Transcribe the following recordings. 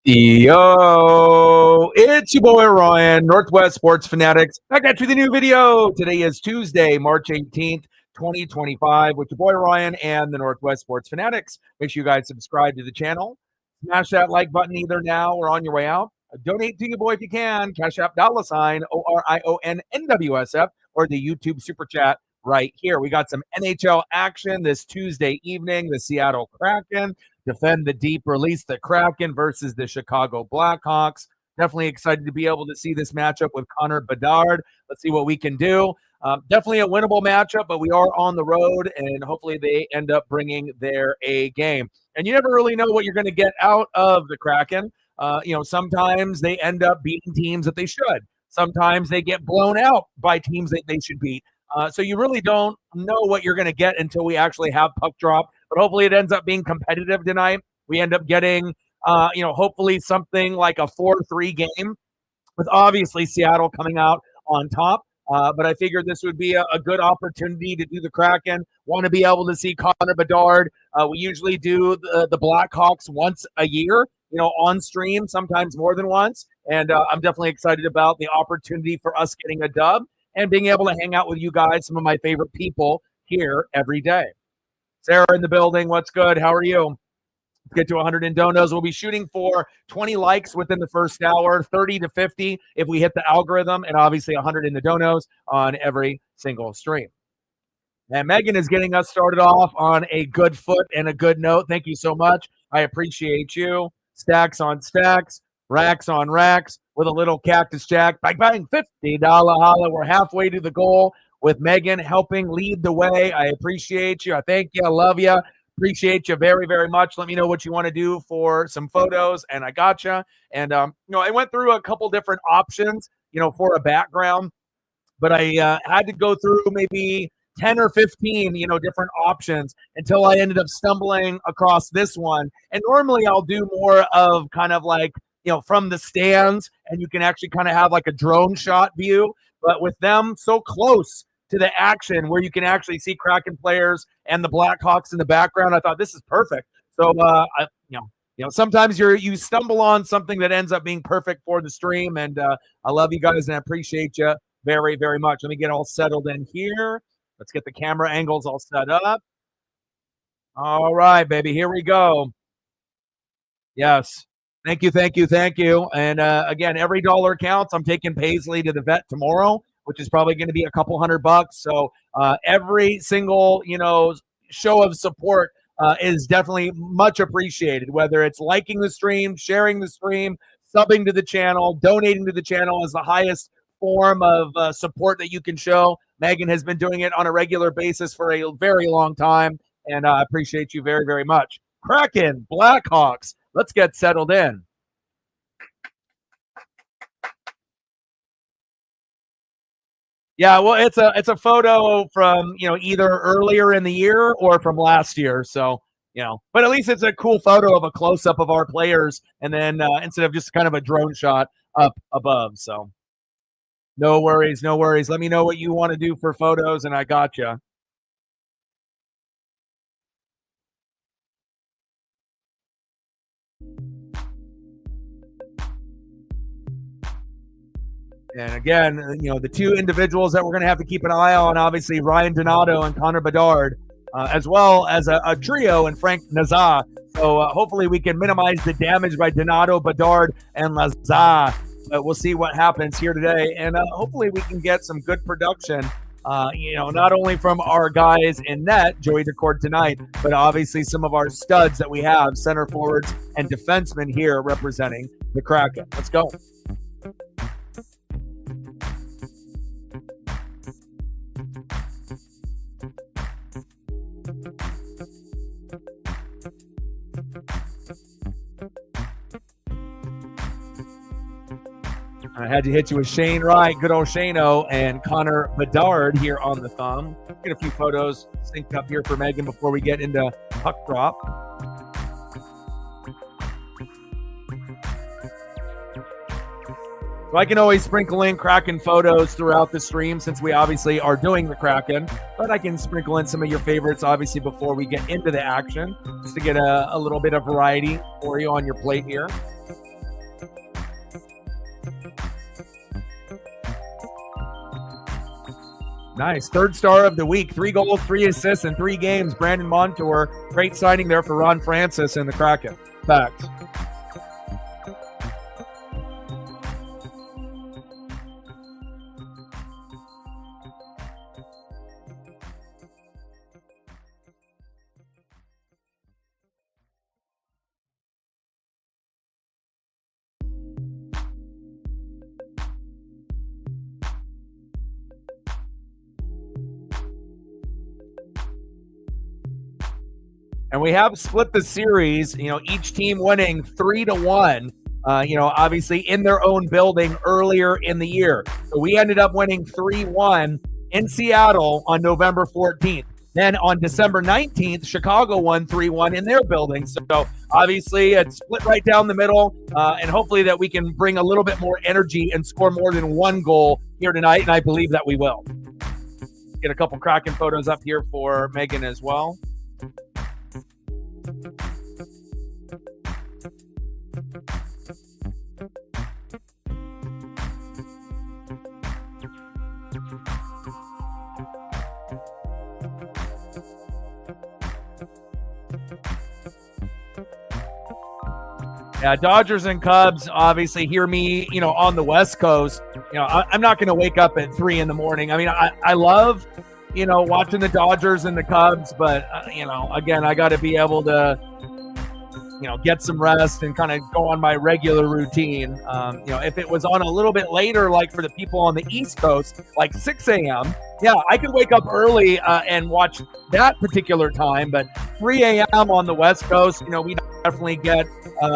Yo, it's your boy Ryan, Northwest Sports Fanatics. I got you the new video. Today is Tuesday, March 18th, 2025, with your boy Ryan and the Northwest Sports Fanatics. Make sure you guys subscribe to the channel. Smash that like button either now or on your way out. Donate to your boy if you can. Cash App $ ORIONNWSF or the YouTube Super Chat right here. We got some NHL action this Tuesday evening. The Seattle Kraken defend the deep, release the Kraken versus the Chicago Blackhawks. Definitely excited to be able to see this matchup with Connor Bedard. Let's see what we can do. Definitely a winnable matchup, but we are on the road, and hopefully they end up bringing their A game. And you never really know what you're going to get out of the Kraken. Sometimes they end up beating teams that they should. Sometimes they get blown out by teams that they should beat. So you really don't know what you're going to get until we actually have puck drop. But hopefully it ends up being competitive tonight. We end up getting, hopefully something like a 4-3 game with obviously Seattle coming out on top. But I figured this would be a good opportunity to do the Kraken. Want to be able to see Connor Bedard. We usually do the Blackhawks once a year, on stream, sometimes more than once. And I'm definitely excited about the opportunity for us getting a dub and being able to hang out with you guys, some of my favorite people here every day. Sarah in the building, what's good? How are you? Let's get to 100 in donos. We'll be shooting for 20 likes within the first hour, 30 to 50 if we hit the algorithm, and obviously 100 in the donos on every single stream. And Megan is getting us started off on a good foot and a good note. Thank you so much. I appreciate you. Stacks on stacks, racks on racks with a little cactus jack. Bang, bang, $50 holla. We're halfway to the goal with Megan helping lead the way. I appreciate you. I thank you. I love you. Appreciate you very, very much. Let me know what you want to do for some photos, and I got you. And, I went through a couple different options, for a background, but I had to go through maybe 10 or 15, different options until I ended up stumbling across this one. And normally I'll do more of kind of like, from the stands, and you can actually kind of have like a drone shot view. But with them so close to the action where you can actually see Kraken players and the Blackhawks in the background, I thought this is perfect. So, sometimes you stumble on something that ends up being perfect for the stream. And I love you guys, and I appreciate you very, very much. Let me get all settled in here. Let's get the camera angles all set up. All right, baby, here we go. Yes. Thank you, thank you, thank you. And again, every dollar counts. I'm taking Paisley to the vet tomorrow, which is probably going to be a couple $100. So every single, show of support is definitely much appreciated, whether it's liking the stream, sharing the stream, subbing to the channel, donating to the channel is the highest form of support that you can show. Megan has been doing it on a regular basis for a very long time, and I appreciate you very, very much. Kraken, Blackhawks. Let's get settled in. Yeah, well, it's a photo from, either earlier in the year or from last year. So, but at least it's a cool photo of a close-up of our players, and then instead of just kind of a drone shot up above. So no worries, no worries. Let me know what you want to do for photos, and I got you. And again, the two individuals that we're going to have to keep an eye on, obviously Ryan Donato and Connor Bedard, as well as a trio and Frank Nazar. So hopefully we can minimize the damage by Donato, Bedard, and Lazar. But we'll see what happens here today. And hopefully we can get some good production, not only from our guys in net, Joey Decord tonight, but obviously some of our studs that we have, center forwards and defensemen here representing the Kraken. Let's go. I had to hit you with Shane Wright, good old Shane-O, and Connor Bedard here on the thumb. Get a few photos synced up here for Megan before we get into puck drop. So I can always sprinkle in Kraken photos throughout the stream since we obviously are doing the Kraken, but I can sprinkle in some of your favorites obviously before we get into the action just to get a little bit of variety for you on your plate here. Nice. Third star of the week. 3 goals, 3 assists in 3 games. Brandon Montour. Great signing there for Ron Francis and the Kraken. Facts. And we have split the series, each team winning 3-1, obviously in their own building earlier in the year. So we ended up winning 3-1 in Seattle on November 14th. Then on December 19th, Chicago won 3-1 in their building. So obviously it's split right down the middle, and hopefully that we can bring a little bit more energy and score more than 1 goal here tonight, and I believe that we will. Get a couple Kraken photos up here for Megan as well. Yeah, Dodgers and Cubs, obviously, hear me, on the West Coast. I'm not going to wake up at 3 in the morning. I mean, I love, watching the Dodgers and the Cubs, but, again, I got to be able to, get some rest and kind of go on my regular routine. If it was on a little bit later, like for the people on the East Coast, like 6 a.m., yeah, I could wake up early and watch that particular time, but 3 a.m. on the West Coast, we definitely get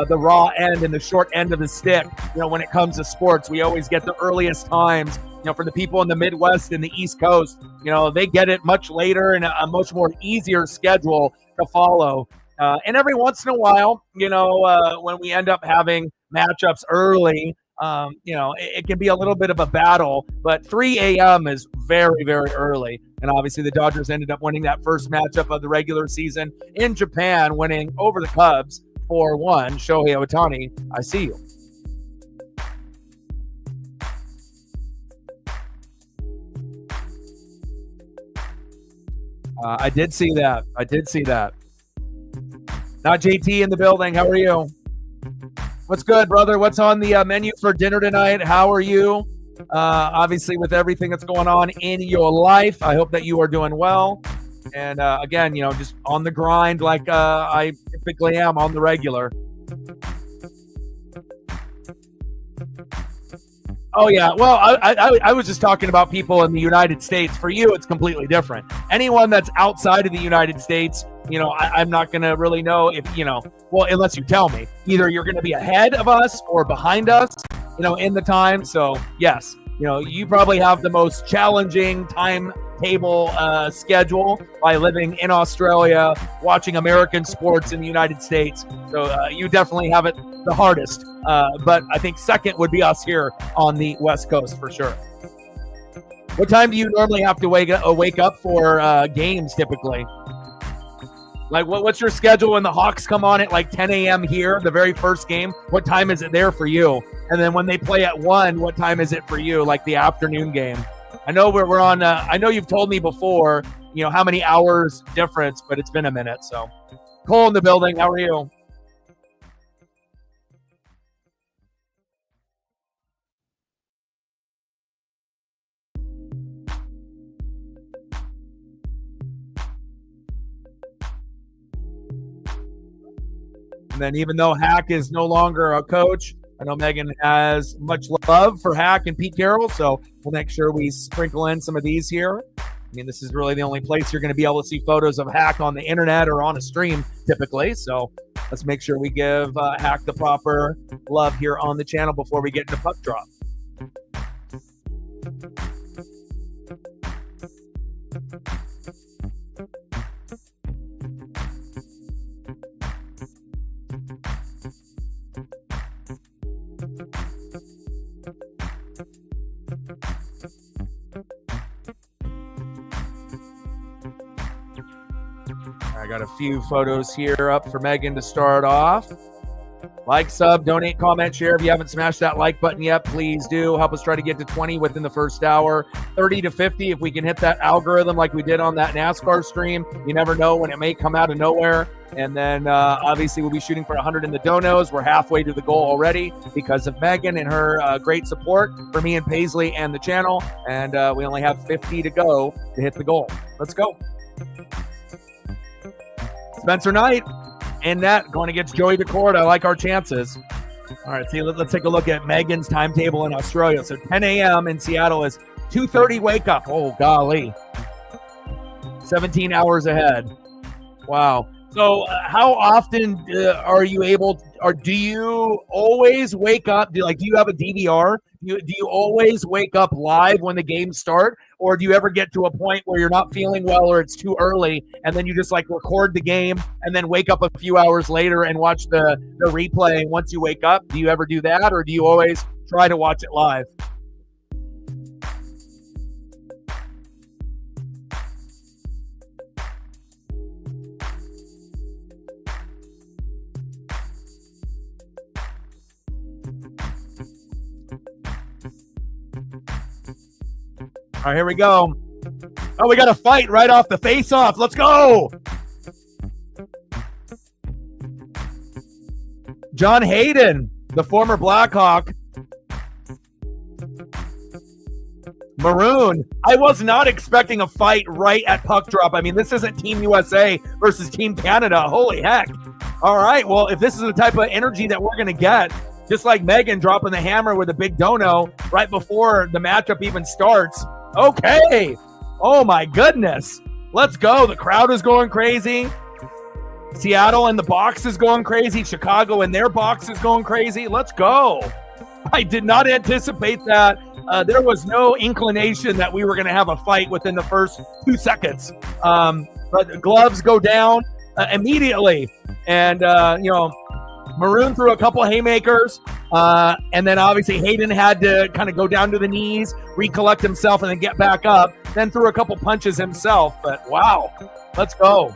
the raw end and the short end of the stick. When it comes to sports, we always get the earliest times. For the people in the Midwest and the East Coast, they get it much later and a much more easier schedule to follow. And every once in a while, when we end up having matchups early, it can be a little bit of a battle, but 3 a.m. is very, very early. And obviously the Dodgers ended up winning that first matchup of the regular season in Japan, winning over the Cubs 4-1. Shohei Ohtani, I see you. I did see that. Not JT in the building. How are you? What's good, brother? What's on the menu for dinner tonight? How are you? Obviously, with everything that's going on in your life, I hope that you are doing well. And again, just on the grind like I typically am on the regular. Oh, yeah. Well, I was just talking about people in the United States. For you, it's completely different. Anyone that's outside of the United States, I'm not going to really know if, well, unless you tell me. Either you're going to be ahead of us or behind us, in the time. So, yes, you probably have the most challenging timetable schedule by living in Australia, watching American sports in the United States. So you definitely have it the hardest. But I think second would be us here on the West Coast for sure. What time do you normally have to wake up for games typically? Like, what's your schedule when the Hawks come on at like 10 a.m. here, the very first game? What time is it there for you? And then when they play at 1, what time is it for you, like the afternoon game? I know we're on, I know you've told me before, how many hours difference, but it's been a minute. So, Cole in the building, how are you? And then even though Hack is no longer a coach, I know Megan has much love for Hack and Pete Carroll, so we'll make sure we sprinkle in some of these here. I mean, this is really the only place you're going to be able to see photos of Hack on the internet or on a stream typically, so let's make sure we give Hack the proper love here on the channel before we get into puck drop. I got a few photos here up for Megan to start off. Like, sub, donate, comment, share. If you haven't smashed that like button yet, please do. Help us try to get to 20 within the first hour. 30 to 50 if we can hit that algorithm like we did on that NASCAR stream. You never know when it may come out of nowhere. And then obviously we'll be shooting for 100 in the donos. We're halfway to the goal already because of Megan and her great support for me and Paisley and the channel. And we only have 50 to go to hit the goal. Let's go. Spencer Knight and that going against Joey DeCord. I like our chances. All right, see, let's take a look at Megan's timetable in Australia. So 10 a.m. in Seattle is 2:30 wake up. Oh, golly. 17 hours ahead. Wow. So how often are you able, or do you always wake up? Do you have a DVR? Do you always wake up live when the games start? Or do you ever get to a point where you're not feeling well or it's too early and then you just like record the game and then wake up a few hours later and watch the replay once you wake up? Do you ever do that, or do you always try to watch it live? All right, here we go. Oh, we got a fight right off the face-off. Let's go. John Hayden, the former Blackhawk. Maroon. I was not expecting a fight right at puck drop. I mean, this isn't Team USA versus Team Canada. Holy heck. All right, well, if this is the type of energy that we're going to get, just like Megan dropping the hammer with a big dono right before the matchup even starts. Okay. Oh, my goodness. Let's go. The crowd is going crazy. Seattle in the box is going crazy. Chicago in their box is going crazy. Let's go. I did not anticipate that. There was no inclination that we were going to have a fight within the first 2 seconds. But gloves go down immediately. And, Maroon threw a couple haymakers, and then obviously Hayden had to kind of go down to the knees, recollect himself, and then get back up, then threw a couple punches himself. But wow, let's go.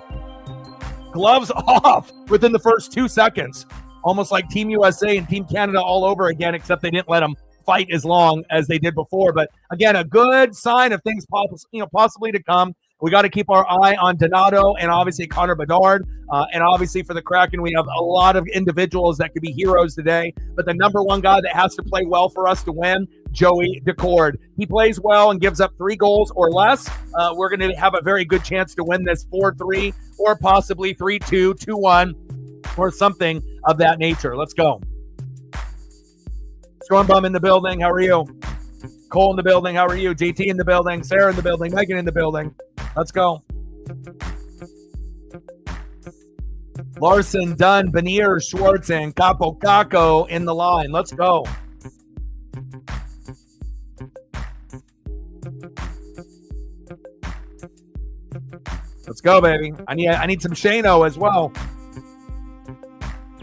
Gloves off within the first 2 seconds, almost like Team USA and Team Canada all over again, except they didn't let them fight as long as they did before. But again, a good sign of things possibly to come. We got to keep our eye on Donato and obviously Connor Bedard. And obviously for the Kraken, we have a lot of individuals that could be heroes today. But the number one guy that has to play well for us to win, Joey DeCord. He plays well and gives up 3 goals or less. We're going to have a very good chance to win this 4-3 or possibly 3-2, 2-1, or something of that nature. Let's go. Stormbum in the building. How are you? Cole in the building. How are you? JT in the building. Sarah in the building. Megan in the building. Let's go. Larson, Dunn, Benier, Schwartz, and Capo Caco in the line. Let's go. Let's go, baby. I need some Shano as well.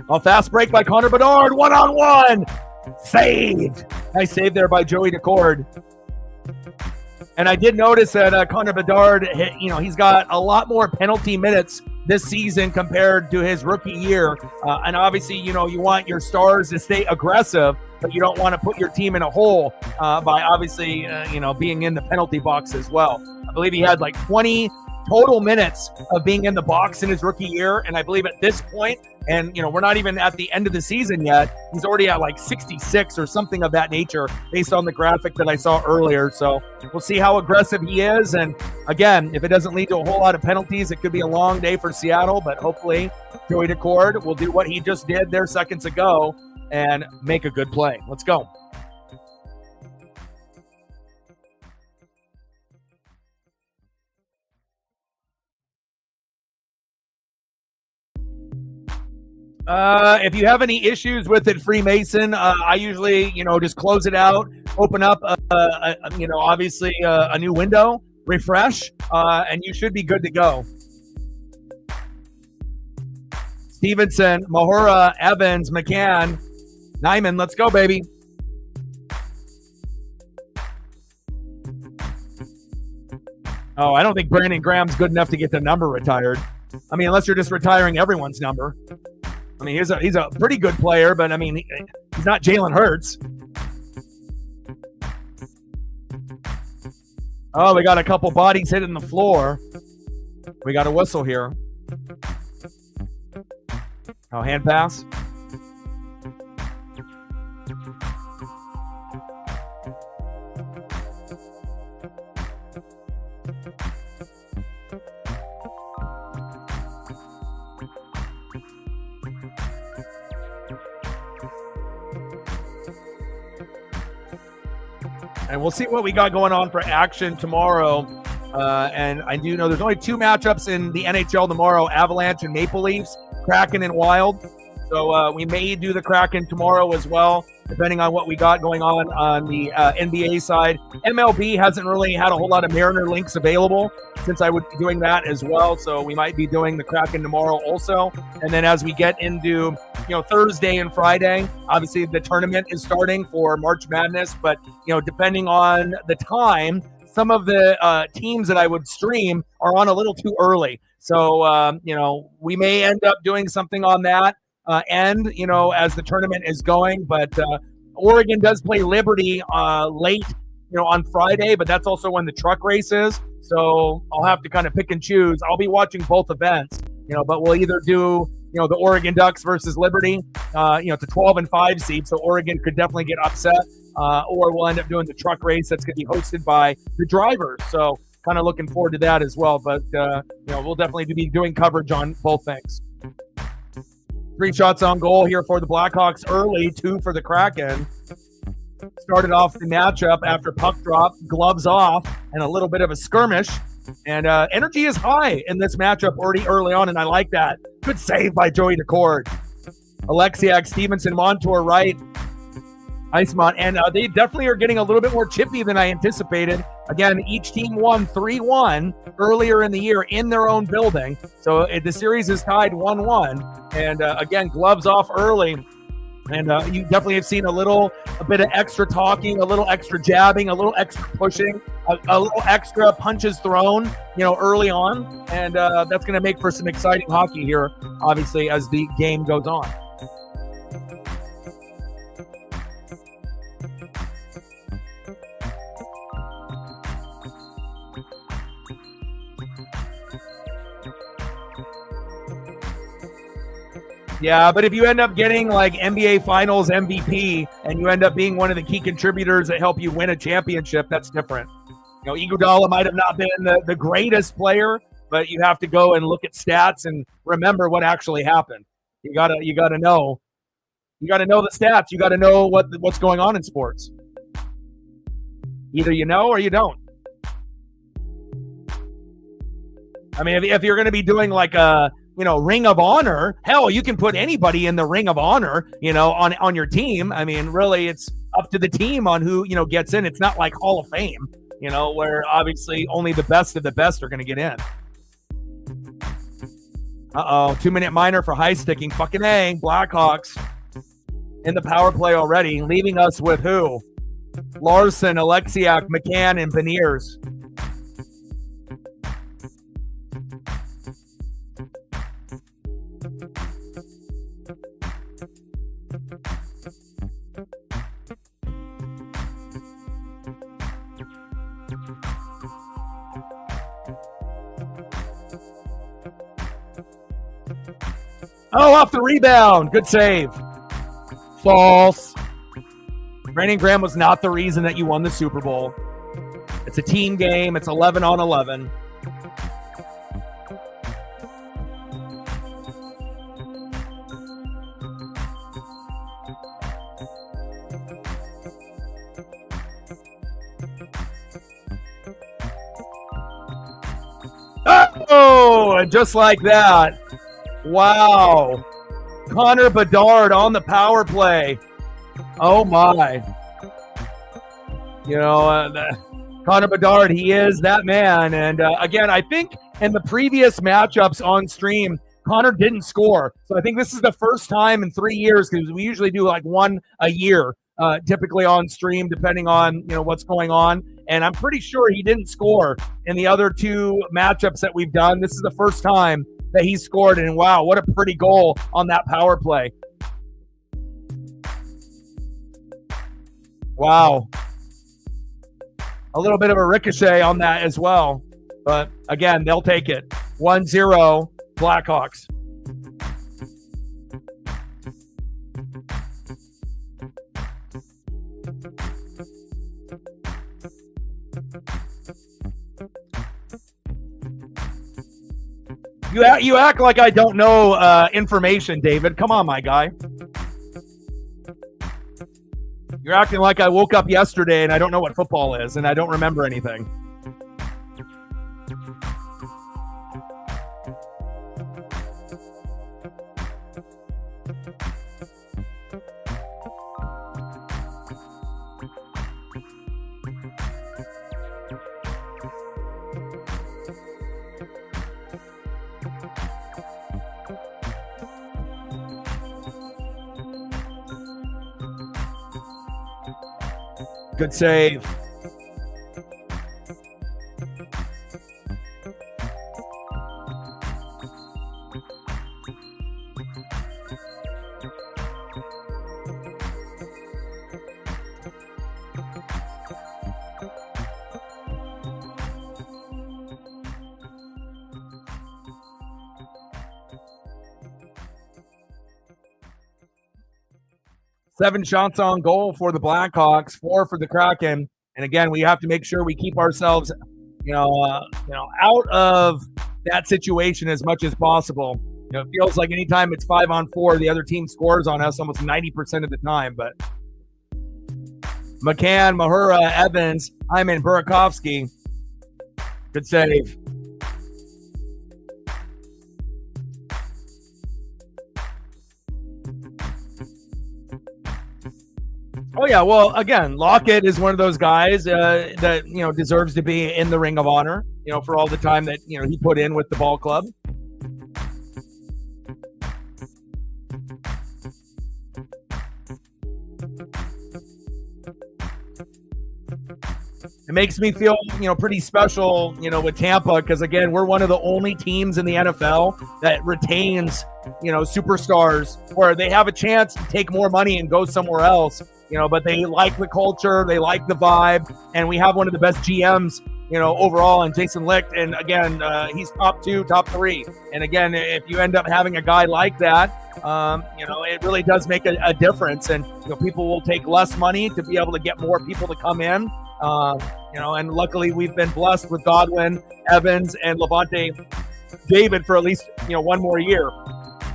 A fast break by Connor Bedard. 1-on-1. Saved. Nice save there by Joey DeCord. And I did notice that Connor Bedard, he's got a lot more penalty minutes this season compared to his rookie year. And obviously, you want your stars to stay aggressive, but you don't want to put your team in a hole by obviously, being in the penalty box as well. I believe he had like 20 total minutes of being in the box in his rookie year. And I believe at this point, and we're not even at the end of the season yet, he's already at like 66 or something of that nature based on the graphic that I saw earlier. So we'll see how aggressive he is. And again, if it doesn't lead to a whole lot of penalties, it could be a long day for Seattle, but hopefully Joey DeCord will do what he just did there seconds ago and make a good play. Let's go. If you have any issues with it, Freemason, I usually, just close it out, open up, obviously a new window, refresh, and you should be good to go. Stevenson, Mahura, Evans, McCann, Nyman, let's go, baby. Oh, I don't think Brandon Graham's good enough to get the number retired. I mean, unless you're just retiring everyone's number. I mean, he's a pretty good player, but I mean, he's not Jalen Hurts. Oh, we got a couple bodies hitting the floor. We got a whistle here. Oh, hand pass. And we'll see what we got going on for action tomorrow. And I do know there's only 2 matchups in the NHL tomorrow, Avalanche and Maple Leafs, Kraken and Wild. So we may do the Kraken tomorrow as well, depending on what we got going on the NBA side. MLB hasn't really had a whole lot of Mariner links available since I would be doing that as well. So we might be doing the Kraken tomorrow also. And then as we get into Thursday and Friday, obviously the tournament is starting for March Madness, but depending on the time, some of the teams that I would stream are on a little too early. So we may end up doing something on that end, as the tournament is going. But Oregon does play Liberty late, on Friday, but that's also when the truck race is. So I'll have to kind of pick and choose. I'll be watching both events, but we'll either do the Oregon Ducks versus Liberty. It's a 12-5 seed, so Oregon could definitely get upset. Or we'll end up doing the truck race that's going to be hosted by the drivers. So kind of looking forward to that as well. But, we'll definitely be doing coverage on both things. 3 shots on goal here for the Blackhawks early, 2 for the Kraken. Started off the matchup after puck drop, gloves off, and a little bit of a skirmish. And energy is high in this matchup already early on, and I like that. Good save by Joey Decord. Alexiak, Stevenson, Montour, right. Iceman, and they definitely are getting a little bit more chippy than I anticipated. Again, each team won 3-1 earlier in the year in their own building. So the series is tied 1-1. And again, gloves off early. And you definitely have seen a bit of extra talking, a little extra jabbing, a little extra pushing, a little extra punches thrown, early on. And that's going to make for some exciting hockey here, obviously, as the game goes on. Yeah, but if you end up getting like NBA Finals MVP and you end up being one of the key contributors that help you win a championship, that's different. Iguodala might have not been the greatest player, but you have to go and look at stats and remember what actually happened. You gotta know. You gotta know the stats. You gotta know what's going on in sports. Either you know or you don't. I mean, if you're going to be doing like a Ring of Honor, hell, you can put anybody in the Ring of Honor, on your team. I mean, really, it's up to the team on who, gets in. It's not like Hall of Fame, where obviously only the best of the best are going to get in. 2-minute minor for high sticking. Fucking A. Blackhawks in the power play already, leaving us with who? Larson, Alexiak, McCann, and Beniers. Oh, off the rebound. Good save. False. Brandon Graham was not the reason that you won the Super Bowl. It's a team game. It's 11-on-11. Oh, and just like that. Wow. Connor Bedard on the power play. Oh, my. Connor Bedard, he is that man. And, again, I think in the previous matchups on stream, Connor didn't score. So I think this is the first time in 3 years, because we usually do like one a year, typically on stream, depending on, what's going on. And I'm pretty sure he didn't score in the other 2 matchups that we've done. This is the first time that he scored. And wow, what a pretty goal on that power play. Wow. A little bit of a ricochet on that as well. But again, they'll take it. 1-0 Blackhawks. You act like I don't know information, David. Come on, my guy. You're acting like I woke up yesterday and I don't know what football is and I don't remember anything. Good save. Seven shots on goal for the Blackhawks, 4 for the Kraken. And again, we have to make sure we keep ourselves, out of that situation as much as possible. It feels like anytime it's 5-on-4, the other team scores on us almost 90% of the time. But McCann, Mahura, Evans, Hyman, Burakovsky. Good save. Oh, yeah. Well, again, Lockett is one of those guys that, deserves to be in the Ring of Honor, for all the time that, he put in with the ball club. It makes me feel, pretty special, with Tampa because, again, we're one of the only teams in the NFL that retains, superstars where they have a chance to take more money and go somewhere else, but they like the culture, they like the vibe, and we have one of the best GMs, overall, and Jason Licht, and again, he's top 2, top 3, and again, if you end up having a guy like that, it really does make a difference, and people will take less money to be able to get more people to come in. And luckily we've been blessed with Godwin, Evans, and Levante David for at least, one more year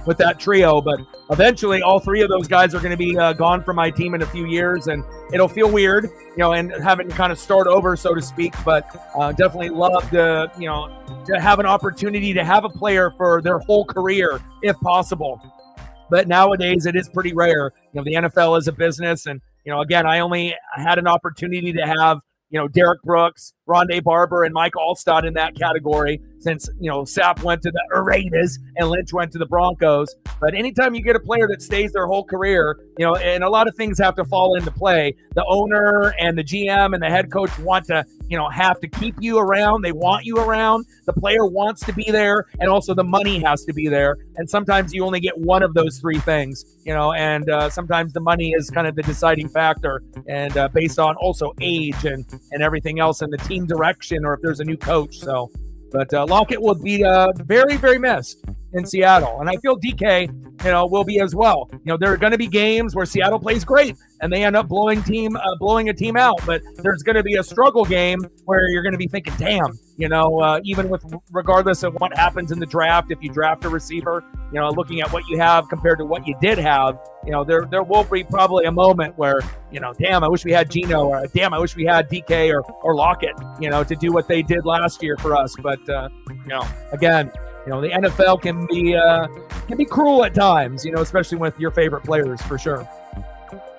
with that trio. But eventually all 3 of those guys are going to be gone from my team in a few years, and it'll feel weird, and having to kind of start over, so to speak. But definitely love to, to have an opportunity to have a player for their whole career if possible. But nowadays it is pretty rare. The NFL is a business, and again, I only had an opportunity to have, Derek Brooks, Rondé Barber, and Mike Alstott in that category since, Sapp went to the Raiders and Lynch went to the Broncos. But anytime you get a player that stays their whole career, and a lot of things have to fall into play. The owner and the GM and the head coach want to, have to keep you around. They want you around. The player wants to be there, and also the money has to be there. And sometimes you only get one of those 3 things, and sometimes the money is kind of the deciding factor, and based on also age and everything else, and the team direction, or if there's a new coach. So, but Lockett will be very, very missed in Seattle, and I feel DK, will be as well. There are going to be games where Seattle plays great and they end up blowing a team out, but there's going to be a struggle game where you're going to be thinking, damn, even with regardless of what happens in the draft, if you draft a receiver, looking at what you have compared to what you did have, there will be probably a moment where, damn, I wish we had Geno, or damn, I wish we had DK or Lockett, to do what they did last year for us. But, again, the NFL can be cruel at times, especially with your favorite players, for sure.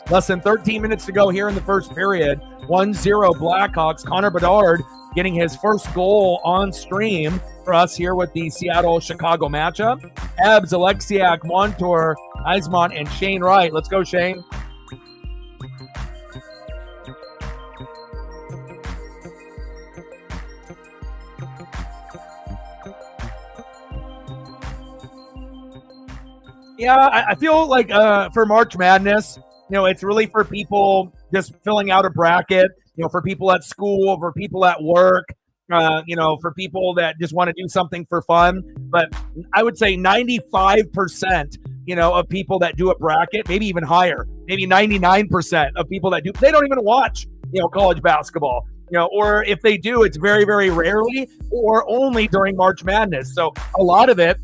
Less than 13 minutes to go here in the first period. 1-0 Blackhawks. Connor Bedard getting his first goal on stream for us here with the Seattle-Chicago matchup. Ebbs, Alexiak, Montour, Eismont, and Shane Wright. Let's go, Shane. Yeah, I feel like for March Madness, it's really for people just filling out a bracket, for people at school, for people at work, for people that just want to do something for fun. But I would say 95%, of people that do a bracket, maybe even higher, maybe 99% of people that do, they don't even watch, college basketball. Or if they do, it's very, very rarely or only during March Madness. So a lot of it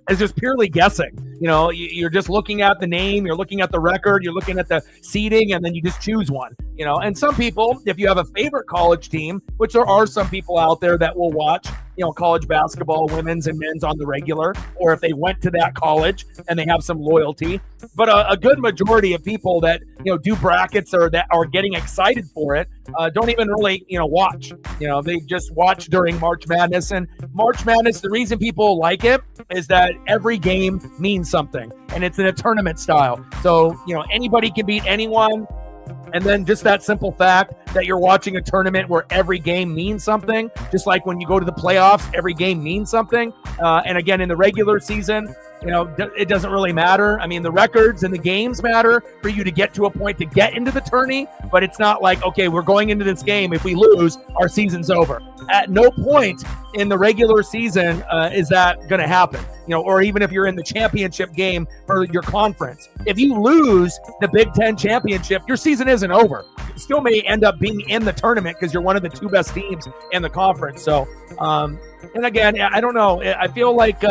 is just purely guessing. You're just looking at the name, you're looking at the record, you're looking at the seeding, and then you just choose one. And some people, if you have a favorite college team, which there are some people out there that will watch, college basketball, women's and men's on the regular, or if they went to that college and they have some loyalty. But a good majority of people that, do brackets or that are getting excited for it, don't even really, watch. They just watch during March Madness. And March Madness, the reason people like it is that every game means something, and it's in a tournament style. So, anybody can beat anyone. And then just that simple fact that you're watching a tournament where every game means something, just like when you go to the playoffs, every game means something. And again, in the regular season, it doesn't really matter. I mean, the records and the games matter for you to get to a point to get into the tourney, but it's not like, okay, we're going into this game. If we lose, our season's over. At no point in the regular season is that going to happen. Or even if you're in the championship game for your conference. If you lose the Big Ten championship, your season isn't over. You still may end up being in the tournament because you're one of the two best teams in the conference. So, and again, I don't know. I feel like,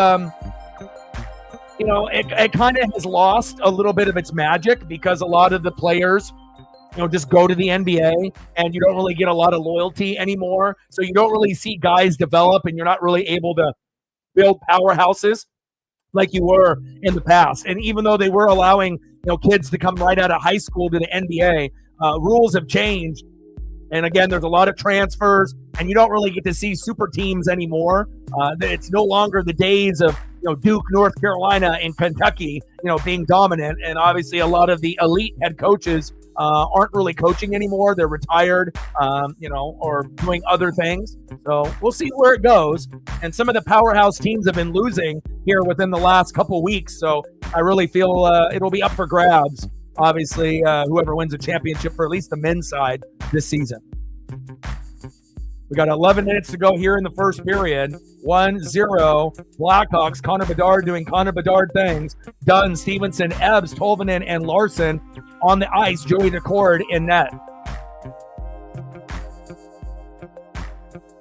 it kind of has lost a little bit of its magic because a lot of the players, just go to the NBA and you don't really get a lot of loyalty anymore. So you don't really see guys develop and you're not really able to build powerhouses like you were in the past. And even though they were allowing, kids to come right out of high school to the NBA, rules have changed. And again, there's a lot of transfers and you don't really get to see super teams anymore. It's no longer the days of, Duke, North Carolina, and Kentucky, being dominant. And obviously a lot of the elite head coaches aren't really coaching anymore. They're retired, or doing other things. So we'll see where it goes. And some of the powerhouse teams have been losing here within the last couple weeks. So I really feel it'll be up for grabs. Obviously, whoever wins a championship for at least the men's side this season. We got 11 minutes to go here in the first period. 1-0. Blackhawks. Connor Bedard doing Connor Bedard things. Dunn, Stevenson, Ebbs, Tolvanen, and Larson on the ice. Joey DeCord in net.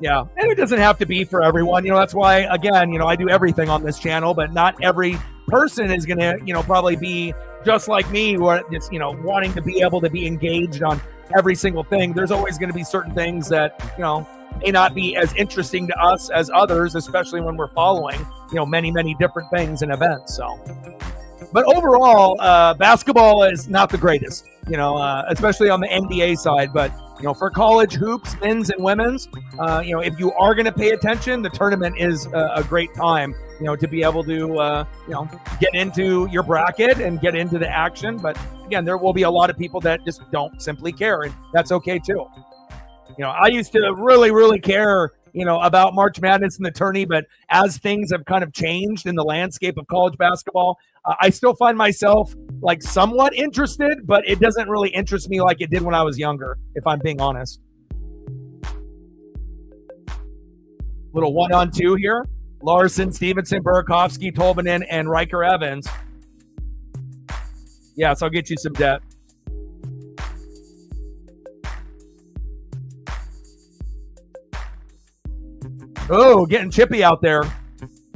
Yeah, and it doesn't have to be for everyone. That's why, again, I do everything on this channel, but not every person is going to, probably be just like me, who are just, wanting to be able to be engaged on every single thing. There's always going to be certain things that, may not be as interesting to us as others, especially when we're following, many, many different things and events. So, but overall, basketball is not the greatest, especially on the NBA side. But, for college hoops, men's and women's, if you are going to pay attention, the tournament is a great time, to be able to, get into your bracket and get into the action. But again, there will be a lot of people that just don't simply care, and that's okay too. I used to really, really care, about March Madness and the tourney, but as things have kind of changed in the landscape of college basketball, I still find myself like somewhat interested, but it doesn't really interest me like it did when I was younger, if I'm being honest. Little 1-on-2 here. Larson, Stevenson, Burakovsky, Tolvanen, and Riker Evans. Yes, I'll get you some debt. Oh, getting chippy out there.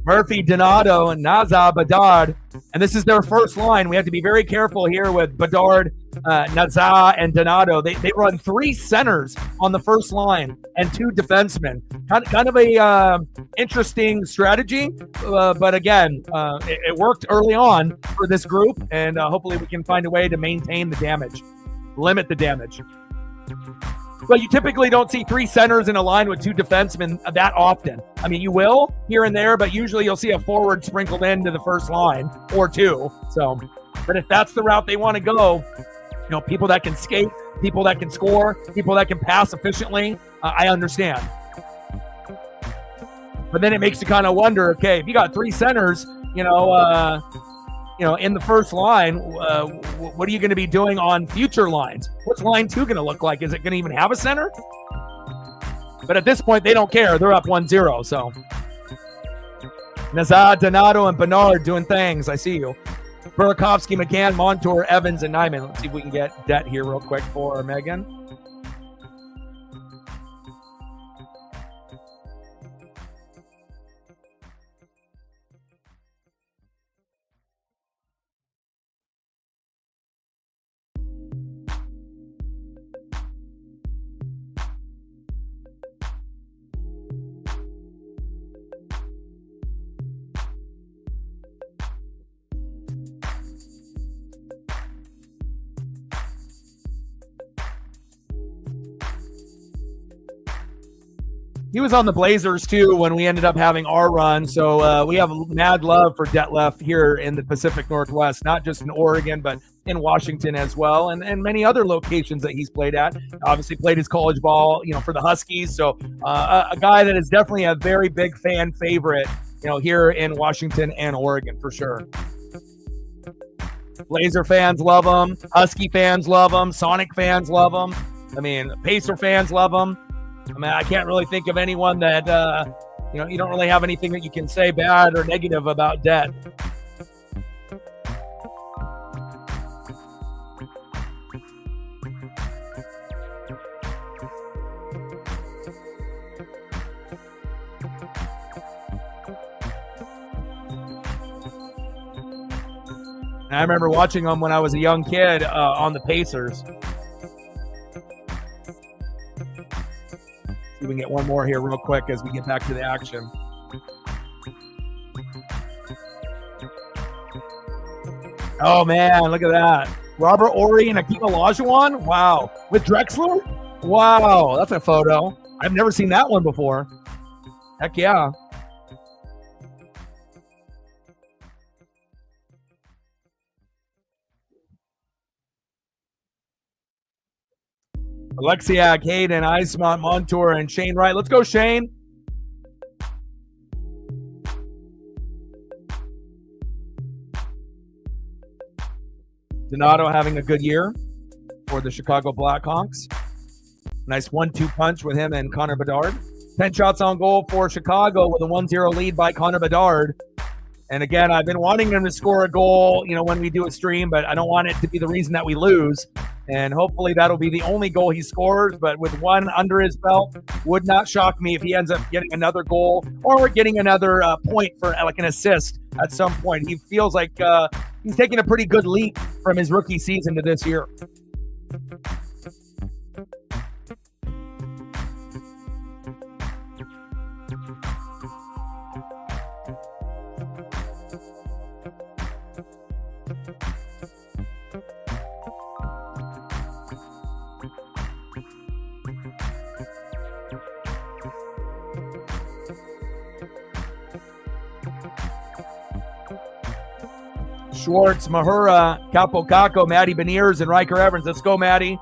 Murphy, Donato, and Nazar Bedard. And this is their first line. We have to be very careful here with Bedard, Nazar, and Donato. They run 3 centers on the first line and 2 defensemen. Kind of a interesting strategy. But again, it worked early on for this group. And hopefully we can find a way to maintain the damage, limit the damage. Well, you typically don't see 3 centers in a line with 2 defensemen that often. I mean, you will here and there, but usually you'll see a forward sprinkled into the first line or 2. So, but if that's the route they want to go, people that can skate, people that can score, people that can pass efficiently, I understand. But then it makes you kind of wonder, okay, if you got 3 centers, in the first line, what are you going to be doing on future lines? What's line 2 going to look like? Is it going to even have a center? But at this point, they don't care. They're up 1-0. So Nazad, Donato, and Bernard doing things. I see you. Burakovsky, McCann, Montour, Evans, and Nyman. Let's see if we can get debt here real quick for Megan. He was on the Blazers, too, when we ended up having our run. So we have mad love for Detlef here in the Pacific Northwest, not just in Oregon, but in Washington as well, and many other locations that he's played at. Obviously played his college ball, for the Huskies. So a guy that is definitely a very big fan favorite, here in Washington and Oregon for sure. Blazer fans love him. Husky fans love him. Sonic fans love him. Pacer fans love him. I can't really think of anyone that, you don't really have anything that you can say bad or negative about Det. I remember watching him when I was a young kid on the Pacers. We can get one more here real quick as we get back to the action. Oh, man, look at that. Robert Horry and Akeem Olajuwon? Wow. With Drexler? Wow, that's a photo. I've never seen that one before. Heck yeah. Alexiak, Hayden, Eismont, Montour, and Shane Wright. Let's go, Shane. Donato having a good year for the Chicago Blackhawks. Nice 1-2 punch with him and Connor Bedard. 10 shots on goal for Chicago with a 1-0 lead by Connor Bedard. And again, I've been wanting him to score a goal, when we do a stream, but I don't want it to be the reason that we lose. And hopefully that'll be the only goal he scores. But with one under his belt, would not shock me if he ends up getting another goal or getting another point for like an assist at some point. He feels like he's taking a pretty good leap from his rookie season to this year. Schwartz, Mahura, Capo Caco, Matty Beniers, and Riker Evans. Let's go, Matty.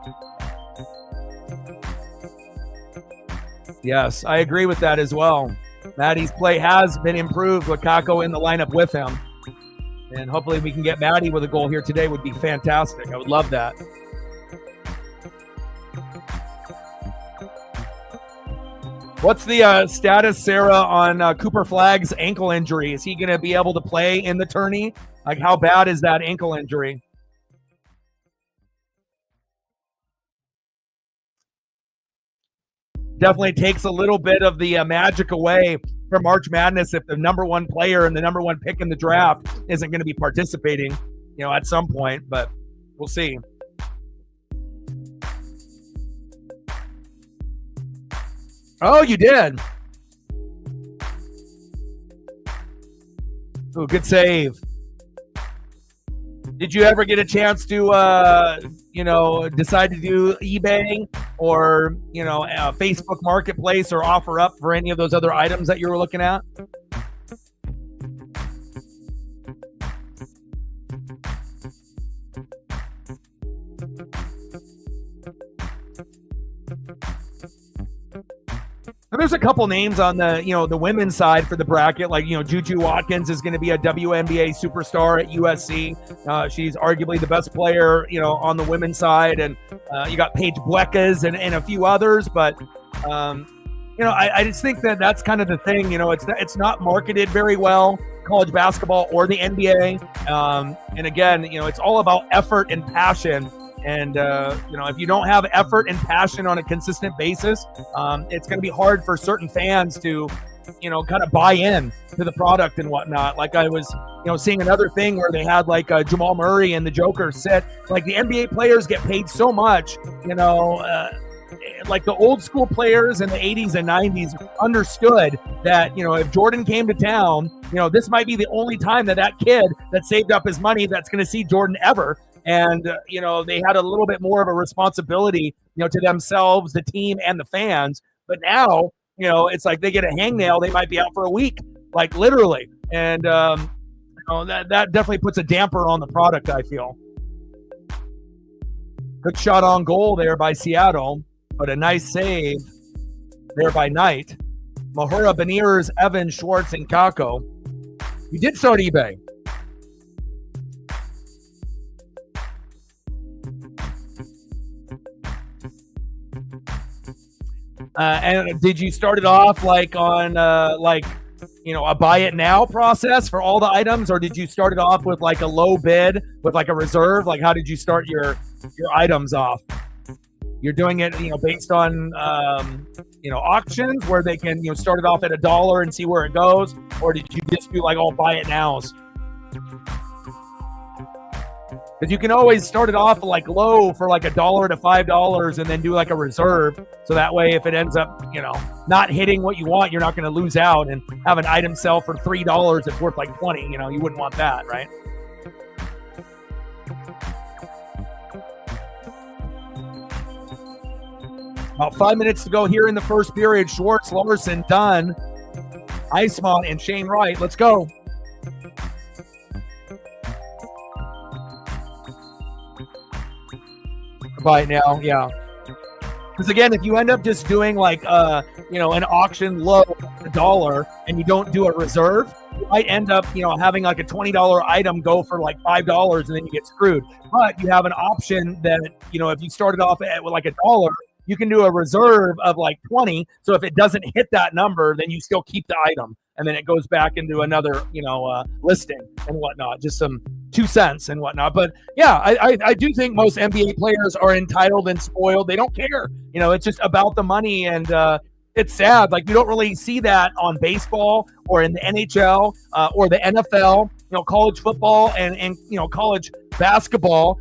Yes, I agree with that as well. Matty's play has been improved with Caco in the lineup with him. And hopefully we can get Matty with a goal here today would be fantastic. I would love that. What's the status, Sarah, on Cooper Flagg's ankle injury? Is he going to be able to play in the tourney? Like, how bad is that ankle injury? Definitely takes a little bit of the magic away from March Madness if the number one player and the number one pick in the draft isn't going to be participating, at some point, but we'll see. Oh, you did. Oh, good save. Did you ever get a chance to, decide to do eBay or, Facebook Marketplace or offer up for any of those other items that you were looking at? there's a couple names on the, the women's side for the bracket, like, Juju Watkins is going to be a WNBA superstar at USC. She's arguably the best player, on the women's side. And you got Paige Buekas and a few others. But, I just think that that's kind of the thing. It's not marketed very well, college basketball or the NBA. And again, it's all about effort and passion. And, if you don't have effort and passion on a consistent basis, it's going to be hard for certain fans to, kind of buy in to the product and whatnot. Like I was, seeing another thing where they had like Jamal Murray and the Joker sit. Like the NBA players get paid so much, like the old school players in the 80s and 90s understood that, if Jordan came to town, this might be the only time that kid that saved up his money that's going to see Jordan ever. And, they had a little bit more of a responsibility, to themselves, the team, and the fans. But now, it's like they get a hangnail. They might be out for a week, like literally. And, that definitely puts a damper on the product, I feel. Good shot on goal there by Seattle, but a nice save there by Knight. Mahura, Beniers, Evans, Schwartz, and Kako. You did start eBay. And did you start it off like on a buy it now process for all the items, or did you start it off with like a low bid with like a reserve? Like how did you start your items off? You're doing it, based on auctions where they can start it off at $1 and see where it goes, or did you just do like all buy it nows? Because you can always start it off like low for like $1 to $5 and then do like a reserve. So that way, if it ends up, not hitting what you want, you're not going to lose out and have an item sell for $3. It's worth like 20. You wouldn't want that, right? About 5 minutes to go here in the first period. Schwartz, Larson, Dunn, Eismont, and Shane Wright. Let's go. Buy it now, yeah. Because again, if you end up just doing like an auction low $1 and you don't do a reserve, you might end up having like a $20 item go for like $5 and then you get screwed. But you have an option that if you started off with like $1, you can do a reserve of like 20. So if it doesn't hit that number, then you still keep the item. And then it goes back into another, listing and whatnot, just some 2 cents and whatnot. But yeah, I do think most NBA players are entitled and spoiled. They don't care. It's just about the money. And it's sad. Like you don't really see that on baseball or in the NHL or the NFL, college football and college basketball.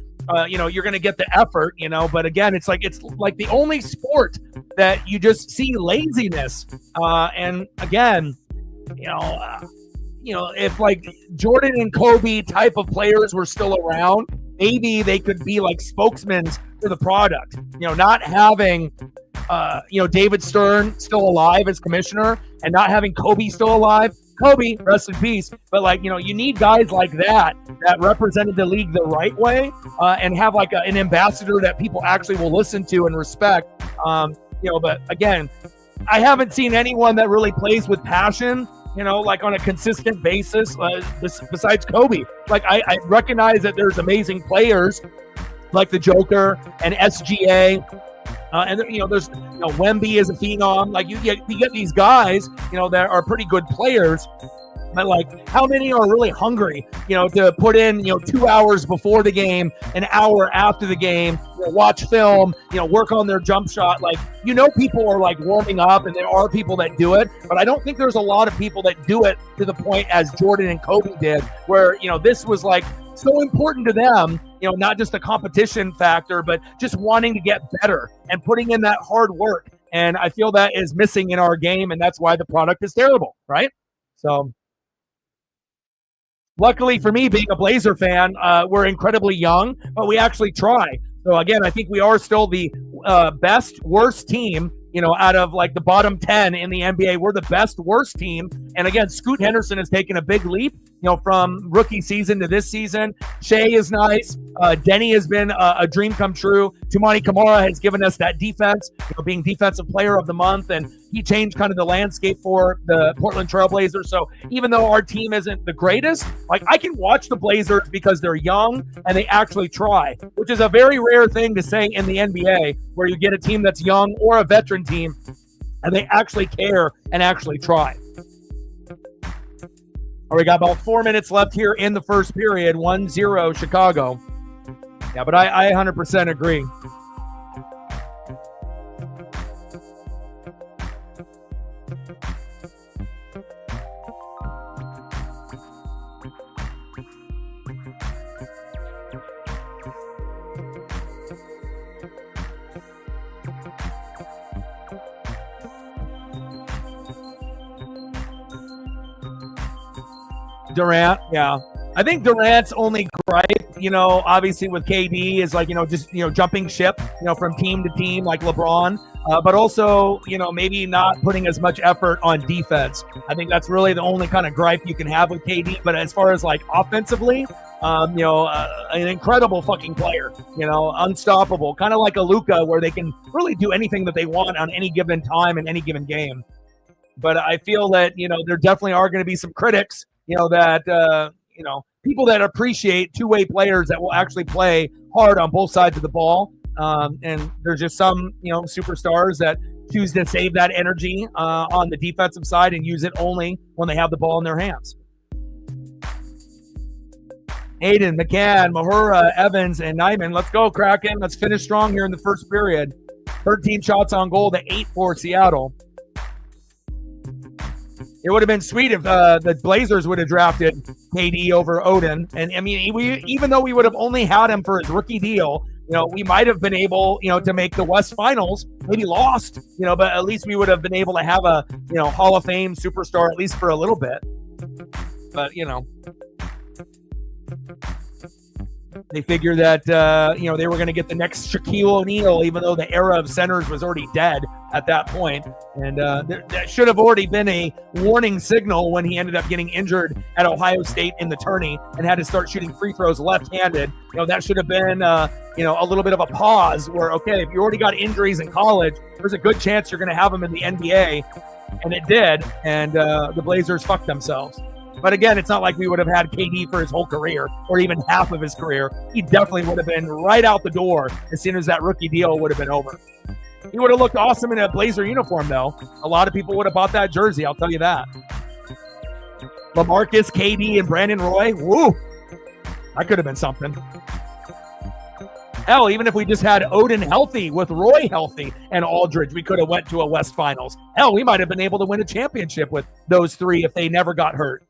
You're going to get the effort, but again, it's like the only sport that you just see laziness. And again, if like Jordan and Kobe type of players were still around, maybe they could be like spokesmen for the product, not having, David Stern still alive as commissioner and not having Kobe still alive. Kobe, rest in peace. But like, you need guys like that represented the league the right way and have like an ambassador that people actually will listen to and respect. But again, I haven't seen anyone that really plays with passion, like on a consistent basis besides Kobe. Like I recognize that there's amazing players like the Joker and SGA. And there's Wemby is a phenom. Like you get these guys, that are pretty good players. But like, how many are really hungry, to put in, 2 hours before the game, an hour after the game, watch film, work on their jump shot. Like, people are like warming up, and there are people that do it, but I don't think there's a lot of people that do it to the point as Jordan and Kobe did, where this was like so important to them. Not just a competition factor, but just wanting to get better and putting in that hard work. And I feel that is missing in our game, and that's why the product is terrible, right? So. Luckily for me, being a Blazer fan, we're incredibly young, but we actually try. So again, I think we are still the worst team, out of like the bottom 10 in the NBA. We're the best, worst team. And again, Scoot Henderson has taken a big leap, from rookie season to this season. Shea is nice. Denny has been a dream come true. Tumani Kamara has given us that defense, being defensive player of the month. And, he changed kind of the landscape for the Portland Trailblazers. So even though our team isn't the greatest, like I can watch the Blazers because they're young and they actually try, which is a very rare thing to say in the NBA, where you get a team that's young or a veteran team and they actually care and actually try. All right, we got about 4 minutes left here in the first period. 1-0 Chicago. Yeah, but I 100% agree. Durant, yeah. I think Durant's only gripe, obviously with KD is like, just, jumping ship, from team to team like LeBron, but also, maybe not putting as much effort on defense. I think that's really the only kind of gripe you can have with KD. But as far as like offensively, an incredible fucking player, unstoppable, kind of like a Luka, where they can really do anything that they want on any given time in any given game. But I feel that, there definitely are going to be some critics, that, people that appreciate two-way players that will actually play hard on both sides of the ball. And there's just some, superstars that choose to save that energy on the defensive side and use it only when they have the ball in their hands. Aiden, McCann, Mahura, Evans, and Nyman. Let's go, Kraken. Let's finish strong here in the first period. 13 shots on goal to 8 for Seattle. It would have been sweet if the Blazers would have drafted KD over Odin. And, I mean, even though we would have only had him for his rookie deal, we might have been able, to make the West Finals, maybe lost, but at least we would have been able to have a, Hall of Fame superstar at least for a little bit. But, they figured that, they were going to get the next Shaquille O'Neal, even though the era of centers was already dead at that point. And that should have already been a warning signal when he ended up getting injured at Ohio State in the tourney and had to start shooting free throws left-handed. That should have been, a little bit of a pause where, okay, if you already got injuries in college, there's a good chance you're going to have them in the NBA. And it did. And the Blazers fucked themselves. But again, it's not like we would have had KD for his whole career or even half of his career. He definitely would have been right out the door as soon as that rookie deal would have been over. He would have looked awesome in a Blazer uniform, though. A lot of people would have bought that jersey, I'll tell you that. LaMarcus, KD, and Brandon Roy, woo! That could have been something. Hell, even if we just had Odin healthy with Roy healthy and Aldridge, we could have went to a West Finals. Hell, we might have been able to win a championship with those three if they never got hurt.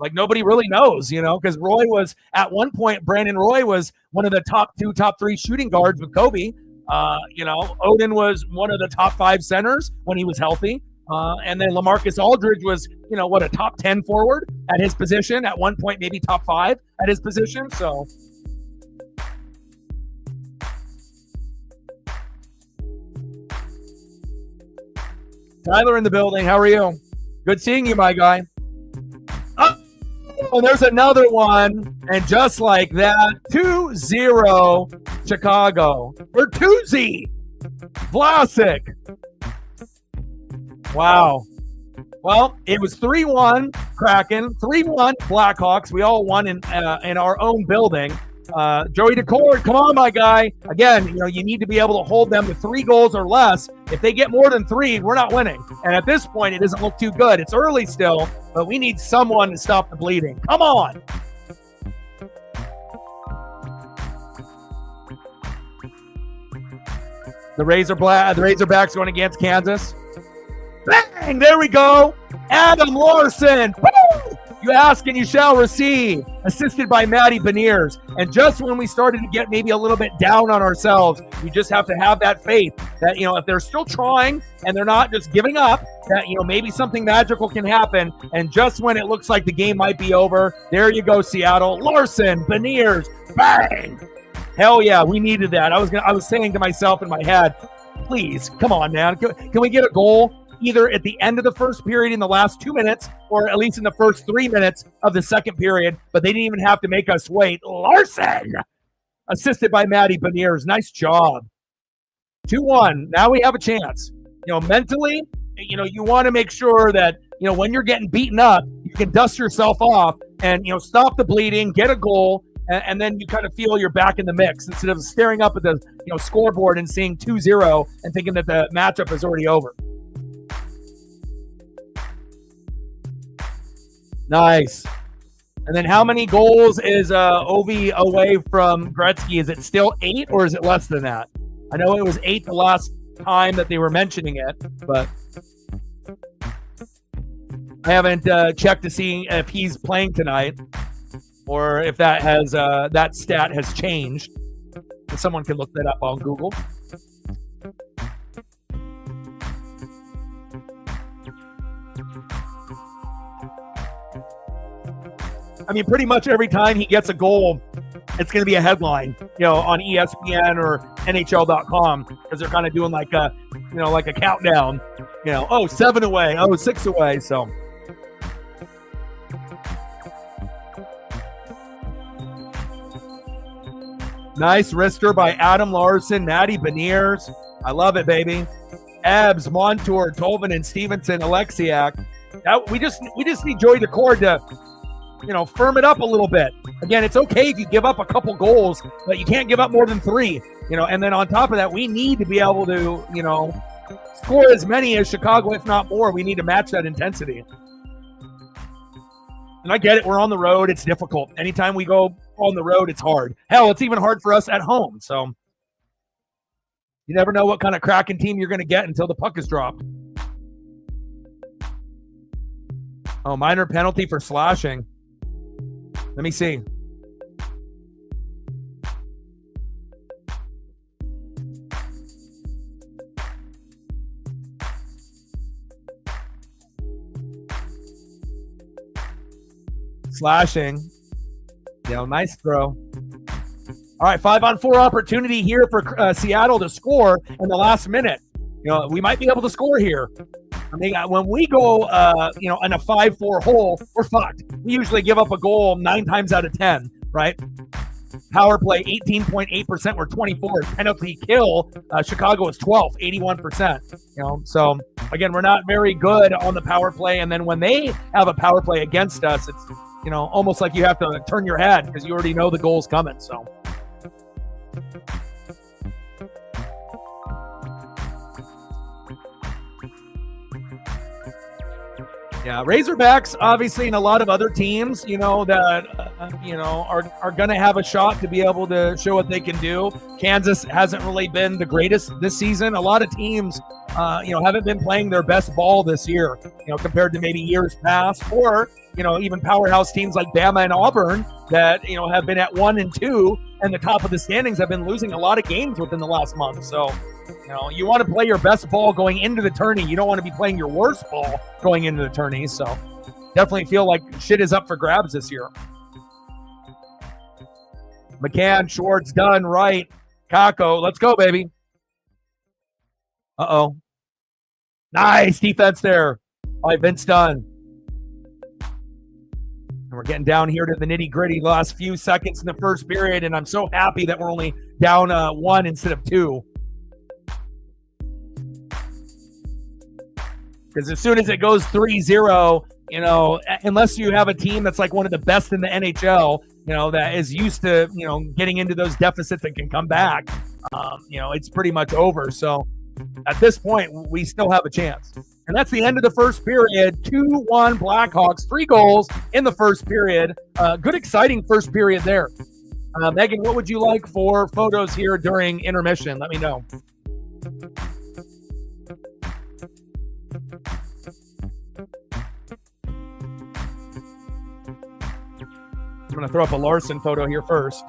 Like, nobody really knows, because Roy was, at one point, Brandon Roy was one of the top 2, top 3 shooting guards with Kobe. Odin was one of the top 5 centers when he was healthy. And then LaMarcus Aldridge was, a top 10 forward at his position. At one point, maybe top 5 at his position. So, Tyler in the building. How are you? Good seeing you, my guy. Oh, there's another one. And just like that, 2-0 Chicago. Or 2-Z. Vlasic. Wow. Well, it was 3-1 Kraken, 3-1 Blackhawks. We all won in our own building. Joey DeCord, come on, my guy. Again, you need to be able to hold them to 3 goals or less. If they get more than 3, we're not winning. And at this point, it doesn't look too good. It's early still, but we need someone to stop the bleeding. Come on. The Razorbacks going against Kansas. Bang! There we go. Adam Larson. Woo! You ask and you shall receive. Assisted by Maddie Beniers. And just when we started to get maybe a little bit down on ourselves, you just have to have that faith that, if they're still trying and they're not just giving up, that, maybe something magical can happen. And just when it looks like the game might be over, there you go, Seattle. Larson, Beniers, bang! Hell yeah, we needed that. I was saying to myself in my head, please, come on, man. Can we get a goal? Either at the end of the first period in the last 2 minutes or at least in the first 3 minutes of the second period, but they didn't even have to make us wait. Larson, assisted by Maddie Beniers. Nice job. 2-1. Now we have a chance. Mentally you want to make sure that, when you're getting beaten up, you can dust yourself off and, stop the bleeding, get a goal, and then you kind of feel you're back in the mix instead of staring up at the, scoreboard and seeing 2-0 and thinking that the matchup is already over. Nice. And then how many goals is Ovi away from Gretzky? Is it still 8 or is it less than that? I know it was 8 the last time that they were mentioning it, but I haven't checked to see if he's playing tonight or if that has that stat has changed. Someone can look that up on Google. I mean, pretty much every time he gets a goal, it's going to be a headline, on ESPN or NHL.com, because they're kind of doing like a, like a countdown, 7 away, 6 away. So nice wrister by Adam Larson, Natty Beniers. I love it, baby. Ebbs, Montour, Tolvin, and Stevenson, Alexiak. We just need Joey Decord to, firm it up a little bit. Again, it's okay if you give up a couple goals, but you can't give up more than 3, and then on top of that, we need to be able to, score as many as Chicago, if not more. We need to match that intensity. And I get it. We're on the road. It's difficult. Anytime we go on the road, it's hard. Hell, it's even hard for us at home. So you never know what kind of Kraken team you're going to get until the puck is dropped. Oh, minor penalty for slashing. Let me see. Slashing. Nice throw. All right, 5-on-4 opportunity here for Seattle to score in the last minute. We might be able to score here. I mean, when we go, in a 5-4 hole, we're fucked. We usually give up a goal 9 times out of 10, right? Power play, 18.8%. We're 24. Penalty kill, Chicago is 12, 81%. So, again, we're not very good on the power play. And then when they have a power play against us, it's, almost like you have to turn your head because you already know the goal's coming. So. Yeah, Razorbacks, obviously, and a lot of other teams, that, are going to have a shot to be able to show what they can do. Kansas hasn't really been the greatest this season. A lot of teams, haven't been playing their best ball this year, compared to maybe years past, or, even powerhouse teams like Bama and Auburn that, have been at 1 and 2 and the top of the standings have been losing a lot of games within the last month. So, you want to play your best ball going into the tourney. You don't want to be playing your worst ball going into the tourney. So definitely feel like shit is up for grabs this year. McCann, Schwartz, Dunn, Wright, Kako. Let's go, baby. Uh-oh. Nice defense there by Vince Dunn. And we're getting down here to the nitty-gritty last few seconds in the first period, and I'm so happy that we're only down 1 instead of 2. Because as soon as it goes 3-0, unless you have a team that's like one of the best in the NHL, that is used to, getting into those deficits and can come back, it's pretty much over. So at this point, we still have a chance. And that's the end of the first period. 2-1 Blackhawks, 3 goals in the first period. Good, exciting first period there. Megan, what would you like for photos here during intermission? Let me know. I'm going to throw up a Larson photo here first.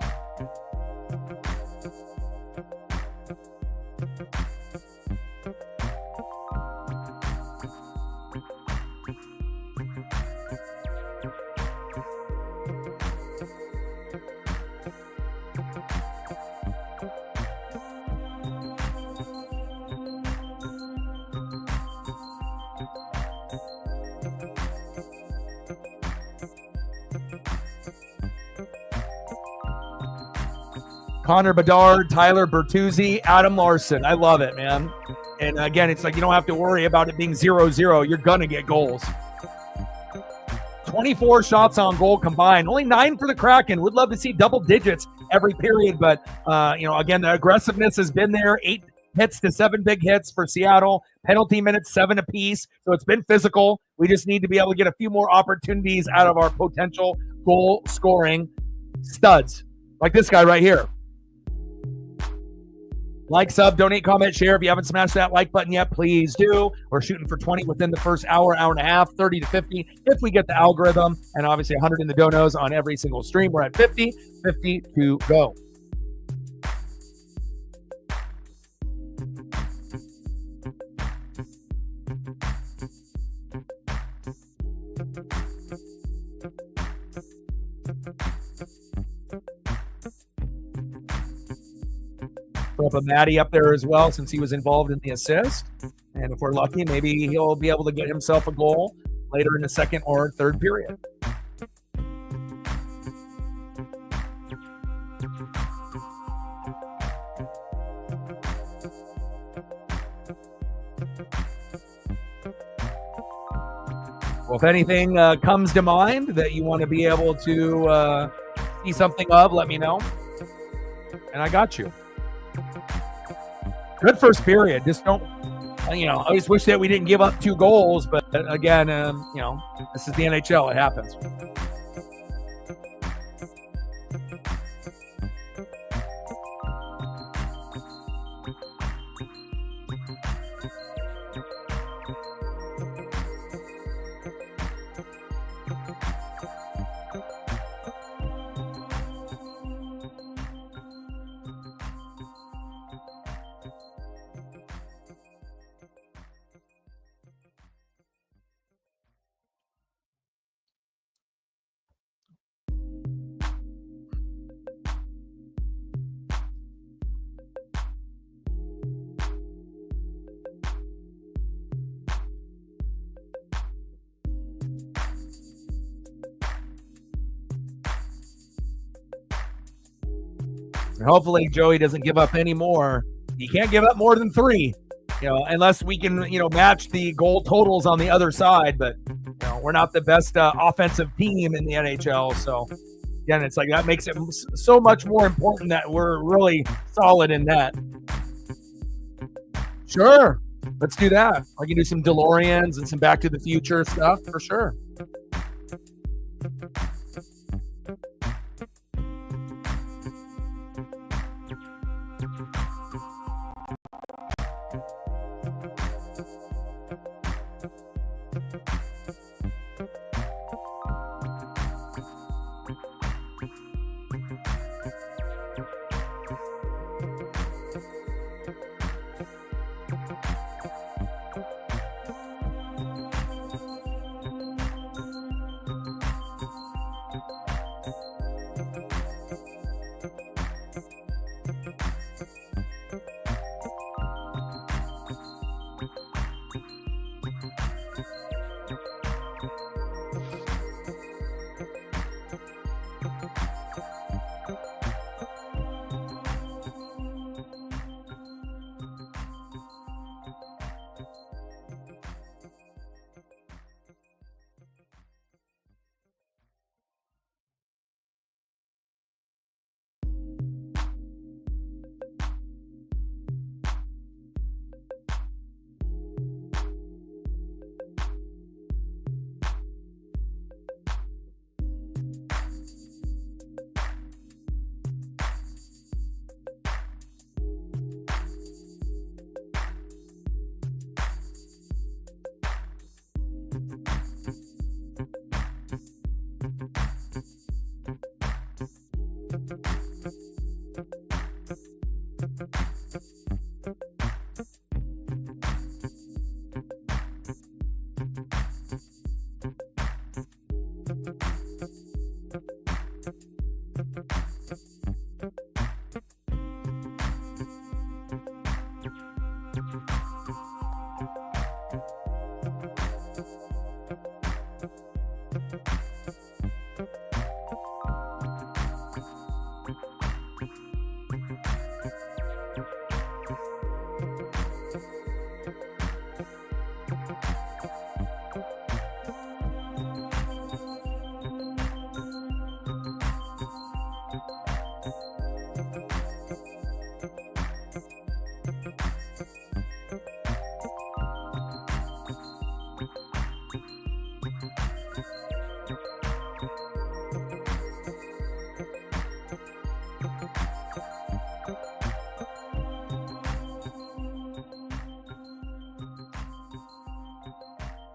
Connor Bedard, Tyler Bertuzzi, Adam Larson. I love it, man. And again, it's like you don't have to worry about it being 0-0. You're going to get goals. 24 shots on goal combined. Only 9 for the Kraken. Would love to see double digits every period. But, again, the aggressiveness has been there. 8 hits to 7 big hits for Seattle. Penalty minutes, 7 apiece. So it's been physical. We just need to be able to get a few more opportunities out of our potential goal scoring studs. Like this guy right here. Like, sub, donate, comment, share. If you haven't smashed that like button yet, please do. We're shooting for 20 within the first hour and a half, 30 to 50 if we get the algorithm, and obviously 100 in the donos on every single stream. We're at 50 to go. Up a Matty up there as well, since he was involved in the assist. And if we're lucky, maybe he'll be able to get himself a goal later in the second or third period. Well, if anything comes to mind that you want to be able to see something of, let me know. And I got you. Good first period. Just don't, I just wish that we didn't give up 2 goals. But again, this is the NHL. It happens. And hopefully Joey doesn't give up any more. He can't give up more than 3, unless we can, match the goal totals on the other side. But, we're not the best offensive team in the NHL. So, again, it's like that makes it so much more important that we're really solid in that. Sure. Let's do that. I can do some DeLoreans and some Back to the Future stuff for sure.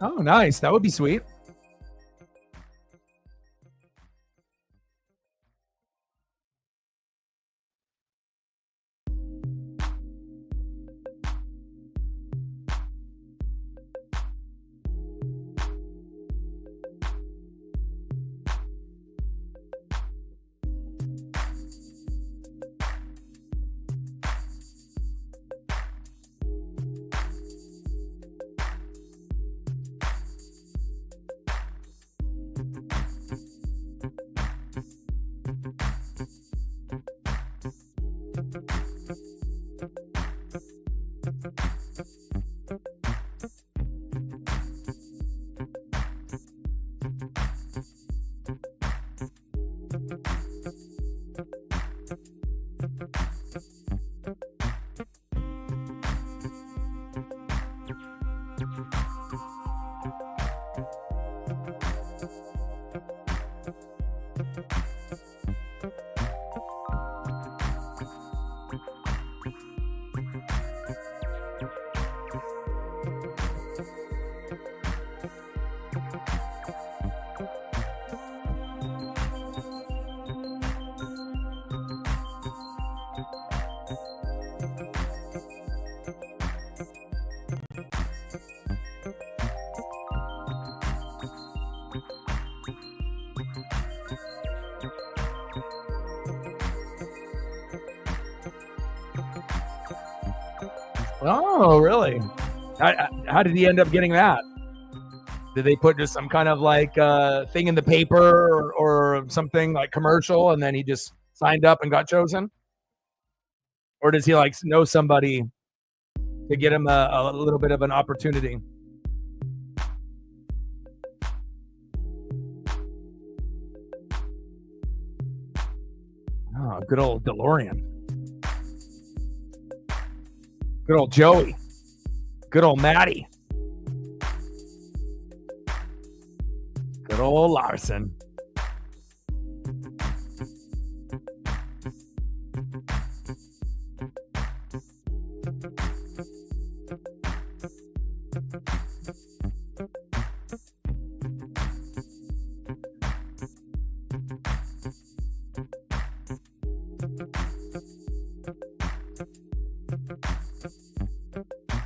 Oh, nice. That would be sweet. Oh, really? How did he end up getting that? Did they put just some kind of like thing in the paper or something like commercial, and then he just signed up and got chosen? Or does he like know somebody to get him a little bit of an opportunity? Oh, good old DeLorean. Good old Joey. Good old Maddie. Good old Larson.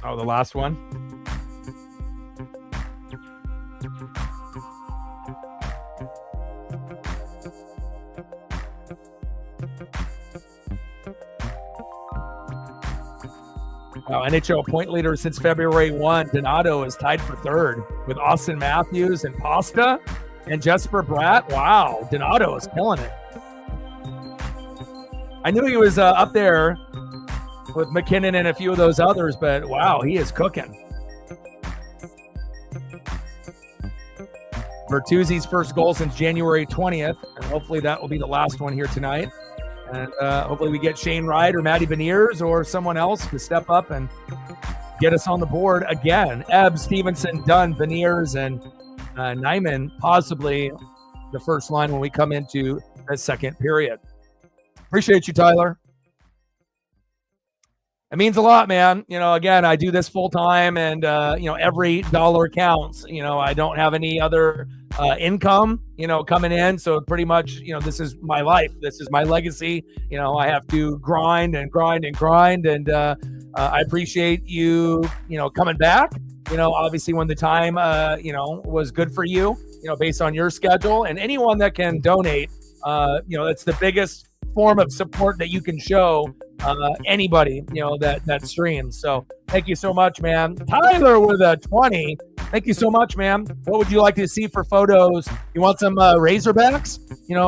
Oh, the last one. Wow, NHL point leader since February 1. Donato is tied for third with Austin Matthews and Pasta and Jesper Bratt. Wow, Donato is killing it. I knew he was up there with McKinnon and a few of those others, but wow, he is cooking. Bertuzzi's first goal since January 20th, and hopefully that will be the last one here tonight. And hopefully we get Shane Wright or Matty Beniers or someone else to step up and get us on the board again. Ebbs, Stevenson, Dunn, Beniers, and Nyman, possibly the first line when we come into the second period. Appreciate you, Tyler. It means a lot, man. You know, again, I do this full time, and every dollar counts. You know, I don't have any other income, coming in. So pretty much, this is my life. This is my legacy. I have to grind and grind and grind. And I appreciate you, coming back, obviously when the time, was good for you, based on your schedule, and anyone that can donate, it's the biggest form of support that you can show anybody, that streams. So thank you so much, man. Tyler with a 20. Thank you so much, man. What would you like to see for photos? You want some Razorbacks?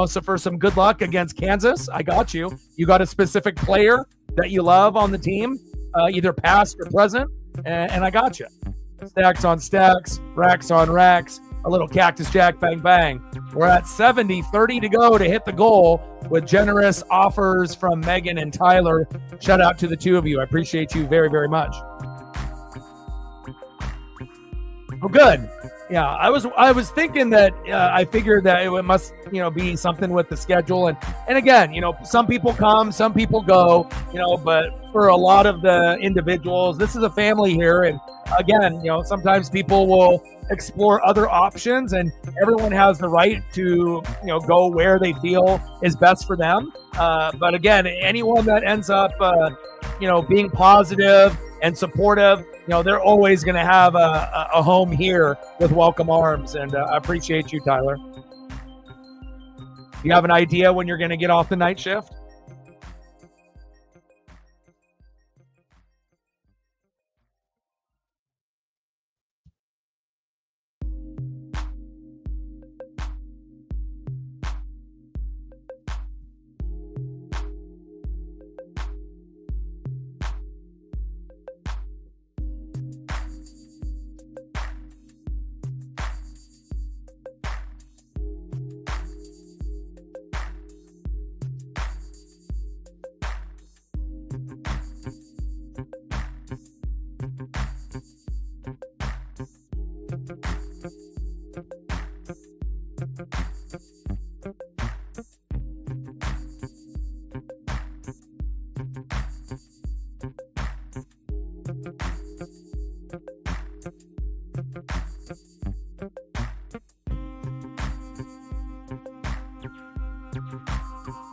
So for some good luck against Kansas, I got you. You got a specific player that you love on the team, either past or present, and I got you. Stacks on stacks, racks on racks, a little Cactus Jack bang bang. We're at 30 to go to hit the goal with generous offers from Megan and Tyler. Shout out to the two of you. I appreciate you very, very much. Oh, good. Yeah, I was thinking that I figured that it must be something with the schedule, and again, some people come, some people go, but for a lot of the individuals, this is a family here, and again, sometimes people will explore other options, and everyone has the right to go where they feel is best for them. But again, anyone that ends up being positive and supportive, they're always going to have a home here with Welcome Arms, and I appreciate you, Tyler. You have an idea when you're going to get off the night shift?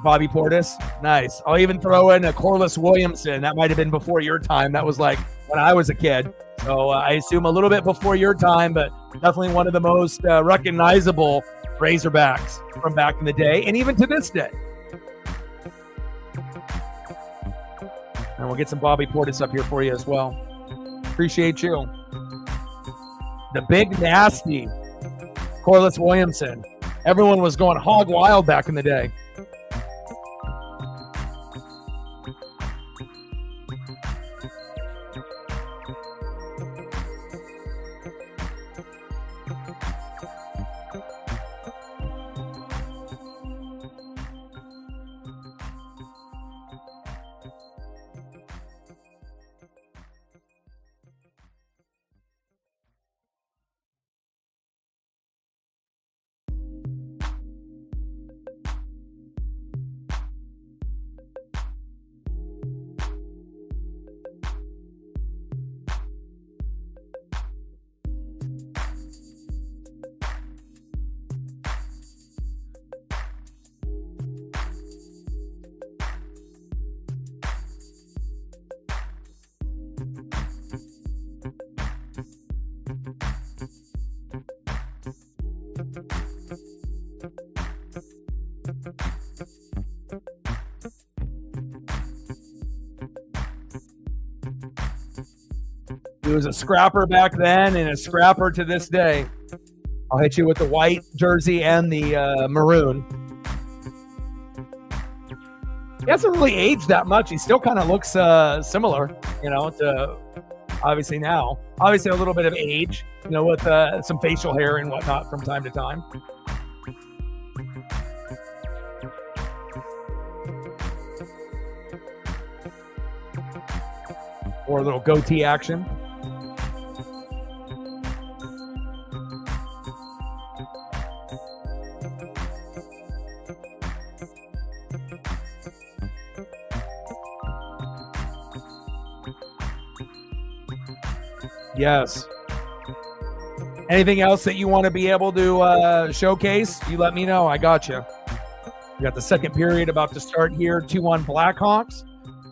Bobby Portis, nice. I'll even throw in a Corliss Williamson. That might have been before your time. That was like when I was a kid. So I assume a little bit before your time, but definitely one of the most recognizable Razorbacks from back in the day, and even to this day. And we'll get some Bobby Portis up here for you as well. Appreciate you. The big nasty Corliss Williamson. Everyone was going hog wild back in the day. He was a scrapper back then and a scrapper to this day. I'll hit you with the white jersey and the maroon. He hasn't really aged that much. He still kind of looks similar, to obviously now. Obviously a little bit of age, with some facial hair and whatnot from time to time. Or a little goatee action. Yes. Anything else that you want to be able to showcase, you let me know. I got you. We got the second period about to start here, 2-1 Blackhawks.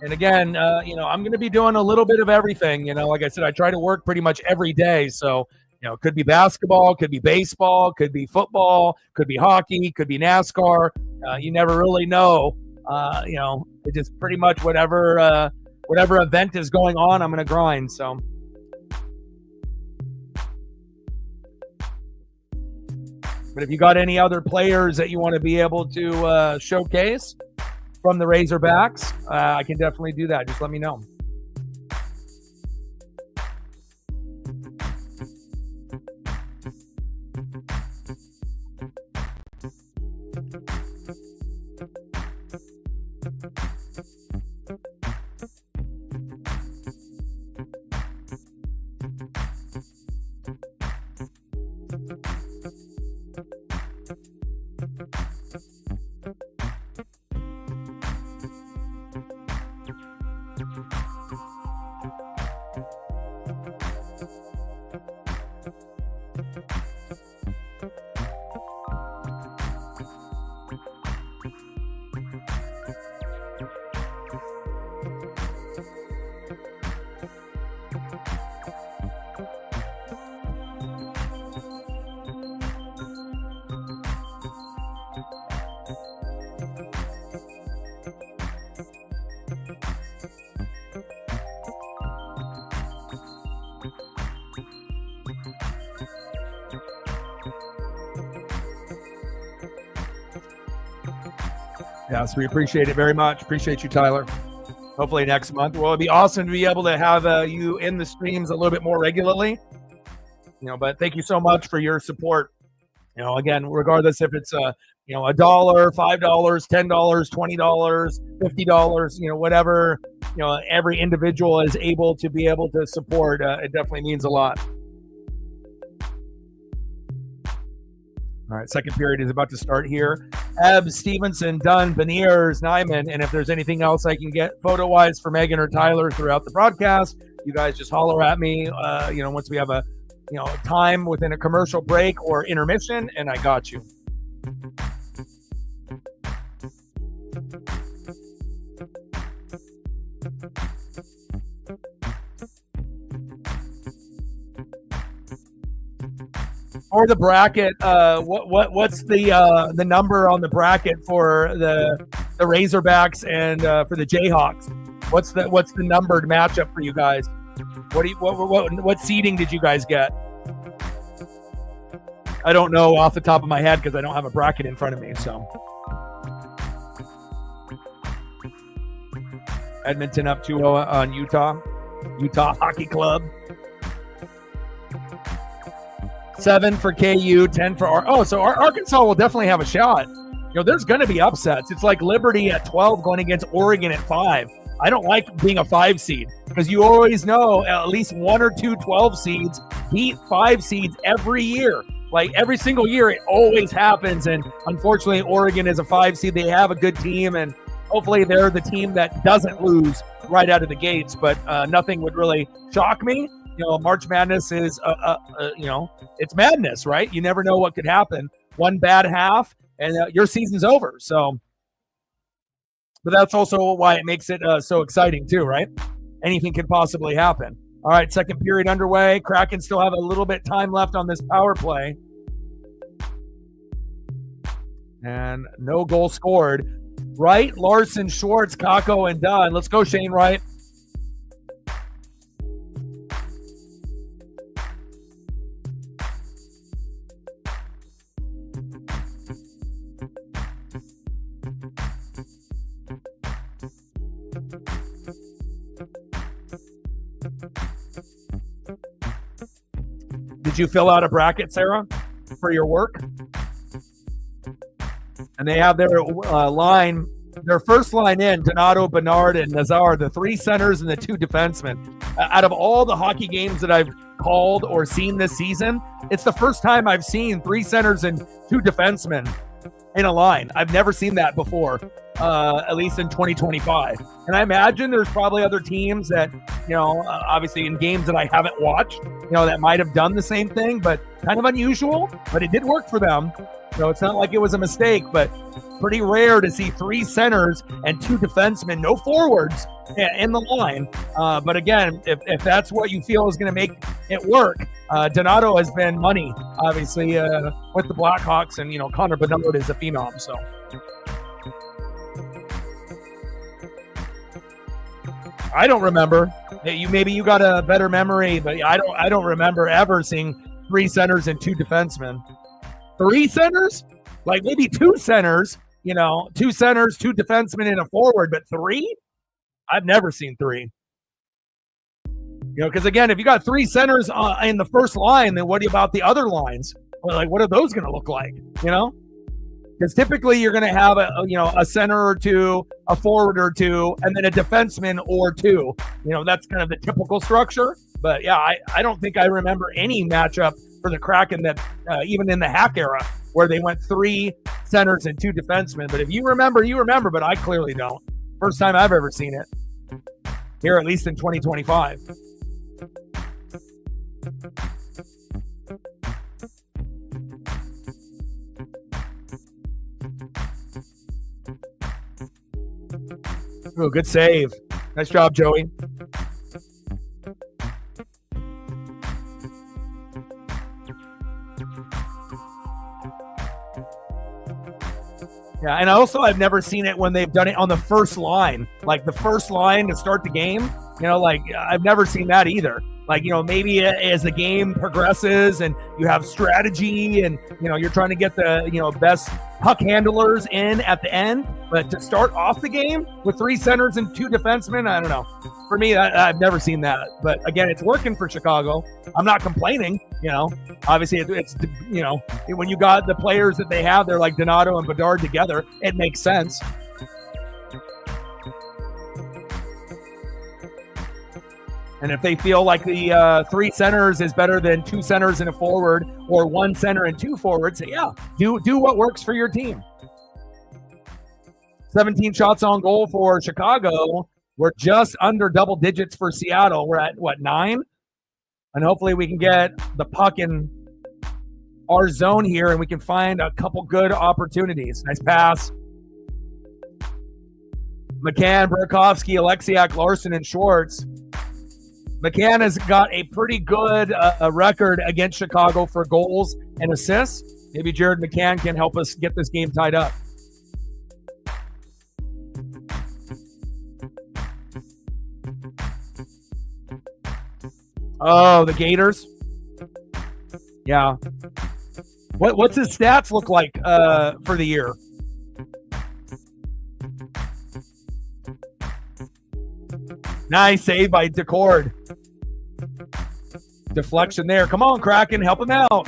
And again, I'm going to be doing a little bit of everything. Like I said, I try to work pretty much every day. So, it could be basketball, could be baseball, could be football, could be hockey, could be NASCAR. You never really know. It just pretty much whatever event is going on, I'm going to grind. So. But if you got any other players that you want to be able to showcase from the Razorbacks, I can definitely do that. Just let me know. Yes, we appreciate it very much. Appreciate you, Tyler. Hopefully next month. Well, it'd be awesome to be able to have you in the streams a little bit more regularly. But thank you so much for your support. Again, regardless if it's $1, $5, $10, $20, $50, whatever, every individual is able to support. It definitely means a lot. All right, second period is about to start here. Ebb, Stevenson, Dunn, Beniers, Nyman, and if there's anything else I can get photo-wise for Megan or Tyler throughout the broadcast, you guys just holler at me. Once we have a time within a commercial break or intermission, and I got you. Or the bracket, what's the number on the bracket for the Razorbacks and for the Jayhawks? What's the numbered matchup for you guys? What seeding did you guys get? I don't know off the top of my head because I don't have a bracket in front of me. So Edmonton up 2-0 on Utah Hockey Club. 7 for KU, 10 for so Arkansas will definitely have a shot. There's going to be upsets. It's like Liberty at 12 going against Oregon at 5. I don't like being a 5 seed because you always know at least 1 or 2 12 seeds beat 5 seeds every year. Like every single year, it always happens. And unfortunately, Oregon is a 5 seed. They have a good team, and hopefully they're the team that doesn't lose right out of the gates. But nothing would really shock me. March Madness is, it's madness, right? You never know what could happen. One bad half, and your season's over. So, but that's also why it makes it so exciting too, right? Anything can possibly happen. All right, second period underway. Kraken still have a little bit time left on this power play. And no goal scored. Wright, Larson, Schwartz, Kako, and Dunn. Let's go, Shane Wright. Did you fill out a bracket, Sarah, for your work? And they have their their first line in, Donato, Bernard, and Nazar, the 3 centers and the 2 defensemen. Out of all the hockey games that I've called or seen this season, it's the first time I've seen 3 centers and 2 defensemen in a line. I've never seen that before, at least in 2025. And I imagine there's probably other teams that, obviously in games that I haven't watched, that might have done the same thing, but kind of unusual, but it did work for them. It's not like it was a mistake, but pretty rare to see 3 centers and 2 defensemen, no forwards in the line. But again, if that's what you feel is going to make it work, Donato has been money, obviously, with the Blackhawks, and, Connor Bedard is a phenom, so. I don't remember. Maybe you got a better memory, but I don't remember ever seeing 3 centers and 2 defensemen. 3 centers? Like maybe 2 centers, 2 centers, 2 defensemen, and a forward, but 3? I've never seen 3. Because again, if you got 3 centers in the first line, then what about the other lines? Like, what are those going to look like? Because typically you're going to have a center or 2, a forward or 2, and then a defenseman or 2. That's kind of the typical structure. But yeah, I don't think I remember any matchup for the Kraken that even in the hack era where they went 3 centers and 2 defensemen. But if you remember, but I clearly don't. First time I've ever seen it. here, at least in 2025. Ooh, good save. Nice job, Joey. Yeah, and also I've never seen it when they've done it on the first line, like the first line to start the game. You know, like I've never seen that either. Like, you know, maybe as the game progresses and you have strategy and, you know, you're trying to get the, you know, best puck handlers in at the end. But to start off the game with 3 centers and 2 defensemen, I don't know. For me, I've never seen that. But again, it's working for Chicago. I'm not complaining, you know. Obviously, it's you know, when you got the players that they have, they're like Donato and Bedard together, it makes sense. And if they feel like the 3 centers is better than 2 centers and a forward, or 1 center and 2 forwards, yeah, do what works for your team. 17 shots on goal for Chicago. We're just under double digits for Seattle. We're at, what, 9? And hopefully we can get the puck in our zone here and we can find a couple good opportunities. Nice pass. McCann, Burakovsky, Alexiak, Larson, and Schwartz. McCann has got a pretty good record against Chicago for goals and assists. Maybe Jared McCann can help us get this game tied up. Oh, the Gators. Yeah. What's his stats look like for the year? Nice save by Decord. Deflection there. Come on, Kraken, help him out.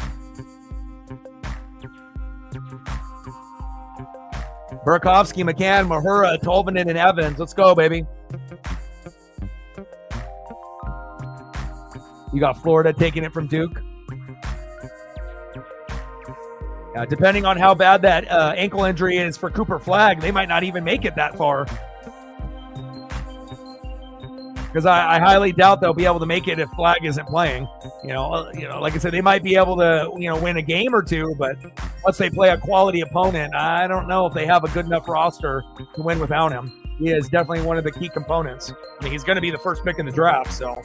Burakovsky, McCann, Mahura, Tolvanen, and Evans. Let's go, baby. You got Florida taking it from Duke. Depending on how bad that ankle injury is for Cooper Flagg, they might not even make it that far. Because I highly doubt they'll be able to make it if Flagg isn't playing. You know, like I said, they might be able to, win a game or two, but once they play a quality opponent, I don't know if they have a good enough roster to win without him. He is definitely one of the key components. I mean, he's going to be the first pick in the draft, so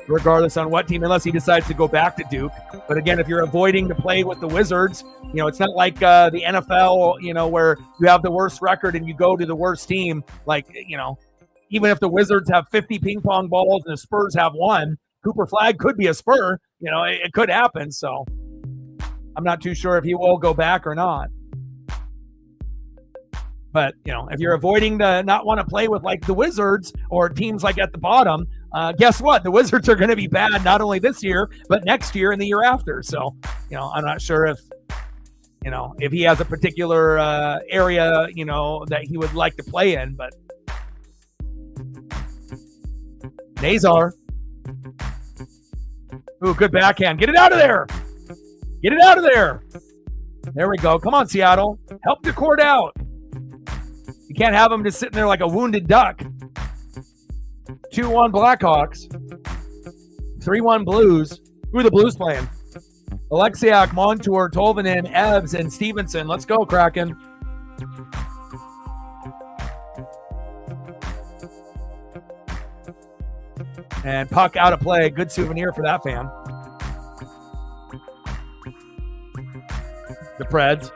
regardless on what team, unless he decides to go back to Duke. But again, if you're avoiding to play with the Wizards, it's not like the NFL, where you have the worst record and you go to the worst team. Like, even if the Wizards have 50 ping pong balls and the Spurs have 1, Cooper Flagg could be a Spur. It could happen. So I'm not too sure if he will go back or not. But, if you're avoiding to not want to play with like the Wizards or teams like at the bottom, guess what? The Wizards are going to be bad not only this year, but next year and the year after. So, I'm not sure if he has a particular area, that he would like to play in, but Nazar. Ooh, good backhand. Get it out of there. Get it out of there. There we go. Come on, Seattle. Help Decord out. You can't have him just sitting there like a wounded duck. 2-1 Blackhawks. 3-1 Blues. Who are the Blues playing? Alexiak, Montour, Tolvanen, Ebbs, and Stevenson. Let's go, Kraken. And puck out of play. Good souvenir for that fan. The Preds.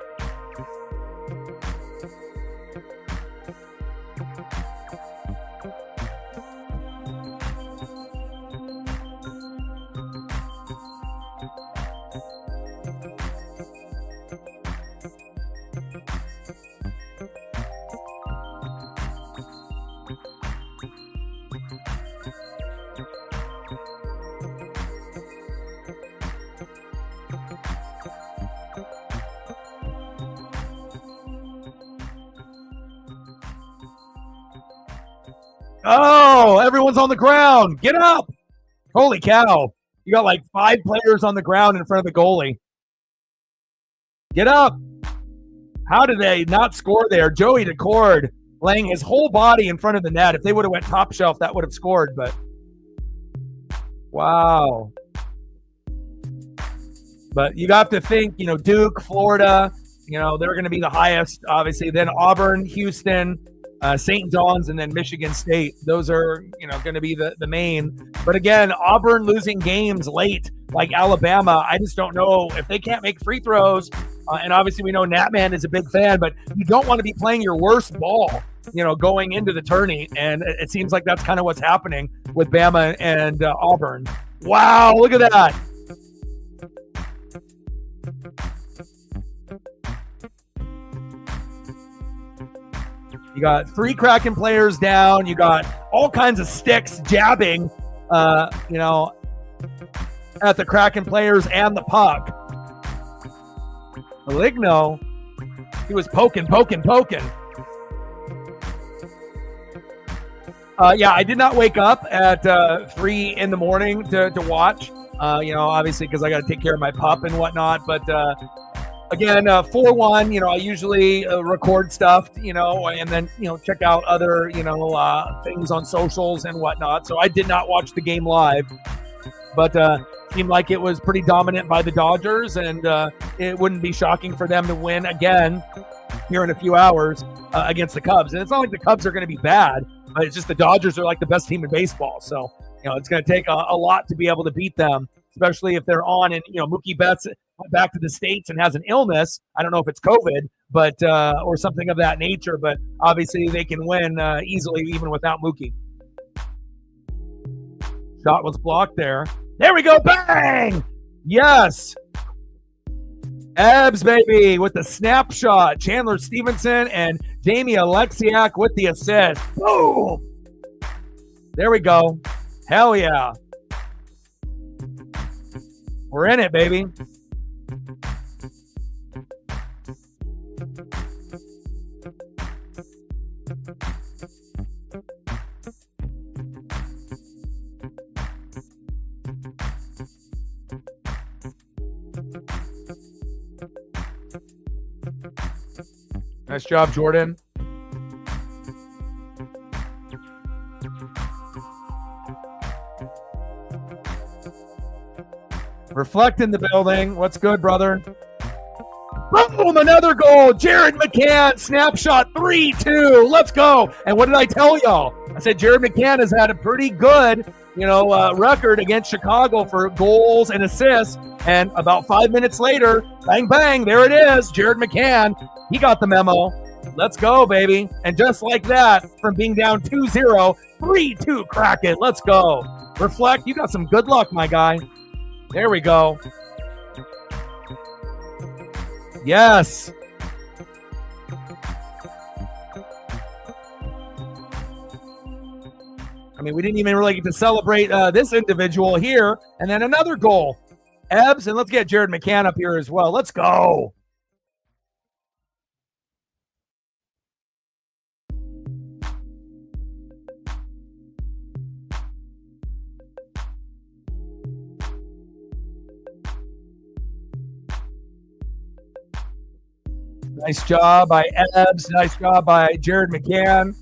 Oh, everyone's on the ground. Get up. Holy cow. You got like 5 players on the ground in front of the goalie. Get up. How did they not score there? Joey Decord laying his whole body in front of the net. If they would have went top shelf, that would have scored, but wow. But you have to think, Duke, Florida, they're going to be the highest, obviously. Then Auburn, Houston, St. John's, and then Michigan State. Those are, going to be the main. But again, Auburn losing games late, like Alabama. I just don't know if they can't make free throws. And obviously, we know Natman is a big fan, but you don't want to be playing your worst ball, going into the tourney. And it seems like that's kind of what's happening with Bama and Auburn. Wow, look at that. You got 3 Kraken players down. You got all kinds of sticks jabbing, at the Kraken players and the puck. Maligno, he was poking. Yeah, I did not wake up at 3 in the morning to watch, obviously because I got to take care of my pup and whatnot. But again, 4-1, I usually record stuff, and then, check out other, things on socials and whatnot. So I did not watch the game live, but seemed like it was pretty dominant by the Dodgers, and it wouldn't be shocking for them to win again here in a few hours against the Cubs. And it's not like the Cubs are going to be bad, but it's just the Dodgers are like the best team in baseball. So, it's going to take a lot to be able to beat them, especially if they're on and, Mookie Betts went back to the States and has an illness. I don't know if it's COVID, but or something of that nature, but obviously they can win easily even without Mookie. Shot was blocked there. There we go. Bang! Yes. Ebbs, baby, with the snapshot. Chandler Stevenson and Jamie Alexiak with the assist. Boom! There we go. Hell yeah. We're in it, baby. Nice job, Jordan. Reflect in the building. What's good, brother? Boom, another goal. Jared McCann, snapshot 3-2. Let's go. And what did I tell y'all? I said Jared McCann has had a pretty good, record against Chicago for goals and assists. And about 5 minutes later, bang, bang, there it is. Jared McCann, he got the memo. Let's go, baby. And just like that, from being down 2-0, 3-2 Kraken. Let's go. Reflect, you got some good luck, my guy. There we go. Yes. I mean, we didn't even really get to celebrate this individual here. And then another goal. Ebbs, and let's get Jared McCann up here as well. Let's go. Nice job by Ebbs. Nice job by Jared McCann.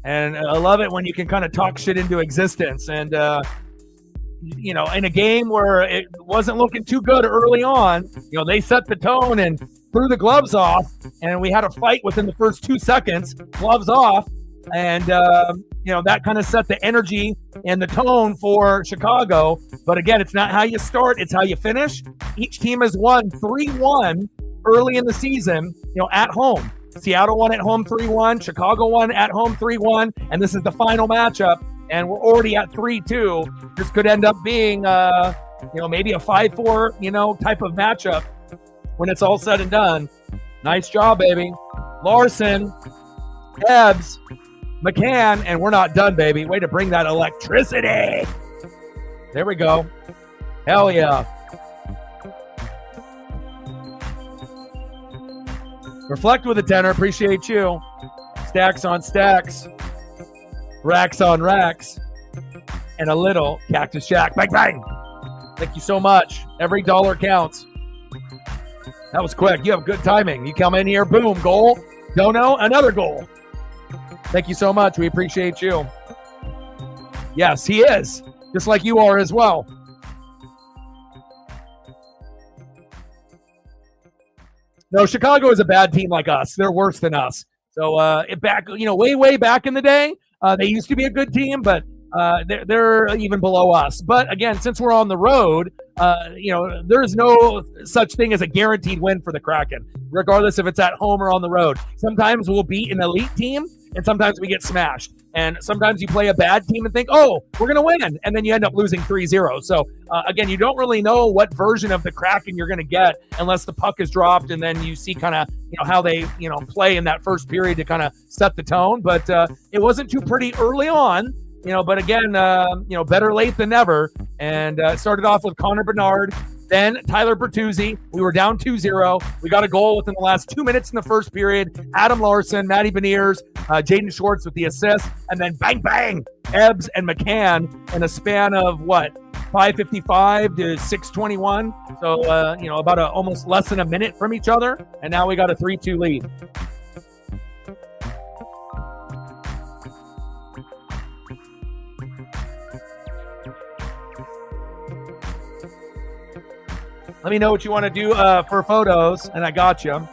And I love it when you can kind of talk shit into existence. And, in a game where it wasn't looking too good early on, they set the tone and threw the gloves off. And we had a fight within the first 2 seconds, gloves off. And, that kind of set the energy and the tone for Chicago. But again, it's not how you start, it's how you finish. Each team has won 3-1 early in the season, at home. Seattle won at home 3-1, Chicago won at home 3-1, and this is the final matchup, and we're already at 3-2. This could end up being, maybe a 5-4, type of matchup when it's all said and done. Nice job, baby. Larson, Ebbs, McCann, and we're not done, baby. Way to bring that electricity. There we go. Hell yeah. Reflect with a 10er. Appreciate you. Stacks on stacks. Racks on racks. And a little Cactus Jack. Bang, bang. Thank you so much. Every dollar counts. That was quick. You have good timing. You come in here, boom, goal. Don't know, another goal. Thank you so much. We appreciate you. Yes, he is, just like you are as well. No, Chicago is a bad team like us. They're worse than us. So way back in the day, they used to be a good team, but they're even below us. But again, since we're on the road, there's no such thing as a guaranteed win for the Kraken, regardless if it's at home or on the road. Sometimes we'll beat an elite team, and sometimes we get smashed. And sometimes you play a bad team and think, oh, we're going to win. And then you end up losing 3-0. So, again, you don't really know what version of the Kraken you're going to get unless the puck is dropped and then you see kind of, how they, play in that first period to kind of set the tone. But it wasn't too pretty early on, but again, better late than never. And it started off with Connor Bedard, then Tyler Bertuzzi. We were down 2-0. We got a goal within the last 2 minutes in the first period. Adam Larson, Matty Beniers, Jaden Schwartz with the assist, and then bang, bang, Ebbs and McCann in a span of 5:55 to 6:21. So, about almost less than a minute from each other. And now we got a 3-2 lead. Let me know what you want to do for photos, and I got you.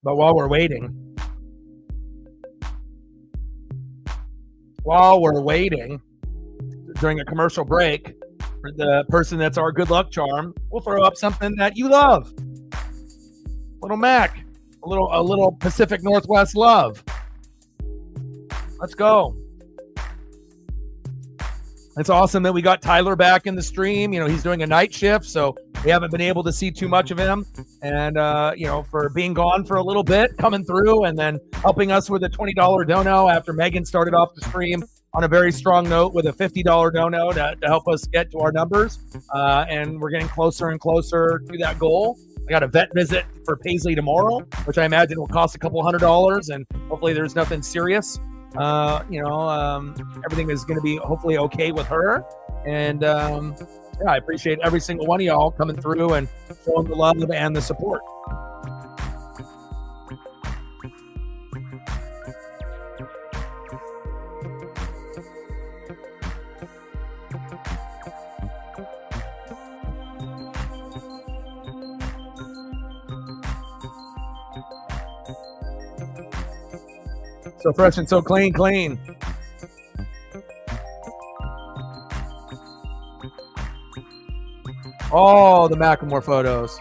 But while we're waiting, during a commercial break, for the person that's our good luck charm, we'll throw up something that you love. Little Mac, a little Pacific Northwest love. Let's go. It's awesome that we got Tyler back in the stream. He's doing a night shift, so we haven't been able to see too much of him. And, for being gone for a little bit, coming through and then helping us with a $20 dono after Megan started off the stream on a very strong note with a $50 dono to help us get to our numbers. And we're getting closer and closer to that goal. I got a vet visit for Paisley tomorrow, which I imagine will cost a couple $100, and hopefully there's nothing serious. Everything is going to be hopefully okay with her. And, I appreciate every single one of y'all coming through and showing the love and the support. So fresh and so clean. Oh, the Macklemore photos.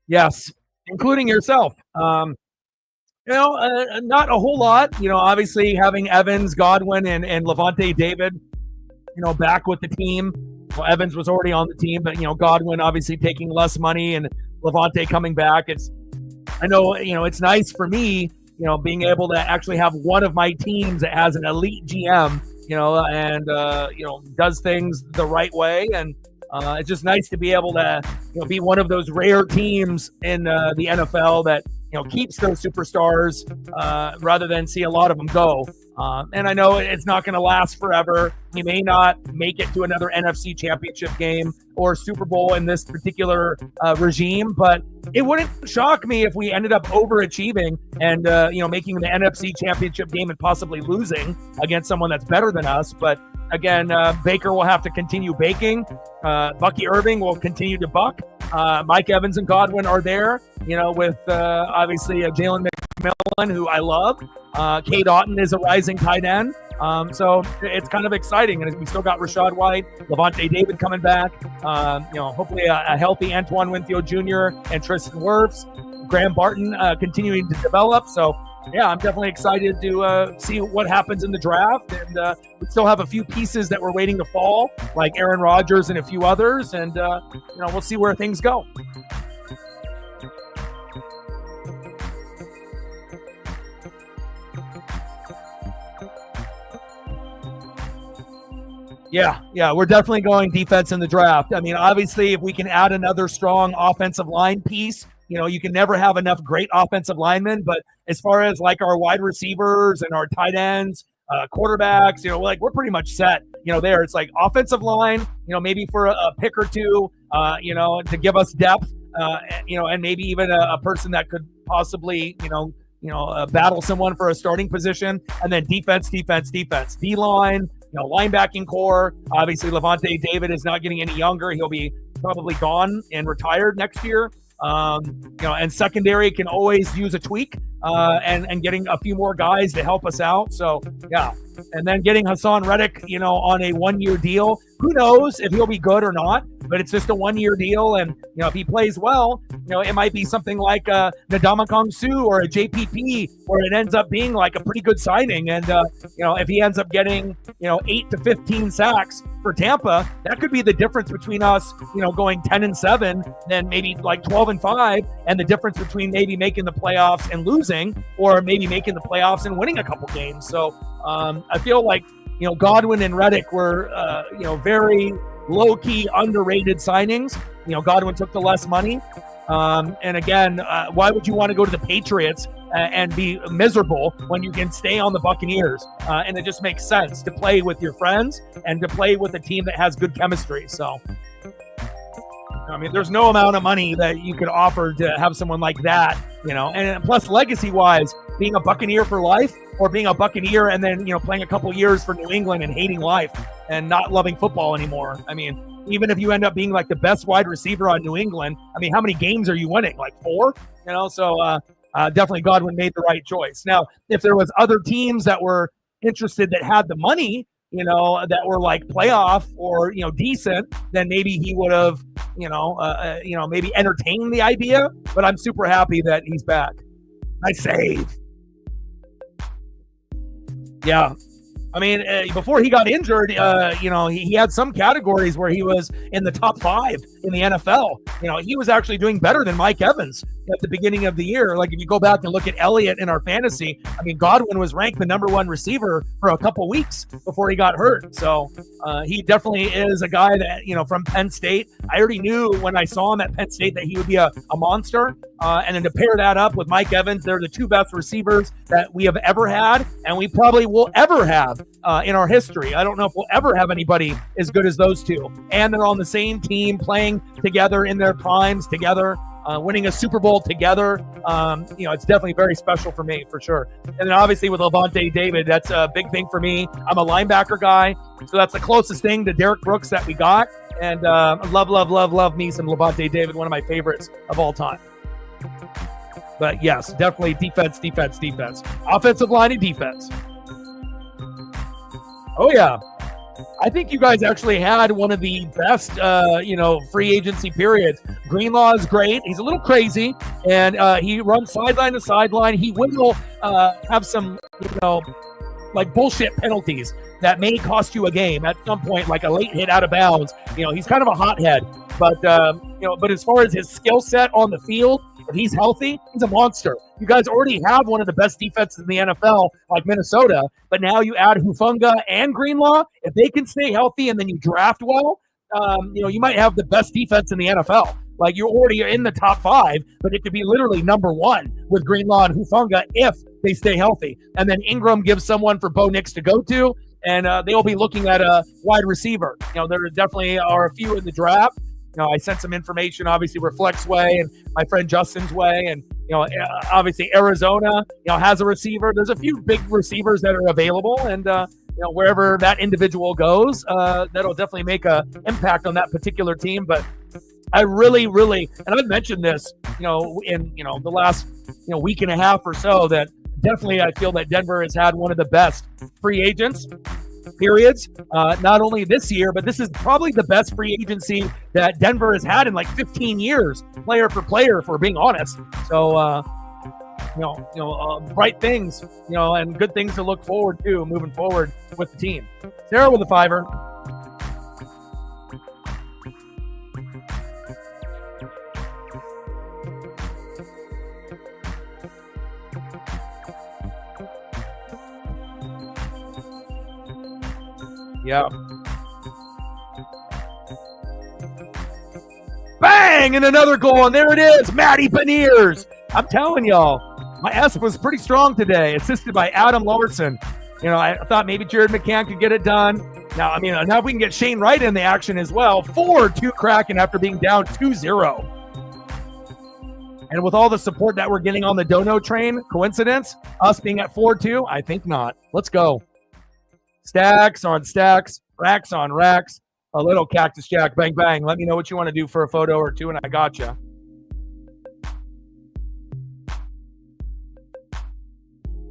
Yes, including yourself. Not a whole lot. Obviously having Evans, Godwin, and Levante David, back with the team. Well, Evans was already on the team, but Godwin obviously taking less money and Levante coming back. It's nice for me, being able to actually have one of my teams that has an elite GM, and does things the right way. And it's just nice to be able to, be one of those rare teams in the NFL that keeps those superstars rather than see a lot of them go. And I know it's not going to last forever. We may not make it to another NFC championship game or Super Bowl in this particular regime, but it wouldn't shock me if we ended up overachieving and, making the NFC championship game and possibly losing against someone that's better than us. But again, Baker will have to continue baking. Bucky Irving will continue to buck. Mike Evans and Godwin are there, with obviously Jalen McMillan, who I love. Kate Otten is a rising tight end. So it's kind of exciting. And we still got Rashad White, Levante David coming back. Hopefully a healthy Antoine Winfield Jr. and Tristan Wirfs. Graham Barton continuing to develop. So, yeah, I'm definitely excited to see what happens in the draft. And we still have a few pieces that we're waiting to fall, like Aaron Rodgers and a few others. And, we'll see where things go. Yeah, we're definitely going defense in the draft. I mean, obviously, if we can add another strong offensive line piece, you can never have enough great offensive linemen. But as far as like our wide receivers and our tight ends, quarterbacks, we're pretty much set. There it's like offensive line, maybe for a pick or two, to give us depth, and maybe even a person that could possibly, battle someone for a starting position, and then defense, D-line. Linebacking core. Obviously, Levante David is not getting any younger. He'll be probably gone and retired next year. And secondary can always use a tweak and getting a few more guys to help us out. So, yeah. And then getting Hassan Reddick, on a 1-year deal. Who knows if he'll be good or not, but it's just a 1-year deal. And, if he plays well, it might be something like a Ndamukong Suh or a JPP, where it ends up being like a pretty good signing. And, if he ends up getting, 8 to 15 sacks for Tampa, that could be the difference between us, going 10-7, then maybe like 12-5, and the difference between maybe making the playoffs and losing, or maybe making the playoffs and winning a couple games. So, I feel like, Godwin and Reddick were, very low-key underrated signings. Godwin took the less money. And again, why would you want to go to the Patriots and be miserable when you can stay on the Buccaneers? And it just makes sense to play with your friends and to play with a team that has good chemistry. So, I mean, there's no amount of money that you could offer to have someone like that, and plus legacy-wise, being a Buccaneer for life, or being a Buccaneer and then, playing a couple years for New England and hating life and not loving football anymore. I mean, even if you end up being like the best wide receiver on New England, I mean, how many games are you winning? Like 4? So definitely Godwin made the right choice. Now, if there was other teams that were interested that had the money, that were like playoff or, decent, then maybe he would have, maybe entertained the idea. But I'm super happy that he's back. Nice save. Yeah. I mean, before he got injured, he had some categories where he was in the top 5 in the NFL. He was actually doing better than Mike Evans at the beginning of the year. Like, if you go back and look at Elliott in our fantasy, I mean, Godwin was ranked the number 1 receiver for a couple weeks before he got hurt. So he definitely is a guy that, from Penn State. I already knew when I saw him at Penn State that he would be a monster. And then to pair that up with Mike Evans, they're the 2 best receivers that we have ever had, and we probably will ever have in our history. I don't know if we'll ever have anybody as good as those 2. And they're on the same team, playing together in their primes together, winning a Super Bowl together. It's definitely very special for me, for sure. And then obviously with Levante David, that's a big thing for me. I'm a linebacker guy, so that's the closest thing to Derek Brooks that we got. And love me some Levante David, one of my favorites of all time. But yes, definitely defense. Offensive line and defense. Oh, yeah. I think you guys actually had one of the best, free agency periods. Greenlaw is great. He's a little crazy, and he runs sideline to sideline. He will have some, like bullshit penalties that may cost you a game at some point, like a late hit out of bounds. He's kind of a hothead, but as far as his skill set on the field, if he's healthy, he's a monster. You guys already have one of the best defenses in the NFL, like Minnesota, but now you add Hufanga and Greenlaw. If they can stay healthy and then you draft well, you might have the best defense in the NFL. Like, you're already in the top 5, but it could be literally number 1 with Greenlaw and Hufanga if they stay healthy. And then Ingram gives someone for Bo Nix to go to, and they'll be looking at a wide receiver. There definitely are a few in the draft. I sent some information, obviously Reflect's way and my friend Justin's way, and obviously Arizona, has a receiver. There's a few big receivers that are available, and wherever that individual goes, that'll definitely make an impact on that particular team. But I really, and I've mentioned this, in the last week and a half or so, that definitely I feel that Denver has had one of the best free agents periods, not only this year, but this is probably the best free agency that Denver has had in like 15 years, player for player, if we're being honest. So, bright things, and good things to look forward to moving forward with the team. Sarah with a fiver. Yeah. Bang! And another goal, and there it is, Matty Beniers. I'm telling y'all, my S was pretty strong today, assisted by Adam Larson. I thought maybe Jared McCann could get it done. Now if we can get Shane Wright in the action as well. 4-2 Kraken after being down 2-0. And with all the support that we're getting on the Dono train, coincidence? Us being at 4-2? I think not. Let's go. Stacks on stacks, racks on racks. A little Cactus Jack, bang, bang. Let me know what you want to do for a photo or two, and I got you.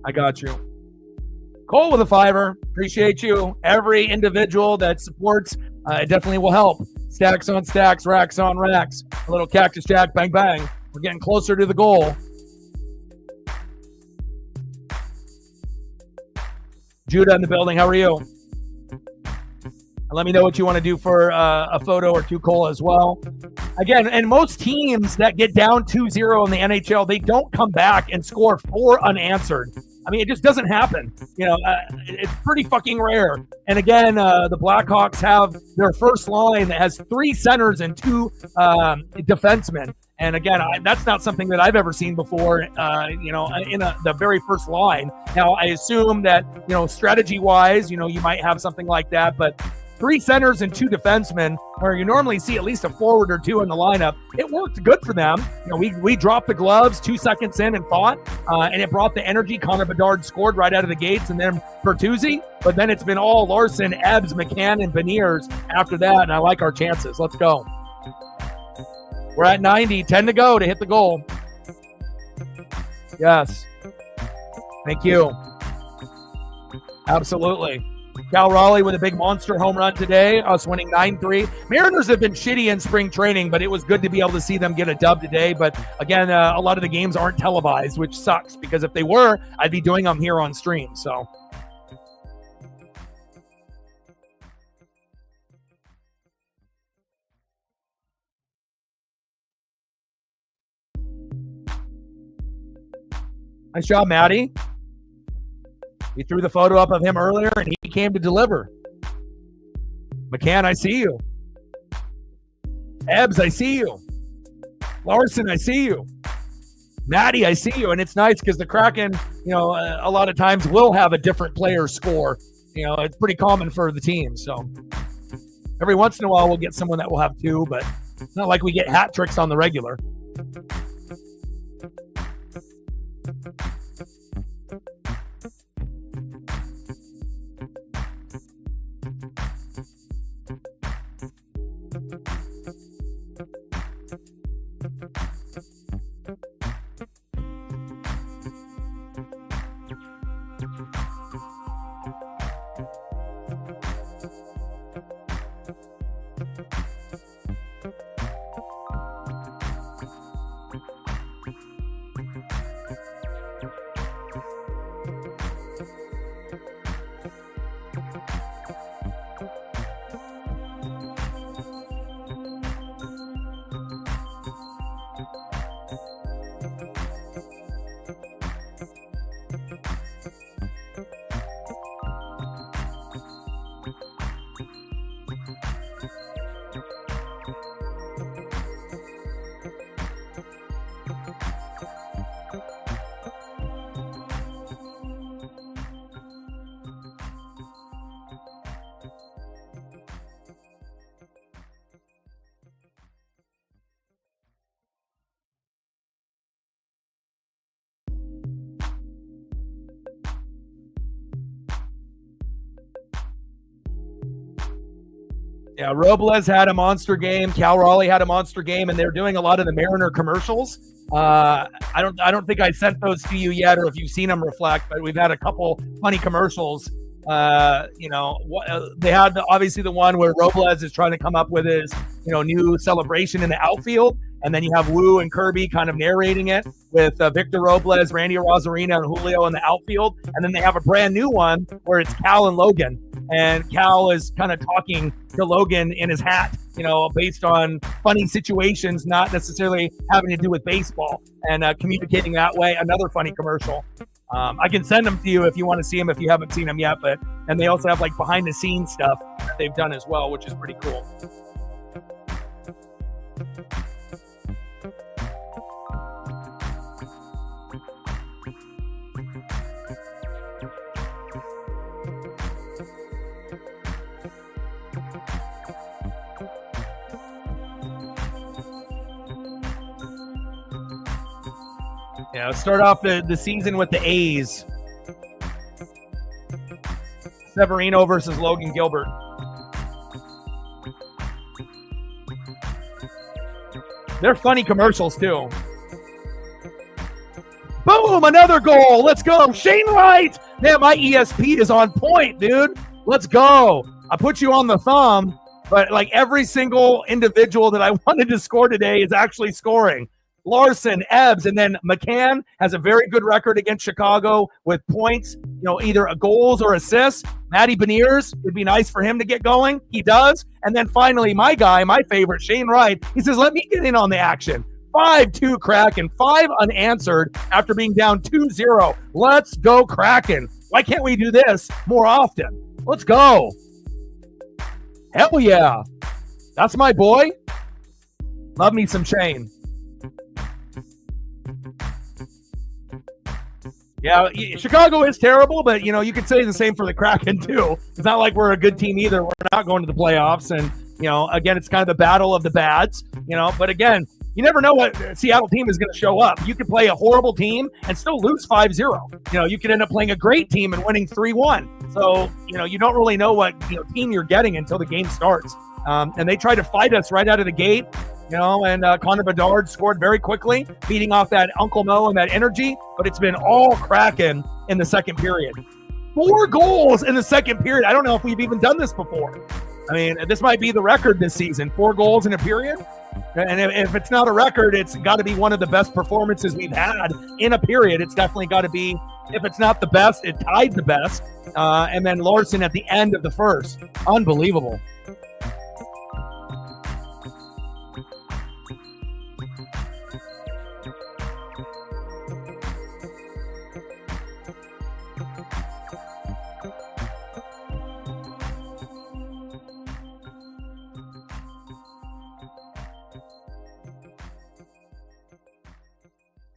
I got you. Cole with a fiver. Appreciate you. Every individual that supports, it definitely will help. Stacks on stacks, racks on racks. A little Cactus Jack, bang, bang. We're getting closer to the goal. Judah in the building. How are you? And let me know what you want to do for a photo or two, Cole, as well. Again, and most teams that get down 2-0 in the NHL, they don't come back and score 4 unanswered. I mean, it just doesn't happen. It's pretty fucking rare. And again, the Blackhawks have their first line that has 3 centers and 2 defensemen. And again, that's not something that I've ever seen before, in the very first line. Now, I assume that, strategy-wise, you might have something like that, but 3 centers and 2 defensemen, where you normally see at least a forward or 2 in the lineup, it worked good for them. We dropped the gloves 2 seconds in and fought, and it brought the energy. Connor Bedard scored right out of the gates, and then Bertuzzi. But then it's been all Larson, Ebbs, McCann, and Beniers after that, and I like our chances. Let's go. We're at 90, 10 to go to hit the goal. Yes. Thank you. Absolutely. Cal Raleigh with a big monster home run today, us winning 9-3. Mariners have been shitty in spring training, but it was good to be able to see them get a dub today. But again, a lot of the games aren't televised, which sucks, because if they were, I'd be doing them here on stream. So. Nice job, Matty. We threw the photo up of him earlier, and he came to deliver. McCann, I see you. Ebbs, I see you. Larson, I see you. Matty, I see you. And it's nice because the Kraken, a lot of times will have a different player score. It's pretty common for the team. So every once in a while, we'll get someone that will have 2, but it's not like we get hat tricks on the regular. Yeah, Robles had a monster game. Cal Raleigh had a monster game, and they're doing a lot of the Mariner commercials. I don't think I sent those to you yet, or if you've seen them, reflect. But we've had a couple funny commercials. They had obviously the one where Robles is trying to come up with his new celebration in the outfield, and then you have Wu and Kirby kind of narrating it with Victor Robles, Randy Rosarina, and Julio in the outfield. And then they have a brand new one where it's Cal and Logan, and Cal is kind of talking to Logan in his hat, based on funny situations, not necessarily having to do with baseball, and communicating that way. Another funny commercial. I can send them to you if you want to see them if you haven't seen them yet. And they also have like behind the scenes stuff that they've done as well, which is pretty cool. Yeah, let's start off the season with the A's. Severino versus Logan Gilbert. They're funny commercials, too. Boom, another goal. Let's go. Shane Wright. Man, my ESP is on point, dude. Let's go. I put you on the thumb, but like every single individual that I wanted to score today is actually scoring. Larson, Ebbs, and then McCann has a very good record against Chicago with points, either goals or assists. Matty Beniers, it'd be nice for him to get going. He does. And then finally, my guy, my favorite, Shane Wright, he says, let me get in on the action. 5-2 Kraken, 5 unanswered after being down 2-0. Let's go Kraken. Why can't we do this more often? Let's go. Hell yeah. That's my boy. Love me some Shane. Yeah, Chicago is terrible, but, you could say the same for the Kraken, too. It's not like we're a good team either. We're not going to the playoffs. And, again, it's kind of the battle of the bads, But, again, you never know what Seattle team is going to show up. You could play a horrible team and still lose 5-0. You could end up playing a great team and winning 3-1. So, you don't really know what team you're getting until the game starts. And they tried to fight us right out of the gate. And Connor Bedard scored very quickly, feeding off that Uncle Mo and that energy, but it's been all Kraken in the second period. 4 goals in the second period. I don't know if we've even done this before. I mean, this might be the record this season, 4 goals in a period. And if it's not a record, it's got to be one of the best performances we've had in a period. It's definitely got to be, if it's not the best, it tied the best. And then Larson at the end of the first. Unbelievable.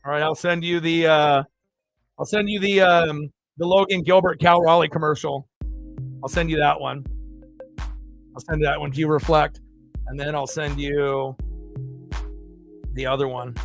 All right, I'll send you the Logan Gilbert Cal Raleigh commercial. I'll send you that one. I'll send that one to you, reflect, and then I'll send you the other one.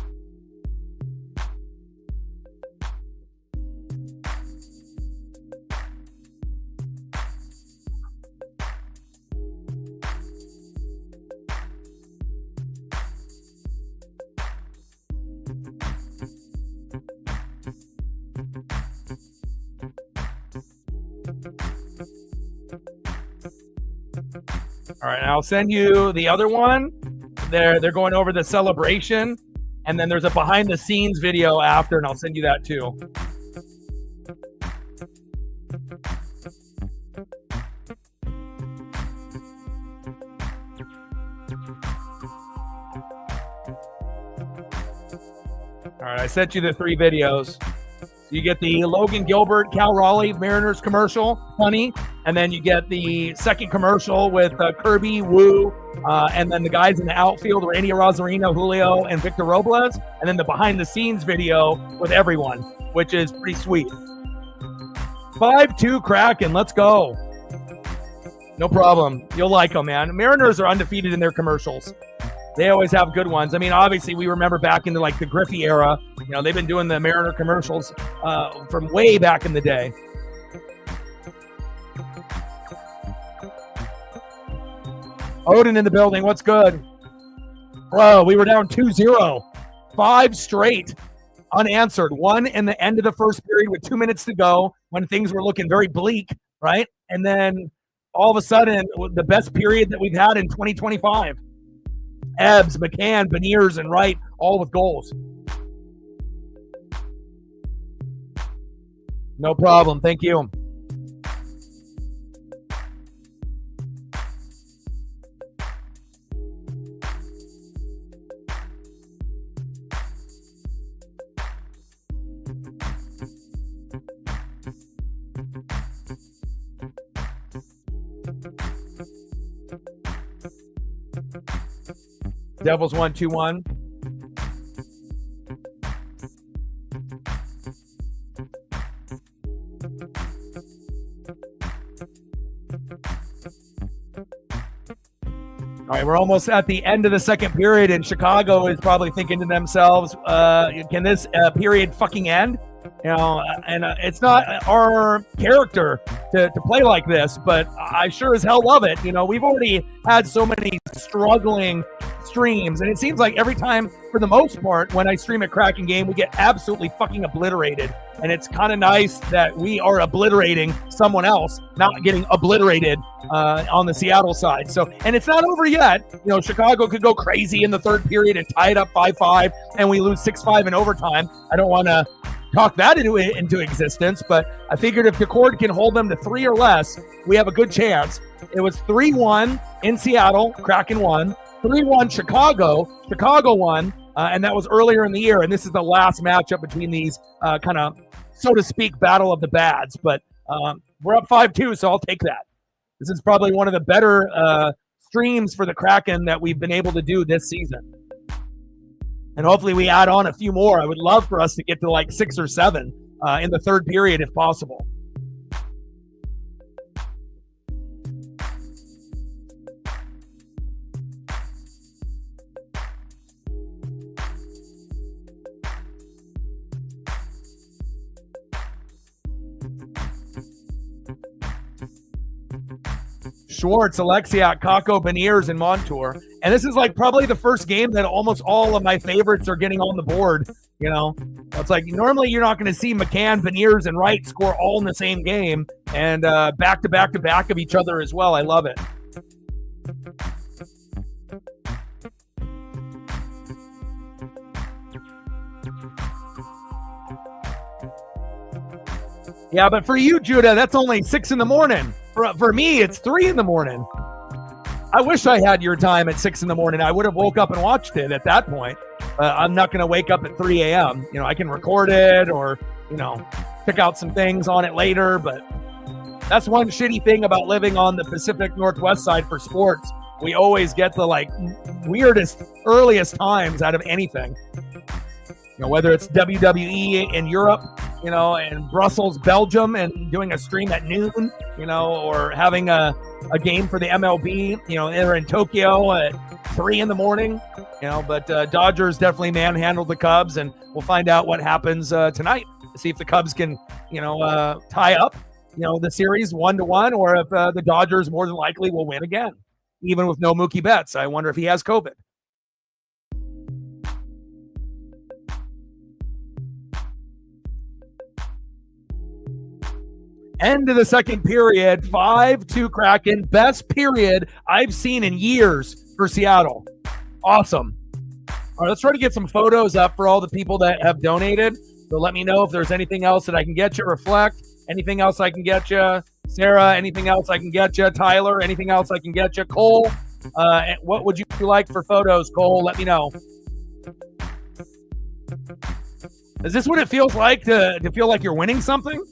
All right, I'll send you the other one. They're going over the celebration, and then there's a behind the scenes video after, and I'll send you that too. All right, I sent you the 3 videos. You get the Logan Gilbert, Cal Raleigh, Mariners commercial, funny. And then you get the second commercial with Kirby, Wu, and then the guys in the outfield, Randy Rosarina, Julio, and Victor Robles. And then the behind-the-scenes video with everyone, which is pretty sweet. 5-2 Kraken. Let's go. No problem. You'll like them, man. Mariners are undefeated in their commercials. They always have good ones. I mean, obviously, we remember back into like the Griffey era. They've been doing the Mariner commercials from way back in the day. Odin in the building. What's good? Bro, we were down 2-0. 5 straight unanswered. One in the end of the first period with 2 minutes to go when things were looking very bleak, right? And then all of a sudden, the best period that we've had in 2025. Ebbs, McCann, Beniers, and Wright, all with goals. No problem. Thank you. Devils won 2-1. All right, we're almost at the end of the second period, and Chicago is probably thinking to themselves, can this period fucking end? You know, and it's not our character to play like this, but I sure as hell love it. You know, we've already had so many struggling streams, and it seems like every time, for the most part, when I stream a Kraken game, we get absolutely fucking obliterated. And it's kind of nice that we are obliterating someone else, not getting obliterated on the Seattle side. So, and it's not over yet. You know, Chicago could go crazy in the third period and tie it up 5-5, and we lose 6-5 in overtime. I don't want to talk that into existence, but I figured if Decord can hold them to 3 or less, we have a good chance. It was 3-1 in Seattle, Kraken won. 3-1 Chicago won, and that was earlier in the year, and this is the last matchup between these kind of, so to speak, battle of the bads, but we're up 5-2, so I'll take that. This is probably one of the better streams for the Kraken that we've been able to do this season. And hopefully we add on a few more. I would love for us to get to like 6 or 7 in the third period if possible. Schwartz, Alexiak, Kakko, Beniers, and Montour. And this is like probably the first game that almost all of my favorites are getting on the board. You know, it's like normally you're not going to see McCann, Beniers, and Wright score all in the same game and back to back to back of each other as well. I love it. Yeah, but for you, Judah, that's only 6 in the morning. For me, it's 3 in the morning. I wish I had your time at 6 in the morning. I would have woke up and watched it at that point. I'm not going to wake up at 3 a.m. You know, I can record it or, you know, pick out some things on it later. But that's one shitty thing about living on the Pacific Northwest side for sports. We always get the like weirdest, earliest times out of anything. You know, whether it's WWE in Europe, you know, and Brussels, Belgium, and doing a stream at noon, you know, or having a game for the MLB, you know, they're in Tokyo at 3 in the morning, you know, but Dodgers definitely manhandled the Cubs, and we'll find out what happens tonight to see if the Cubs can, you know, tie up, you know, the series 1-1, or if the Dodgers more than likely will win again, even with no Mookie Betts. I wonder if he has COVID. End of the second period, 5-2 Kraken. Best period I've seen in years for Seattle. Awesome. All right, let's try to get some photos up for all the people that have donated. So let me know if there's anything else that I can get you. Reflect, anything else I can get you. Sarah, anything else I can get you. Tyler, anything else I can get you. Cole, what would you like for photos, Cole? Let me know. Is this what it feels like to feel like you're winning something?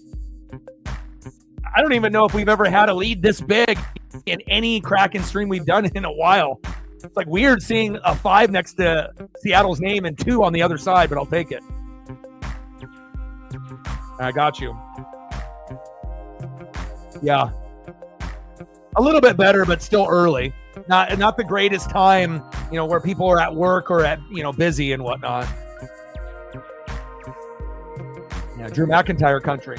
I don't even know if we've ever had a lead this big in any Kraken stream we've done in a while. It's like weird seeing a 5 next to Seattle's name and 2 on the other side, but I'll take it. I got you. Yeah. A little bit better, but still early. Not the greatest time, you know, where people are at work or at, you know, busy and whatnot. Yeah, Drew McIntyre country.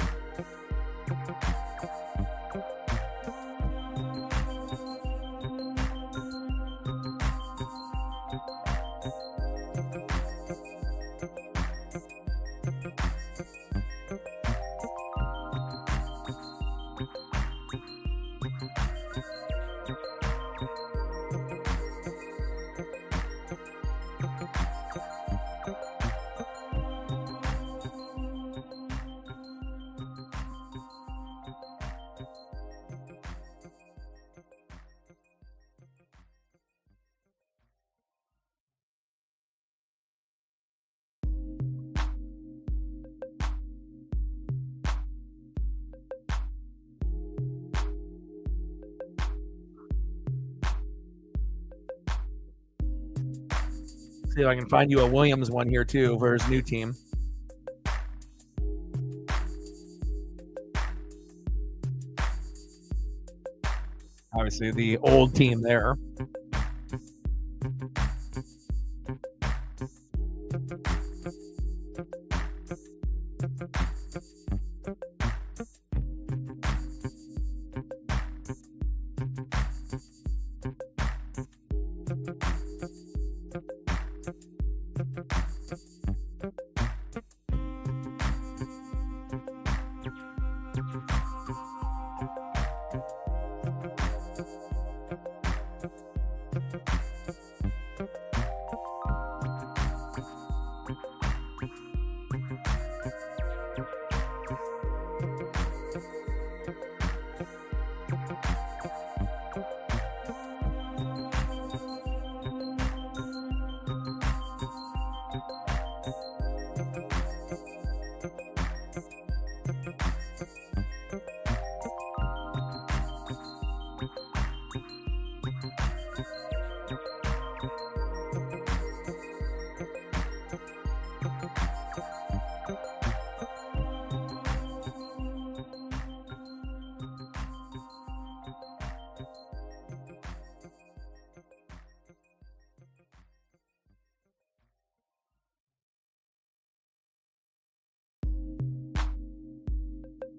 See if I can find you a Williams one here too for his new team. Obviously, the old team there.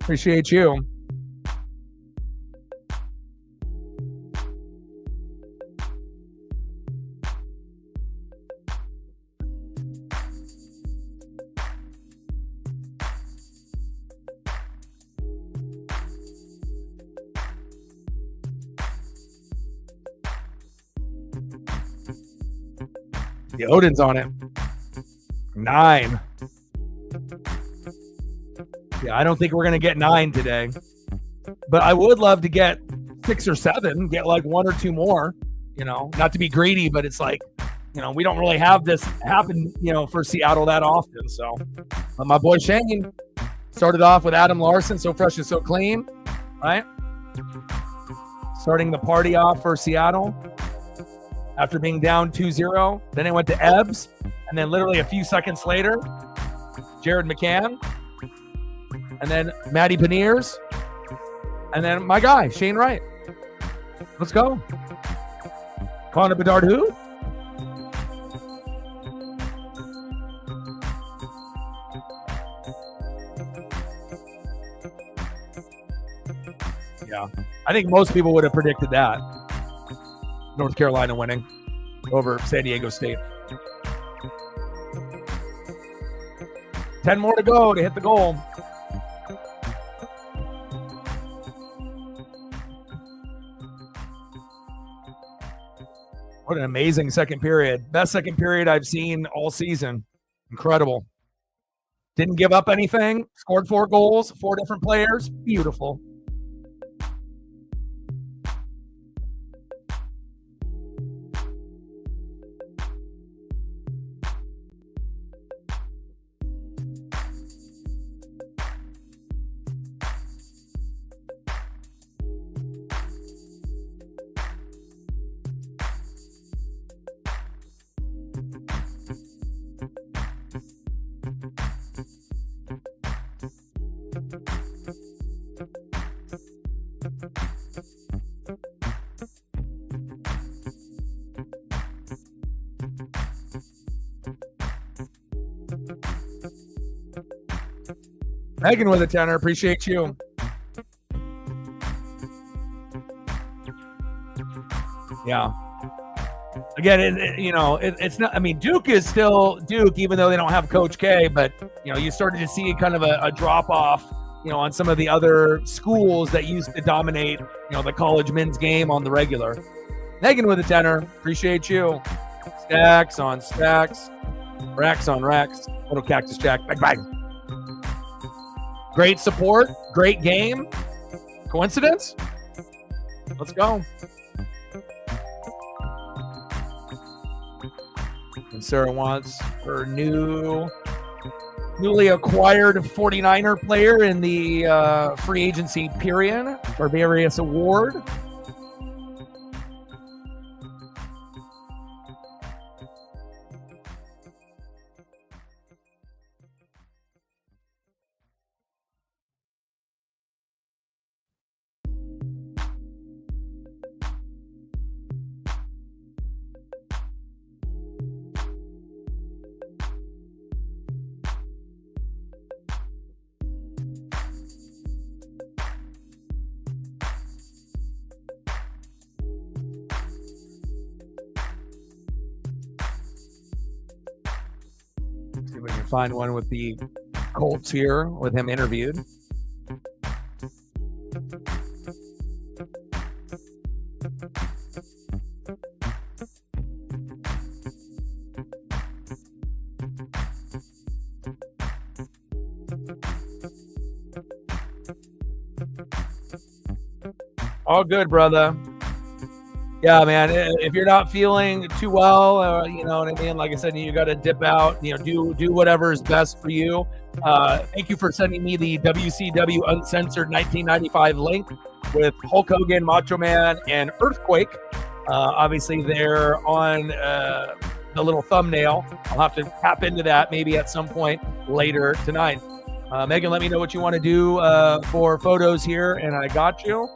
Appreciate you. The Odin's on it. 9. Yeah, I don't think we're going to get 9 today. But I would love to get 6 or 7, get like 1 or 2 more, you know, not to be greedy, but it's like, you know, we don't really have this happen, you know, for Seattle that often. So my boy Shane started off with Adam Larson, So Fresh and So Clean, right? Starting the party off for Seattle after being down 2-0. Then it went to Ebbs. And then literally a few seconds later, Jared McCann. And then Matty Beniers. And then my guy, Shane Wright. Let's go. Connor Bedard who? Yeah. I think most people would have predicted that. North Carolina winning over San Diego State. 10 more to go to hit the goal. What an amazing second period. Best second period I've seen all season. Incredible. Didn't give up anything. Scored 4 goals, 4 different players. Beautiful. Megan with a 10er. Appreciate you. Yeah. Again, it's not. I mean, Duke is still Duke, even though they don't have Coach K. But you started to see kind of a drop off, on some of the other schools that used to dominate, the college men's game on the regular. Megan with a 10er. Appreciate you. Stacks on stacks, racks on racks. Little Cactus Jack. Bang bang. Great support, great game. Coincidence? Let's go. And Sarah wants her newly acquired 49er player in the free agency period, Barbarius Award. See if we can find one with the Colts here with him interviewed. All good, brother. Yeah, man. If you're not feeling too well, you know what I mean. Like I said, you got to dip out. You know, do whatever is best for you. Thank you for sending me the WCW Uncensored 1995 link with Hulk Hogan, Macho Man, and Earthquake. Obviously, they're on the little thumbnail. I'll have to tap into that maybe at some point later tonight. Megan, let me know what you want to do for photos here, and I got you.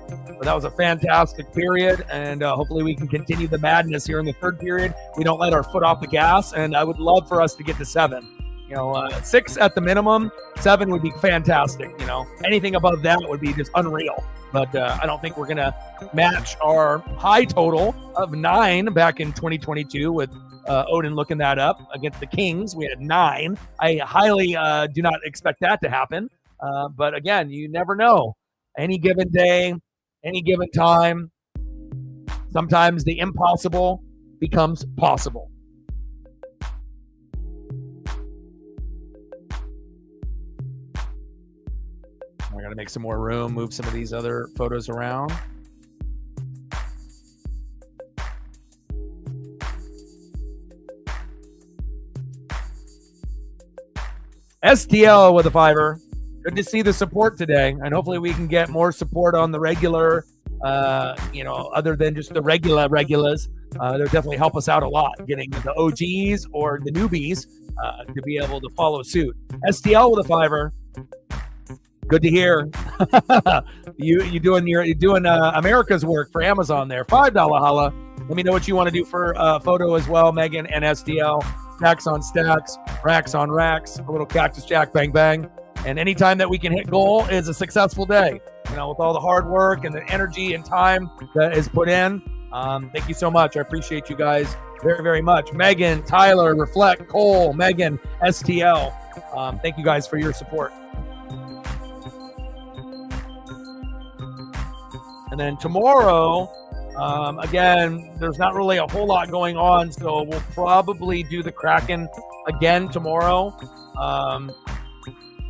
But that was a fantastic period, and hopefully we can continue the madness here in the third period. We don't let our foot off the gas, and I would love for us to get to 7. You know, 6 at the minimum, 7 would be fantastic. You know, anything above that would be just unreal. But I don't think we're going to match our high total of 9 back in 2022 with Odin looking that up against the Kings. We had 9. I highly do not expect that to happen. But again, you never know. Any given day, any given time, sometimes the impossible becomes possible. I got to make some more room, move some of these other photos around. STL with a 5. Good to see the support today, and hopefully we can get more support on the regular, you know, other than just the regulars. They'll definitely help us out a lot, getting the OGs or the newbies to be able to follow suit. STL with a 5. Good to hear. you're doing America's work for Amazon there. $5 holla. Let me know what you want to do for photo as well, Megan and STL. Stacks on stacks, racks on racks, a little Cactus Jack bang bang. And anytime that we can hit goal is a successful day. You know, with all the hard work and the energy and time that is put in. Thank you so much. I appreciate you guys very, very much. Megan, Tyler, Reflect, Cole, Megan, STL. Thank you guys for your support. And then tomorrow, again, there's not really a whole lot going on, so we'll probably do the Kraken again tomorrow.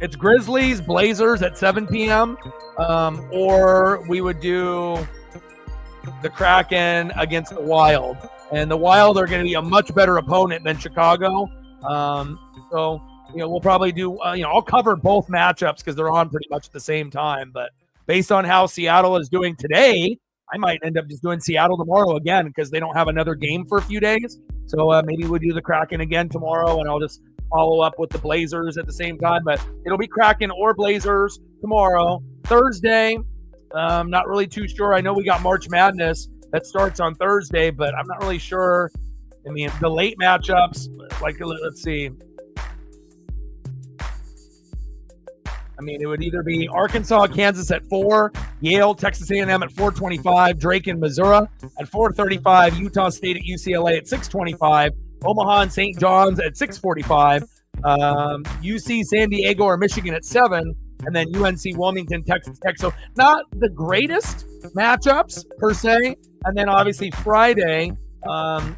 It's Grizzlies, Blazers at 7 p.m., or we would do the Kraken against the Wild. And the Wild are going to be a much better opponent than Chicago. So, you know, we'll probably do, you know, I'll cover both matchups because they're on pretty much at the same time. But based on how Seattle is doing today, I might end up just doing Seattle tomorrow again because they don't have another game for a few days. So maybe we'll do the Kraken again tomorrow, and I'll just follow up with the Blazers at the same time. But it'll be Kraken or Blazers tomorrow. Thursday, not really too sure. I know we got March Madness that starts on Thursday, but I'm not really sure. I mean, the late matchups, like, let's see. I mean, it would either be Arkansas, Kansas at 4, Yale, Texas A&M at 4:25, Drake and Missouri at 4:35, Utah State at UCLA at 6:25, Omaha and St. John's at 6:45, UC San Diego or Michigan at 7, and then UNC Wilmington, Texas Tech. So not the greatest matchups per se. And then obviously Friday,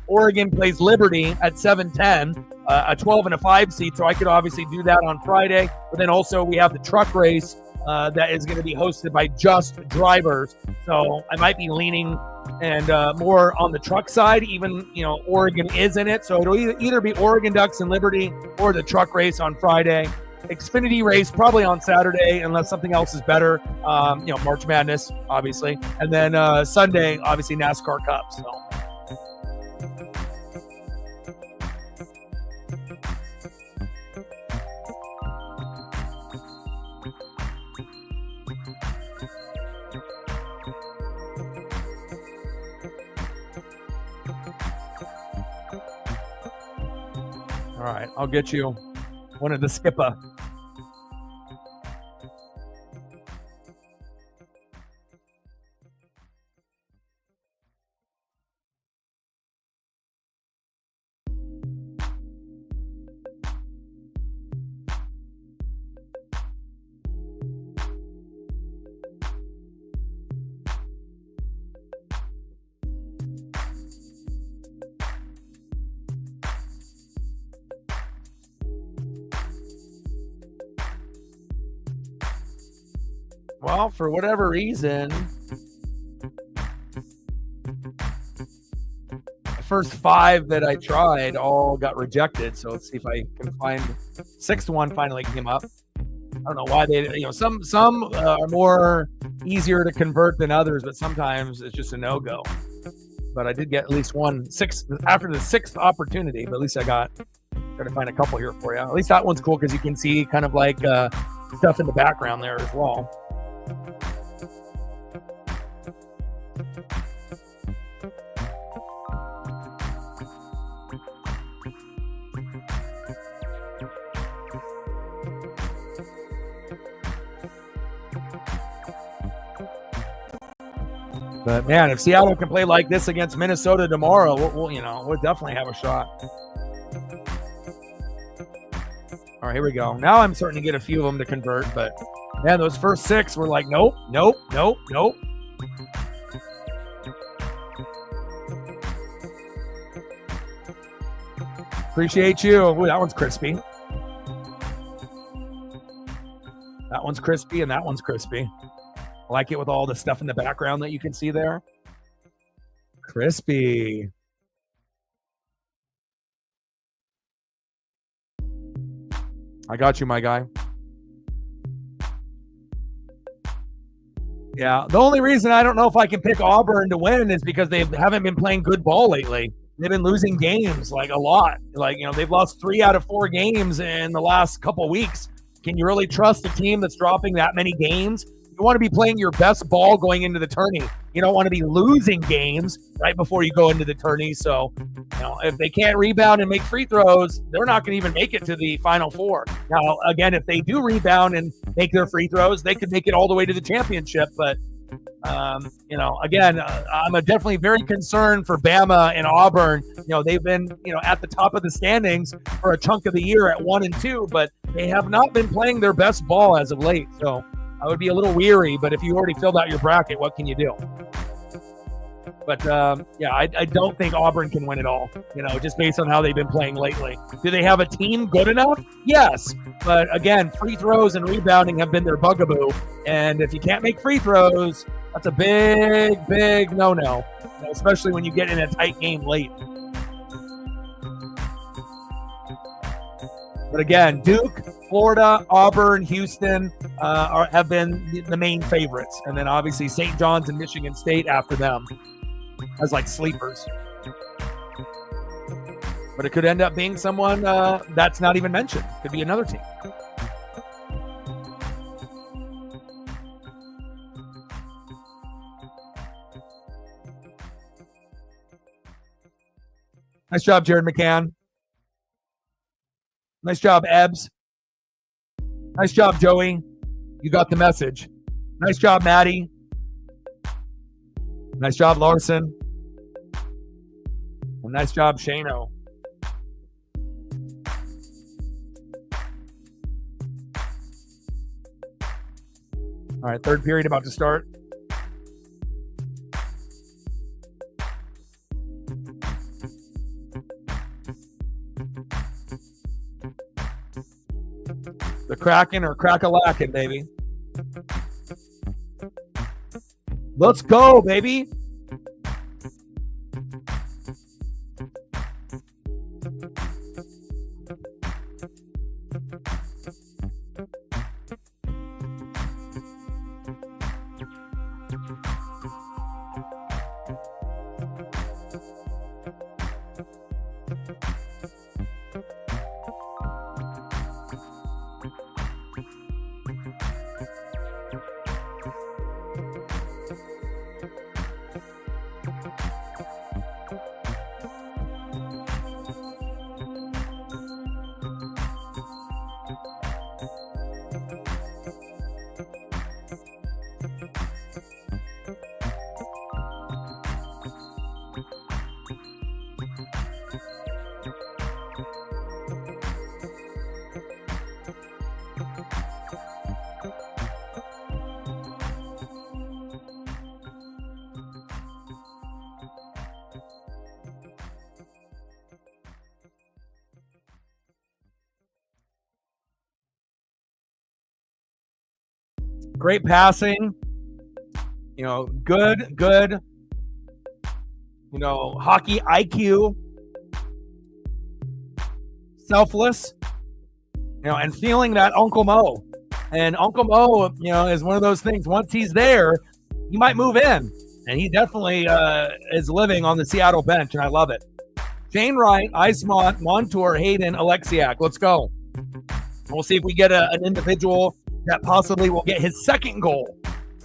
Oregon plays Liberty at 7:10, a 12 and a 5 seed. So I could obviously do that on Friday. But then also we have the truck race that is going to be hosted by Just Drivers. So I might be leaning and more on the truck side, even, you know, Oregon is in it. So it'll either be Oregon Ducks and Liberty or the truck race on Friday. Xfinity race probably on Saturday unless something else is better. You know, March Madness, obviously. And then Sunday, obviously NASCAR Cup. So. All right, I'll get you one of the skipper. Well, for whatever reason, the first 5 that I tried all got rejected. So let's see if I can find the 6th one finally came up. I don't know why they, some are more easier to convert than others, but sometimes it's just a no-go. But I did get at least 6 after the 6th opportunity, but at least I got, try to find a couple here for you. At least that one's cool because you can see kind of like stuff in the background there as well. But man, if Seattle can play like this against Minnesota tomorrow, we'll definitely have a shot. All right, here we go. Now I'm starting to get a few of them to convert, but man, those first 6 were like, nope, nope, nope, nope. Appreciate you. Ooh, that one's crispy. That one's crispy, and that one's crispy. I like it with all the stuff in the background that you can see there. Crispy. I got you, my guy. Yeah, the only reason I don't know if I can pick Auburn to win is because they haven't been playing good ball lately. They've been losing games like a lot. Like, they've lost 3 out of 4 games in the last couple weeks. Can you really trust a team that's dropping that many games? You want to be playing your best ball going into the tourney. You don't want to be losing games right before you go into the tourney. So, if they can't rebound and make free throws, they're not going to even make it to the Final Four. Now, again, if they do rebound and make their free throws, they could make it all the way to the championship. But, again, I'm definitely very concerned for Bama and Auburn. They've been, at the top of the standings for a chunk of the year at 1 and 2, but they have not been playing their best ball as of late. So I would be a little weary, but if you already filled out your bracket, what can you do? But, I don't think Auburn can win it all, just based on how they've been playing lately. Do they have a team good enough? Yes. But, again, free throws and rebounding have been their bugaboo. And if you can't make free throws, that's a big, big no-no, especially when you get in a tight game late. But, again, Duke, Florida, Auburn, Houston have been the main favorites. And then, obviously, St. John's and Michigan State after them as like sleepers. But it could end up being someone that's not even mentioned. Could be another team. Nice job, Jared McCann. Nice job, Ebbs. Nice job, Joey. You got the message. Nice job, Maddie. Nice job, Larson. And nice job, Shano. All right, third period about to start. The Kraken or crack-a-lackin', baby. Let's go, baby. great passing, good, hockey IQ, selfless, and feeling that Uncle Mo. And Uncle Mo, is one of those things. Once he's there, he might move in. And he definitely is living on the Seattle bench, and I love it. Shane Wright, Eismont, Montour, Hayden, Alexiak. Let's go. We'll see if we get an individual that possibly will get his second goal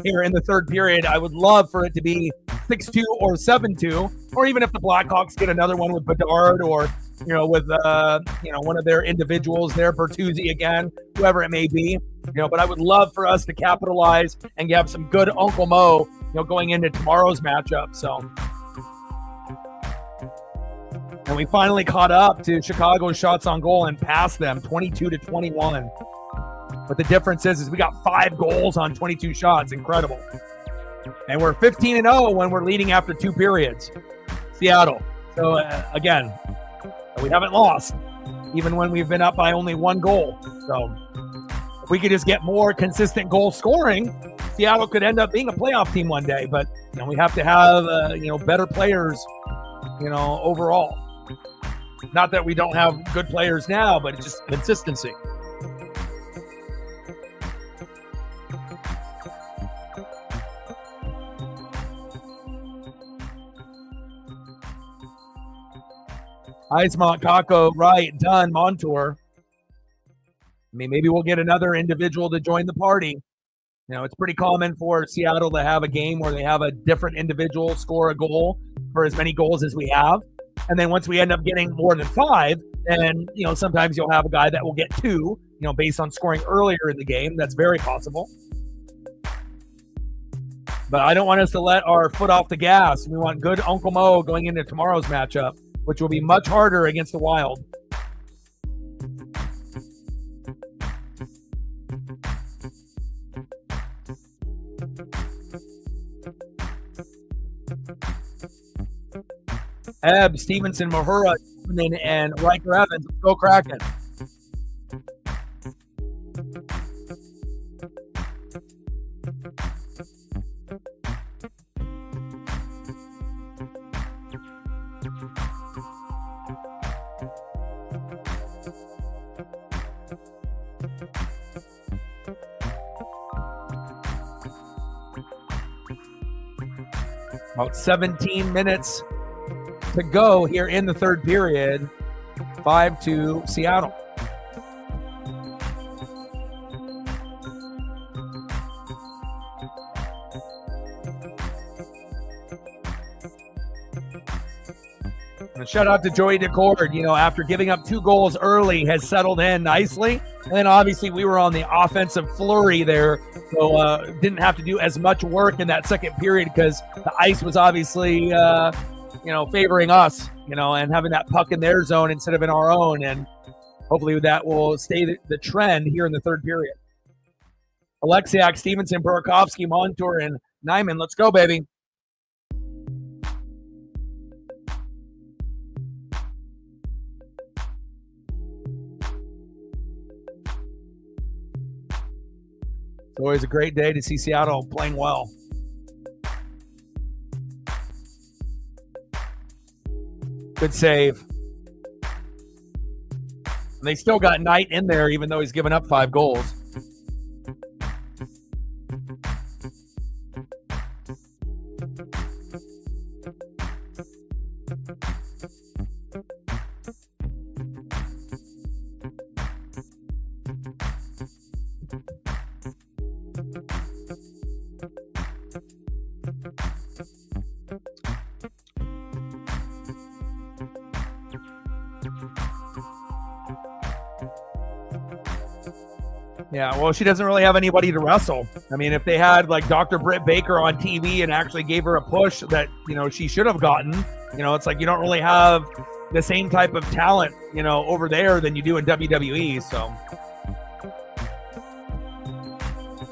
here in the third period. I would love for it to be 6-2 or 7-2, or even if the Blackhawks get another one with Bedard or, with, one of their individuals there, Bertuzzi again, whoever it may be. But I would love for us to capitalize and have some good Uncle Mo, going into tomorrow's matchup. So, and we finally caught up to Chicago's shots on goal and passed them 22-21. But the difference is we got 5 goals on 22 shots. Incredible. And we're 15-0 when we're leading after 2 periods. Seattle. So, again, we haven't lost, even when we've been up by only 1 goal. So, if we could just get more consistent goal scoring, Seattle could end up being a playoff team one day. But, we have to have, better players, overall. Not that we don't have good players now, but it's just consistency. Eismont, Kako, Wright, Dunn, Montour. Maybe we'll get another individual to join the party. It's pretty common for Seattle to have a game where they have a different individual score a goal for as many goals as we have. And then once we end up getting more than 5, then, sometimes you'll have a guy that will get 2, based on scoring earlier in the game. That's very possible. But I don't want us to let our foot off the gas. We want good Uncle Mo going into tomorrow's matchup, which will be much harder against the Wild. Ebb, Stevenson, Mahura, and Riker Evans. Let's go Kraken. About 17 minutes to go here in the third period. 5-2 Seattle. And shout out to Joey Decord, after giving up 2 goals early, has settled in nicely. And then obviously we were on the offensive flurry there, so didn't have to do as much work in that second period because the ice was obviously, favoring us, and having that puck in their zone instead of in our own. And hopefully that will stay the trend here in the third period. Alexiak, Stevenson, Burakovsky, Montour, and Nyman. Let's go, baby. It's always a great day to see Seattle playing well. Good save. And they still got Knight in there, even though he's given up 5 goals. Yeah, well, she doesn't really have anybody to wrestle. I mean, if they had like Dr. Britt Baker on TV and actually gave her a push that, she should have gotten, it's like you don't really have the same type of talent, over there than you do in WWE. So,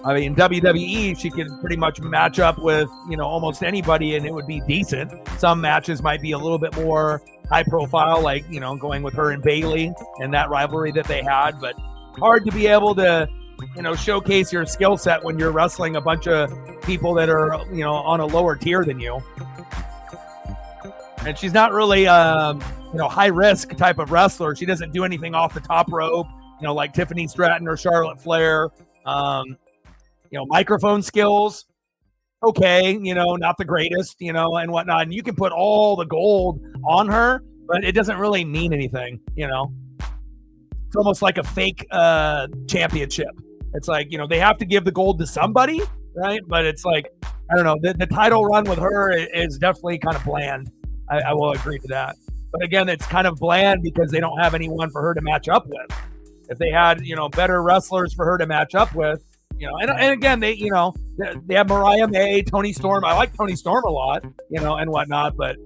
I mean, in WWE, she could pretty much match up with, almost anybody and it would be decent. Some matches might be a little bit more high profile, like, going with her and Bayley and that rivalry that they had, but hard to be able to, showcase your skill set when you're wrestling a bunch of people that are, on a lower tier than you. And she's not really, high risk type of wrestler. She doesn't do anything off the top rope, like Tiffany Stratton or Charlotte Flair. Microphone skills, okay, not the greatest, and whatnot. And you can put all the gold on her, but it doesn't really mean anything, It's almost like a fake championship. It's like, they have to give the gold to somebody, right? But it's like, I don't know, the title run with her is definitely kind of bland. I will agree to that. But again, it's kind of bland because they don't have anyone for her to match up with. If they had, better wrestlers for her to match up with, and again, they have Mariah May, Toni Storm. I like Toni Storm a lot, and whatnot. But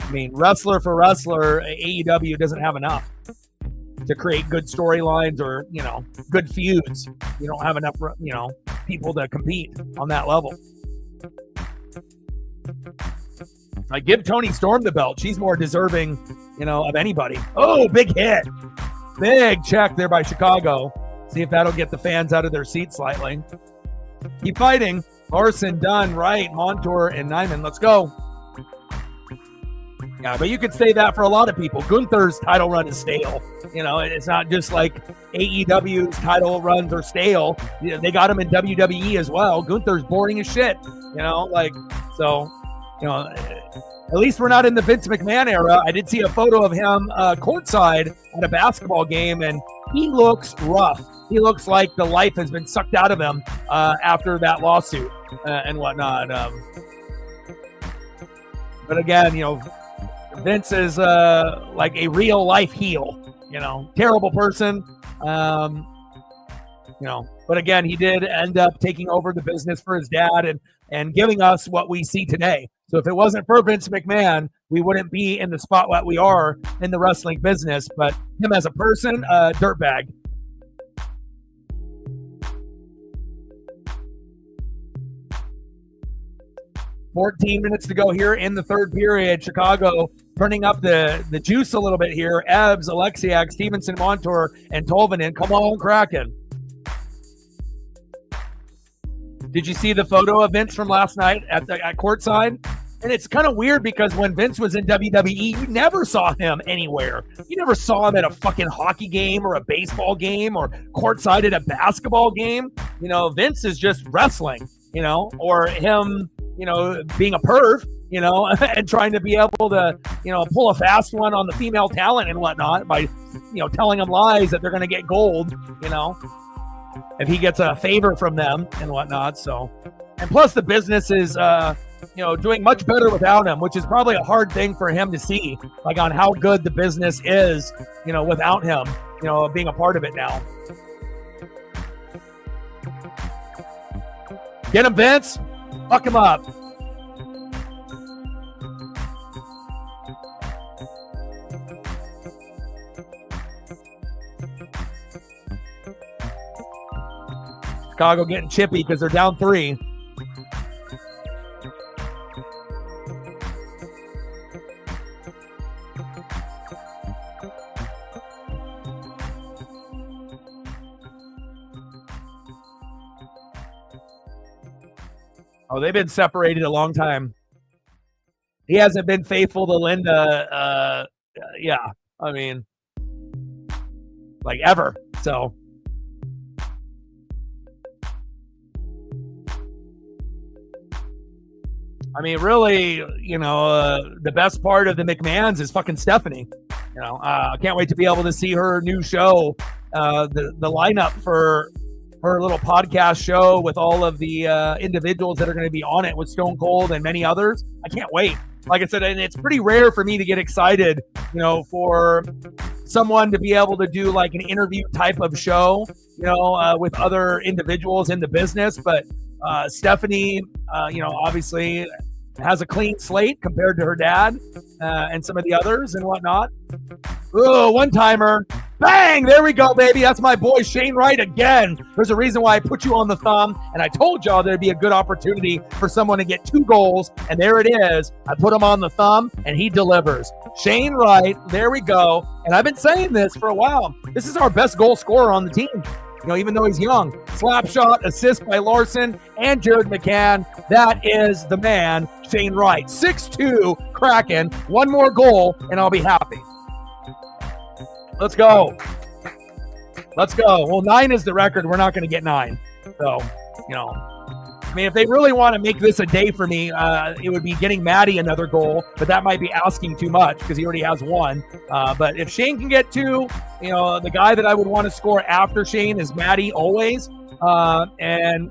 I mean, wrestler for wrestler, AEW doesn't have enough to create good storylines or, good feuds. You don't have enough, people to compete on that level. I give Toni Storm the belt. She's more deserving, of anybody. Oh, big hit. Big check there by Chicago. See if that'll get the fans out of their seats slightly. Keep fighting. Larson, Dunn, Wright, Montour, and Nyman. Let's go. Yeah, but you could say that for a lot of people. Gunther's title run is stale. It's not just like AEW's title runs are stale. They got him in WWE as well. Gunther's boring as shit. At least we're not in the Vince McMahon era. I did see a photo of him courtside at a basketball game, and he looks rough. He looks like the life has been sucked out of him after that lawsuit and whatnot. But again, Vince is like a real life heel. Terrible person. But again, he did end up taking over the business for his dad and giving us what we see today. So if it wasn't for Vince McMahon, we wouldn't be in the spot that we are in the wrestling business. But him as a person, dirtbag. $14 minutes to go here in the third period. Chicago turning up the juice a little bit here. Ebbs, Alexiak, Stevenson, Montour, and Tolvanen. Come on, Kraken. Did you see the photo of Vince from last night at courtside? And it's kind of weird because when Vince was in WWE, you never saw him anywhere. You never saw him at a fucking hockey game or a baseball game or courtside at a basketball game. Vince is just wrestling, or him, being a perv, and trying to be able to, pull a fast one on the female talent and whatnot by, telling them lies that they're going to get gold, if he gets a favor from them and whatnot. So, and plus the business is, doing much better without him, which is probably a hard thing for him to see, like on how good the business is, without him, being a part of it now. Get him, Vince. Fuck him up. Chicago getting chippy because they're down 3. Oh, they've been separated a long time. He hasn't been faithful to Linda. I mean, like ever. So. I mean, really, the best part of the McMahons is fucking Stephanie. I can't wait to be able to see her new show, the lineup for her little podcast show with all of the individuals that are going to be on it with Stone Cold and many others. I can't wait. Like I said, and it's pretty rare for me to get excited, for someone to be able to do like an interview type of show, with other individuals in the business. But Stephanie, obviously has a clean slate compared to her dad and some of the others and whatnot. Oh, one-timer. Bang! There we go, baby. That's my boy Shane Wright again. There's a reason why I put you on the thumb, and I told y'all there'd be a good opportunity for someone to get 2 goals, and there it is. I put him on the thumb, and he delivers. Shane Wright, there we go. And I've been saying this for a while. This is our best goal scorer on the team. even though he's young. Slap shot, assist by Larson and Jared McCann. That is the man, Shane Wright. 6-2 Kraken. One more goal, and I'll be happy. Let's go. Let's go. Well, 9 is the record. We're not going to get 9. So, if they really want to make this a day for me, it would be getting Matty another goal, but that might be asking too much because he already has 1. But if Shane can get 2, the guy that I would want to score after Shane is Matty always. And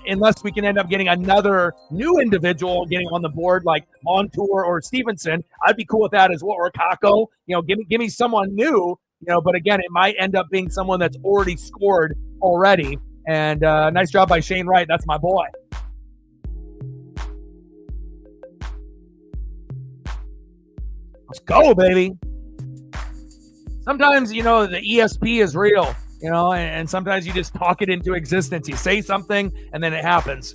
unless we can end up getting another new individual getting on the board like Montour or Stevenson, I'd be cool with that as well. Or Kako, give me someone new, but again, it might end up being someone that's already scored already. And nice job by Shane Wright. That's my boy. Let's go, baby. Sometimes, the ESP is real, and sometimes you just talk it into existence. You say something, and then it happens.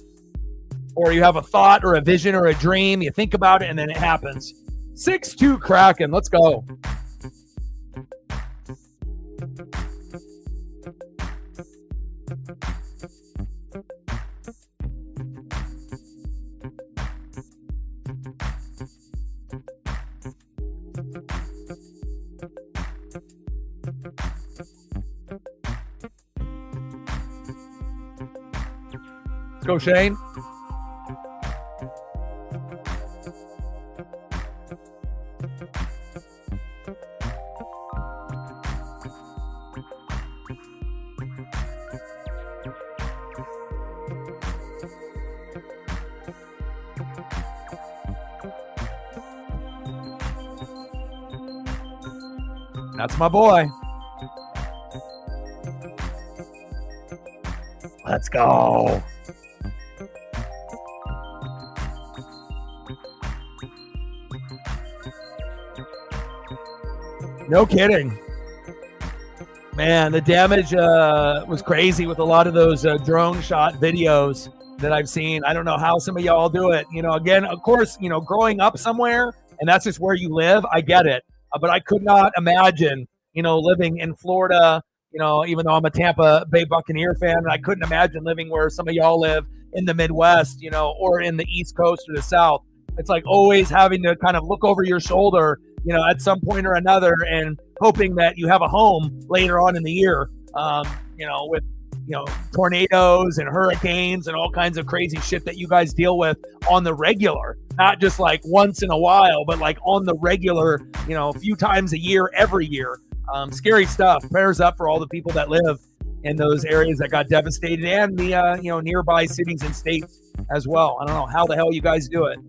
Or you have a thought or a vision or a dream. You think about it, and then it happens. 6-2 Kraken. Let's go. Let's go, Shane. That's my boy. Let's go. No kidding. Man, the damage was crazy with a lot of those drone shot videos that I've seen. I don't know how some of y'all do it. Again, of course, growing up somewhere, and that's just where you live, I get it. But I could not imagine, living in Florida, even though I'm a Tampa Bay Buccaneer fan, I couldn't imagine living where some of y'all live in the Midwest, or in the East Coast or the South. It's like always having to kind of look over your shoulder, at some point or another, and hoping that you have a home later on in the year, with, tornadoes and hurricanes and all kinds of crazy shit that you guys deal with on the regular, not just like once in a while, but like on the regular, a few times a year, every year. Scary stuff. Prayers up for all the people that live in those areas that got devastated and the, nearby cities and states as well. I don't know how the hell you guys do it.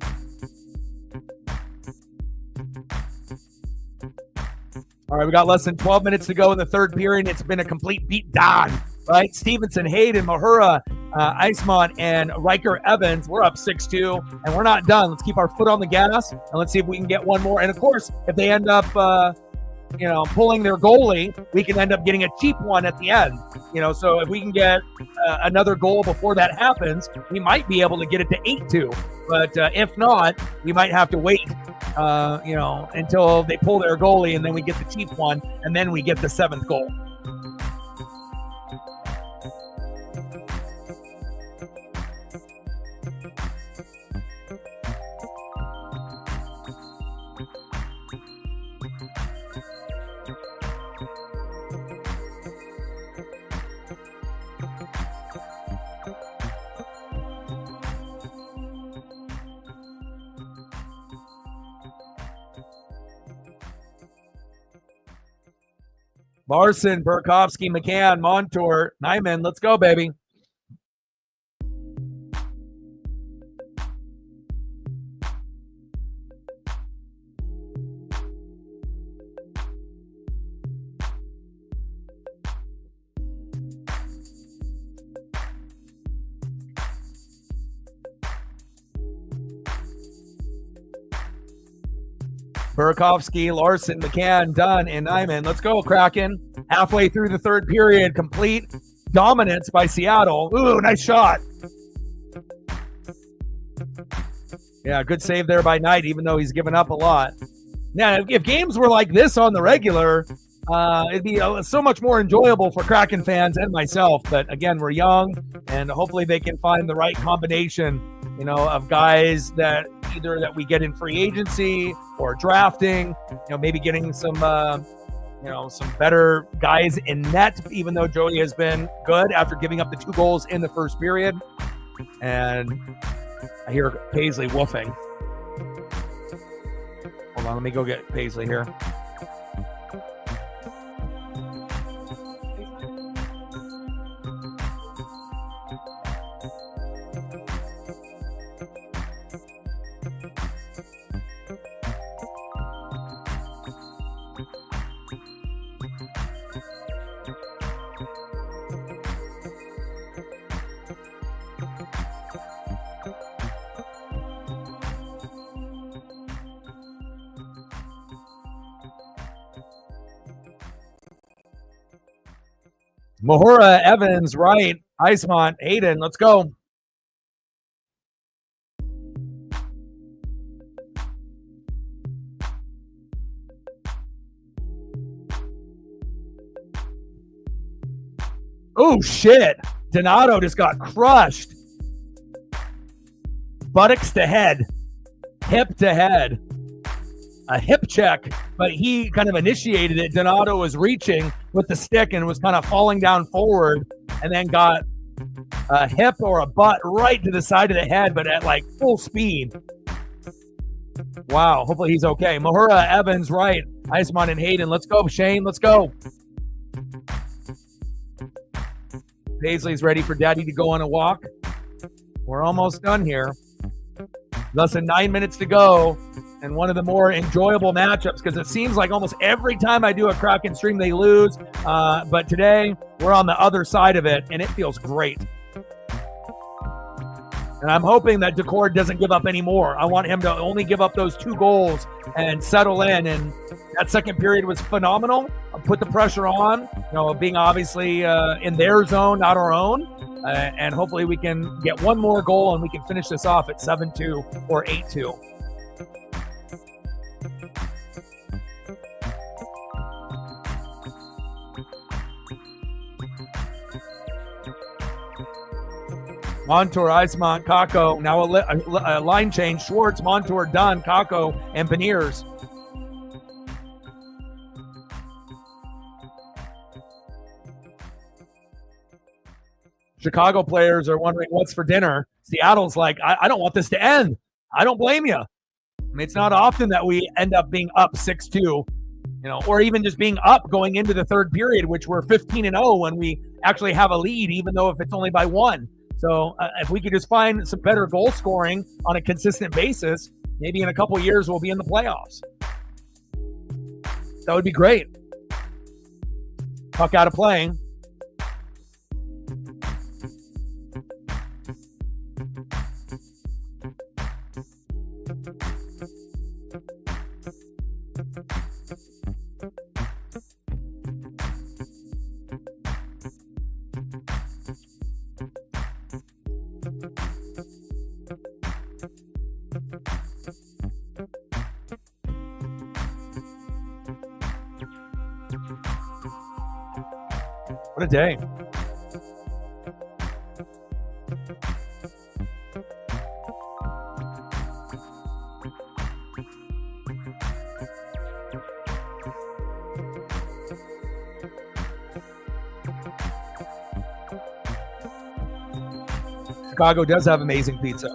All right, we got less than 12 minutes to go in the third period. It's been a complete beat down, right? Stevenson, Hayden, Mahura, Eismont, and Riker Evans. We're up 6-2, and we're not done. Let's keep our foot on the gas, and let's see if we can get one more. And, of course, if they end up, pulling their goalie, we can end up getting a cheap one at the end. So if we can get another goal before that happens, we might be able to get it to 8-2. But if not, we might have to wait, until they pull their goalie, and then we get the cheap one, and then we get the 7th goal. Larson, Burakovsky, McCann, Montour, Nyman. Let's go, baby. Burakovsky, Larson, McCann, Dunn, and Nyman. Let's go, Kraken. Halfway through the third period, complete dominance by Seattle. Ooh, nice shot. Yeah, good save there by Knight, even though he's given up a lot. Now, if games were like this on the regular, It'd be so much more enjoyable for Kraken fans and myself. But again, we're young, and hopefully they can find the right combination, of guys that either that we get in free agency or drafting. Maybe getting some, some better guys in net. Even though Jody has been good after giving up the 2 goals in the first period, and I hear Paisley woofing. Hold on, let me go get Paisley here. Mahura, Evans, Wright, Eismont, Hayden. Let's go. Oh, shit. Donato just got crushed. Buttocks to head. Hip to head. A hip check, but he kind of initiated it. Donato was reaching with the stick and was kind of falling down forward, and then got a hip or a butt right to the side of the head, but at like full speed. Wow, hopefully he's okay. Mahura, Evans, Wright, Eismont, and Hayden. Let's go, Shane. Let's go. Paisley's ready for Daddy to go on a walk. We're almost done here. Less than 9 minutes to go, and one of the more enjoyable matchups, because it seems like almost every time I do a Kraken stream, they lose. But today, we're on the other side of it, and it feels great. And I'm hoping that Decord doesn't give up anymore. I want him to only give up those 2 goals and settle in. And that second period was phenomenal. Put the pressure on, being obviously in their zone, not our own. And hopefully we can get one more goal and we can finish this off at 7-2 or 8-2. Montour, Eismont, Kako. Now a line change. Schwartz, Montour, Dunn, Kako, and Beniers. Chicago players are wondering what's for dinner. Seattle's like, I don't want this to end. I don't blame you. I mean, it's not often that we end up being up 6-2, or even just being up going into the third period, which we're 15-0 when we actually have a lead, even though if it's only by 1. So if we could just find some better goal scoring on a consistent basis, maybe in a couple of years we'll be in the playoffs. That would be great. Puck out of playing. What a day. Chicago does have amazing pizza.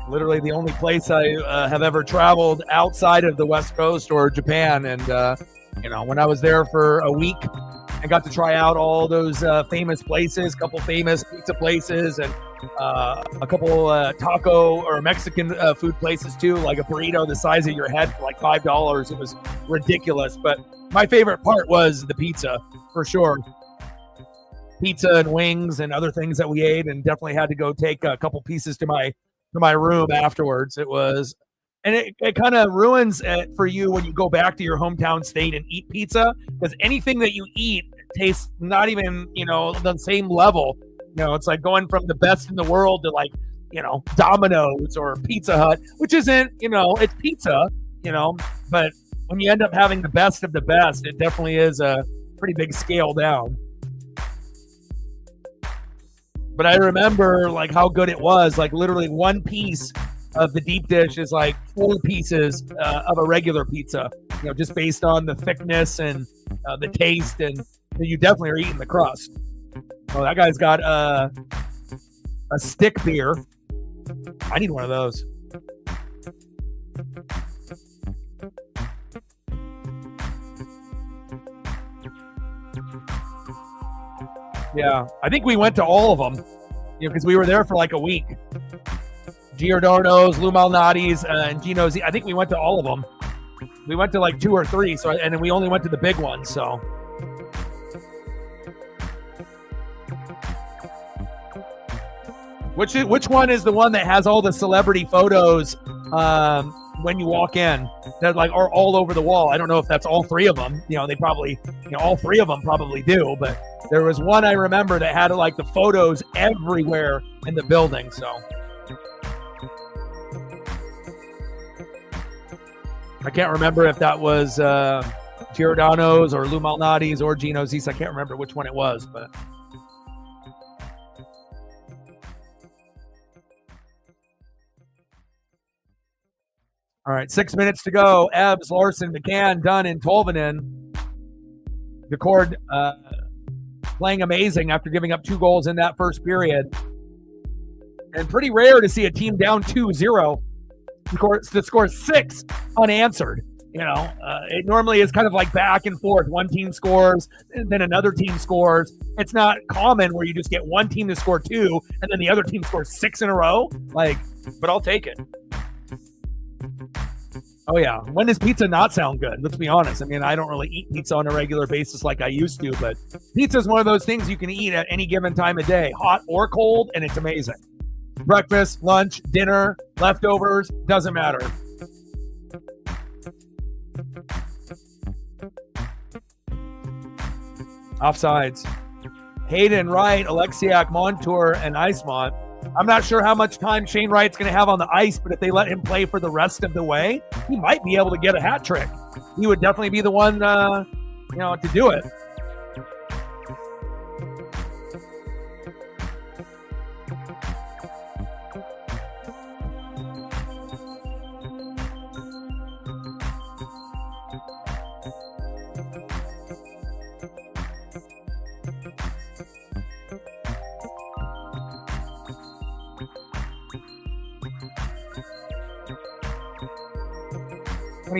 Literally the only place I have ever traveled outside of the West Coast or Japan. And, when I was there for a week, I got to try out all those famous places, a couple famous pizza places, and a couple taco or Mexican food places too, like a burrito the size of your head for like $5. It was ridiculous. But my favorite part was the pizza, for sure. Pizza and wings and other things that we ate, and definitely had to go take a couple pieces to my room afterwards. It was, and it kind of ruins it for you when you go back to your hometown state and eat pizza, because anything that you eat tastes not even, the same level. It's like going from the best in the world to like, Domino's or Pizza Hut, which isn't, it's pizza, but when you end up having the best of the best, it definitely is a pretty big scale down. But I remember like how good it was. Like literally one piece of the deep dish is like 4 pieces of a regular pizza, just based on the thickness and the taste, and you definitely are eating the crust. Oh, that guy's got a stick beer. I need one of those. Yeah, I think we went to all of them, because we were there for like a week. Giordano's, Lou Malnati's, and Gino's. I think we went to all of them. We went to like 2 or 3, and then we only went to the big ones. So, which one is the one that has all the celebrity photos when you walk in that like are all over the wall? I don't know if that's all 3 of them. They probably, all 3 of them probably do, but there was one I remember that had like the photos everywhere in the building. So I can't remember if that was Giordano's or Lou Malnati's or Gino's East. I can't remember which one it was, but all right, 6 minutes to go. Ebbs, Larson, McCann, Dunn, and Tolvanen. Decord playing amazing after giving up 2 goals in that first period. And pretty rare to see a team down 2-0 to score 6 unanswered. It normally is kind of like back and forth. One team scores, and then another team scores. It's not common where you just get one team to score 2, and then the other team scores 6 in a row. But I'll take it. Oh, yeah. When does pizza not sound good? Let's be honest. I mean, I don't really eat pizza on a regular basis like I used to, but pizza is one of those things you can eat at any given time of day, hot or cold, and it's amazing. Breakfast, lunch, dinner, leftovers, doesn't matter. Offsides. Hayden, Wright, Alexiak, Montour, and Eismont. I'm not sure how much time Shane Wright's going to have on the ice, but if they let him play for the rest of the way, he might be able to get a hat trick. He would definitely be the one, to do it.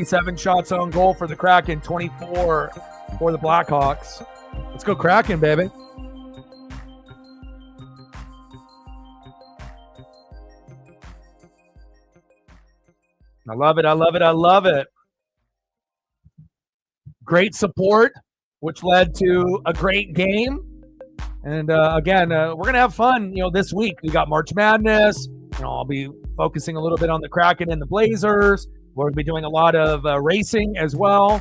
Seven shots on goal for the Kraken, 24 for the Blackhawks. Let's go Kraken, baby. I love it. I love it. I love it. Great support, which led to a great game. And again, we're going to have fun, this week. We got March Madness. I'll be focusing a little bit on the Kraken and the Blazers. We're going to be doing a lot of racing as well.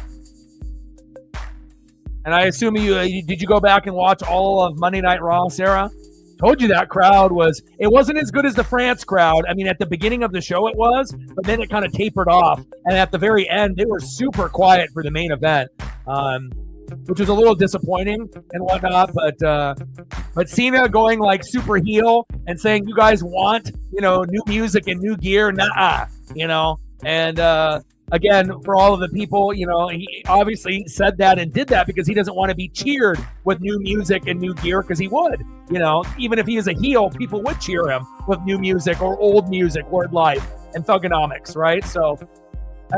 And I assume did you go back and watch all of Monday Night Raw, Sarah? Told you that crowd it wasn't as good as the France crowd. I mean, at the beginning of the show it was, but then it kind of tapered off. And at the very end, they were super quiet for the main event, which was a little disappointing and whatnot. But Cena going like super heel and saying, you guys want, new music and new gear? Nah, And again, for all of the people, he obviously said that and did that because he doesn't want to be cheered with new music and new gear, because he would. Even if he is a heel, people would cheer him with new music or old music, Word Life and Thugonomics, right? So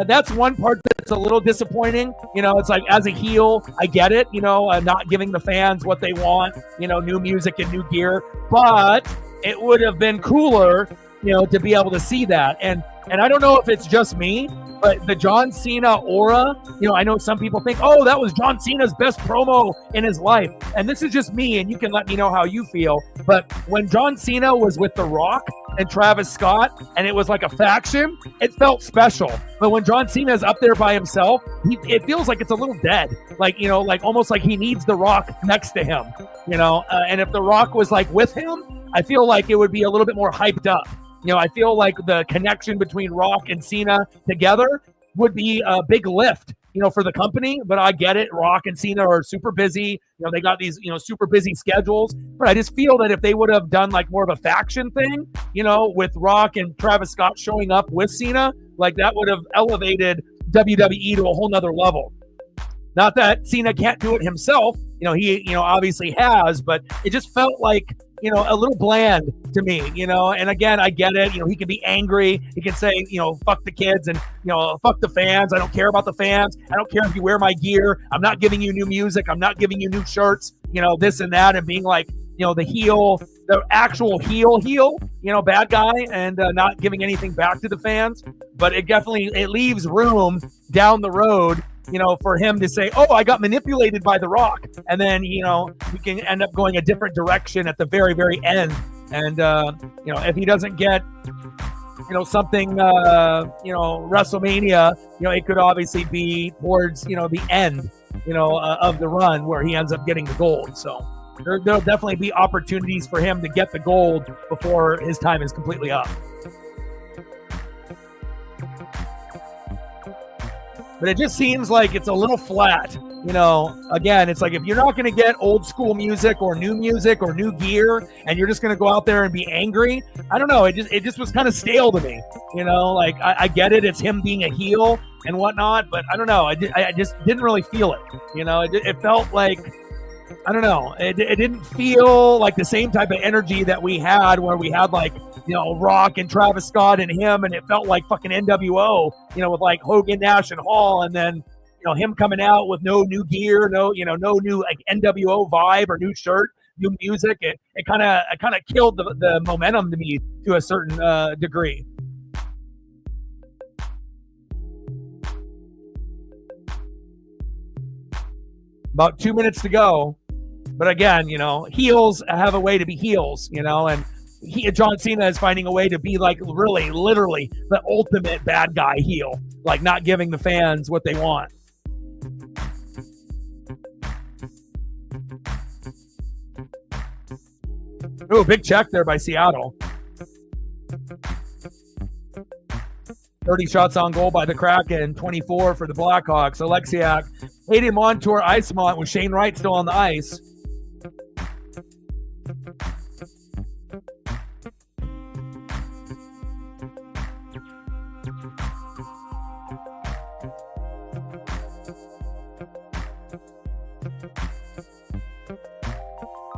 that's one part that's a little disappointing. It's like, as a heel, I get it, not giving the fans what they want, new music and new gear. But it would have been cooler, to be able to see that. And I don't know if it's just me, but the John Cena aura, I know some people think, oh, that was John Cena's best promo in his life. And this is just me, and you can let me know how you feel. But when John Cena was with The Rock and Travis Scott, and it was like a faction, it felt special. But when John Cena is up there by himself, it feels like it's a little dead. Like almost like he needs The Rock next to him, and if The Rock was like with him, I feel like it would be a little bit more hyped up. I feel like the connection between Rock and Cena together would be a big lift for the company, but I get it. Rock and Cena are super busy. They got these, super busy schedules. But I just feel that if they would have done like more of a faction thing, with Rock and Travis Scott showing up with Cena, like that would have elevated WWE to a whole nother level. Not that Cena can't do it himself. He, obviously has, but it just felt like, a little bland to me, and again, I get it. He can be angry. He can say, fuck the kids and, fuck the fans. I don't care about the fans. I don't care if you wear my gear. I'm not giving you new music. I'm not giving you new shirts, this and that, and being like, the heel, the actual heel, bad guy, and not giving anything back to the fans. But it leaves room down the road, for him to say, oh, I got manipulated by The Rock. And then, we can end up going a different direction at the very, very end. And, if he doesn't get, something, WrestleMania, it could obviously be towards, the end, of the run where he ends up getting the gold. So there'll definitely be opportunities for him to get the gold before his time is completely up. But it just seems like it's a little flat. Again, it's like if you're not going to get old school music or new gear, and you're just going to go out there and be angry, I don't know. It just was kind of stale to me. Like I get it. It's him being a heel and whatnot, but I don't know. I just didn't really feel it. It felt like, I don't know. It didn't feel like the same type of energy that we had where we had like, Rock and Travis Scott and him, and it felt like fucking NWO, with like Hogan, Nash, and Hall, and then, him coming out with no new gear, no new like NWO vibe or new shirt, new music. It kind of killed the momentum to me to a certain degree. About 2 minutes to go. But again, heels have a way to be heels, and John Cena is finding a way to be like really, literally the ultimate bad guy heel, like not giving the fans what they want. Ooh, big check there by Seattle. 30 shots on goal by the Kraken, 24 for the Blackhawks. Alexiak, Hayden Montour, Isemont with Shane Wright still on the ice.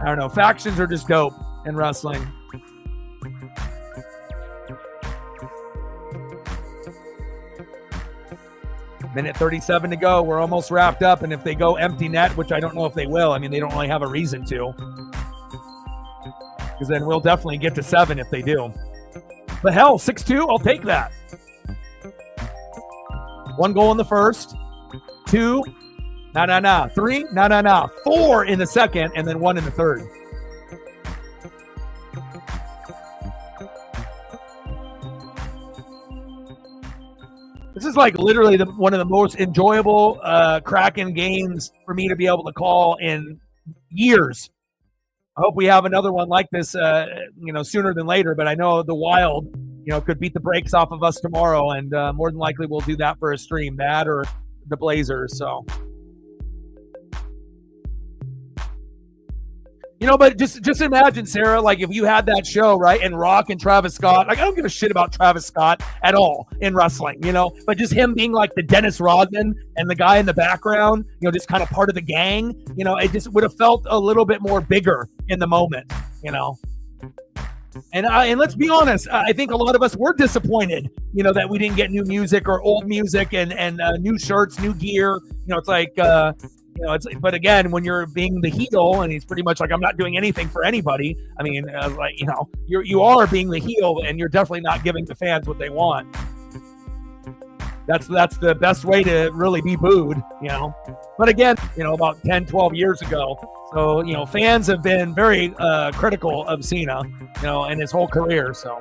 I don't know. Factions are just dope in wrestling. Minute 37 to go. We're almost wrapped up. And if they go empty net, which I don't know if they will, I mean, they don't really have a reason to. Because then we'll definitely get to 7 if they do. But hell, 6-2, I'll take that. 1 goal in the first. 2. 3. 4 in the second, and then 1 in the third. This is like literally one of the most enjoyable Kraken games for me to be able to call in years. I hope we have another one like this, sooner than later. But I know the Wild, could beat the brakes off of us tomorrow, and more than likely we'll do that for a stream, that or the Blazers. So. But just imagine, Sarah, like if you had that show, right, and Rock and Travis Scott, like I don't give a shit about Travis Scott at all in wrestling, but just him being like the Dennis Rodman and the guy in the background, just kind of part of the gang, it just would have felt a little bit more bigger in the moment, And let's be honest, I think a lot of us were disappointed, that we didn't get new music or old music and new shirts, new gear. It's like, but again, when you're being the heel and he's pretty much like, I'm not doing anything for anybody. I mean, you are being the heel and you're definitely not giving the fans what they want. That's the best way to really be booed, But again, about 10, 12 years ago. So, fans have been very critical of Cena, in his whole career. So.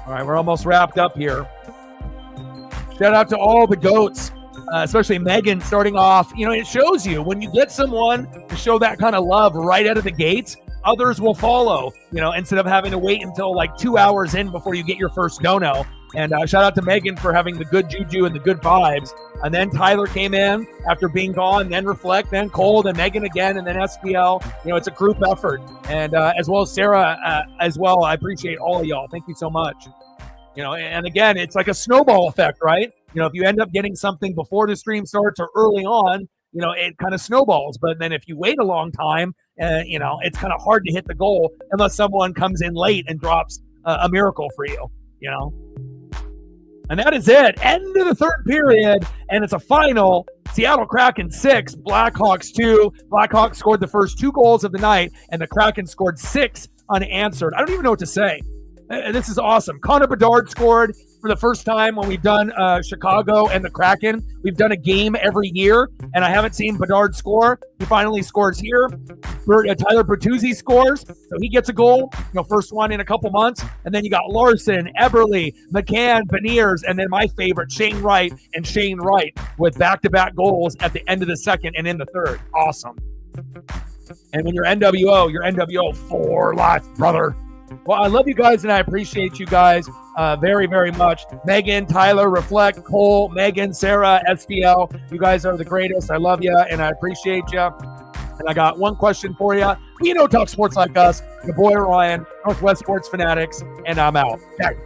All right, we're almost wrapped up here. Shout out to all the GOATs, especially Megan starting off. It shows you when you get someone to show that kind of love right out of the gates, others will follow, instead of having to wait until like 2 hours in before you get your first dono. And shout out to Megan for having the good juju and the good vibes. And then Tyler came in after being gone, then Reflect, then Cole, then Megan again, and then SPL. It's a group effort. And as well as Sarah as well. I appreciate all of y'all. Thank you so much. And again, it's like a snowball effect, right? If you end up getting something before the stream starts or early on, it kind of snowballs. But then if you wait a long time, it's kind of hard to hit the goal unless someone comes in late and drops a miracle for you, And that is it. End of the third period, and it's a final. Seattle Kraken 6, Blackhawks 2. Blackhawks scored the first 2 goals of the night, and the Kraken scored 6 unanswered. I don't even know what to say. This is awesome. Connor Bedard scored for the first time when we've done Chicago and the Kraken. We've done a game every year, and I haven't seen Bedard score. He finally scores here. Tyler Bertuzzi scores, so he gets a goal, first one in a couple months. And then you got Larson, Eberle, McCann, Beniers, and then my favorite, Shane Wright with back-to-back goals at the end of the second and in the third. Awesome. And when you're NWO 4 life, brother. Well, I love you guys, and I appreciate you guys very, very much. Megan, Tyler, Reflect, Cole, Megan, Sarah, SPL. You guys are the greatest. I love you, and I appreciate you. And I got one question for you. Talk sports like us. Your boy Ryan, Northwest Sports Fanatics, and I'm out. Okay.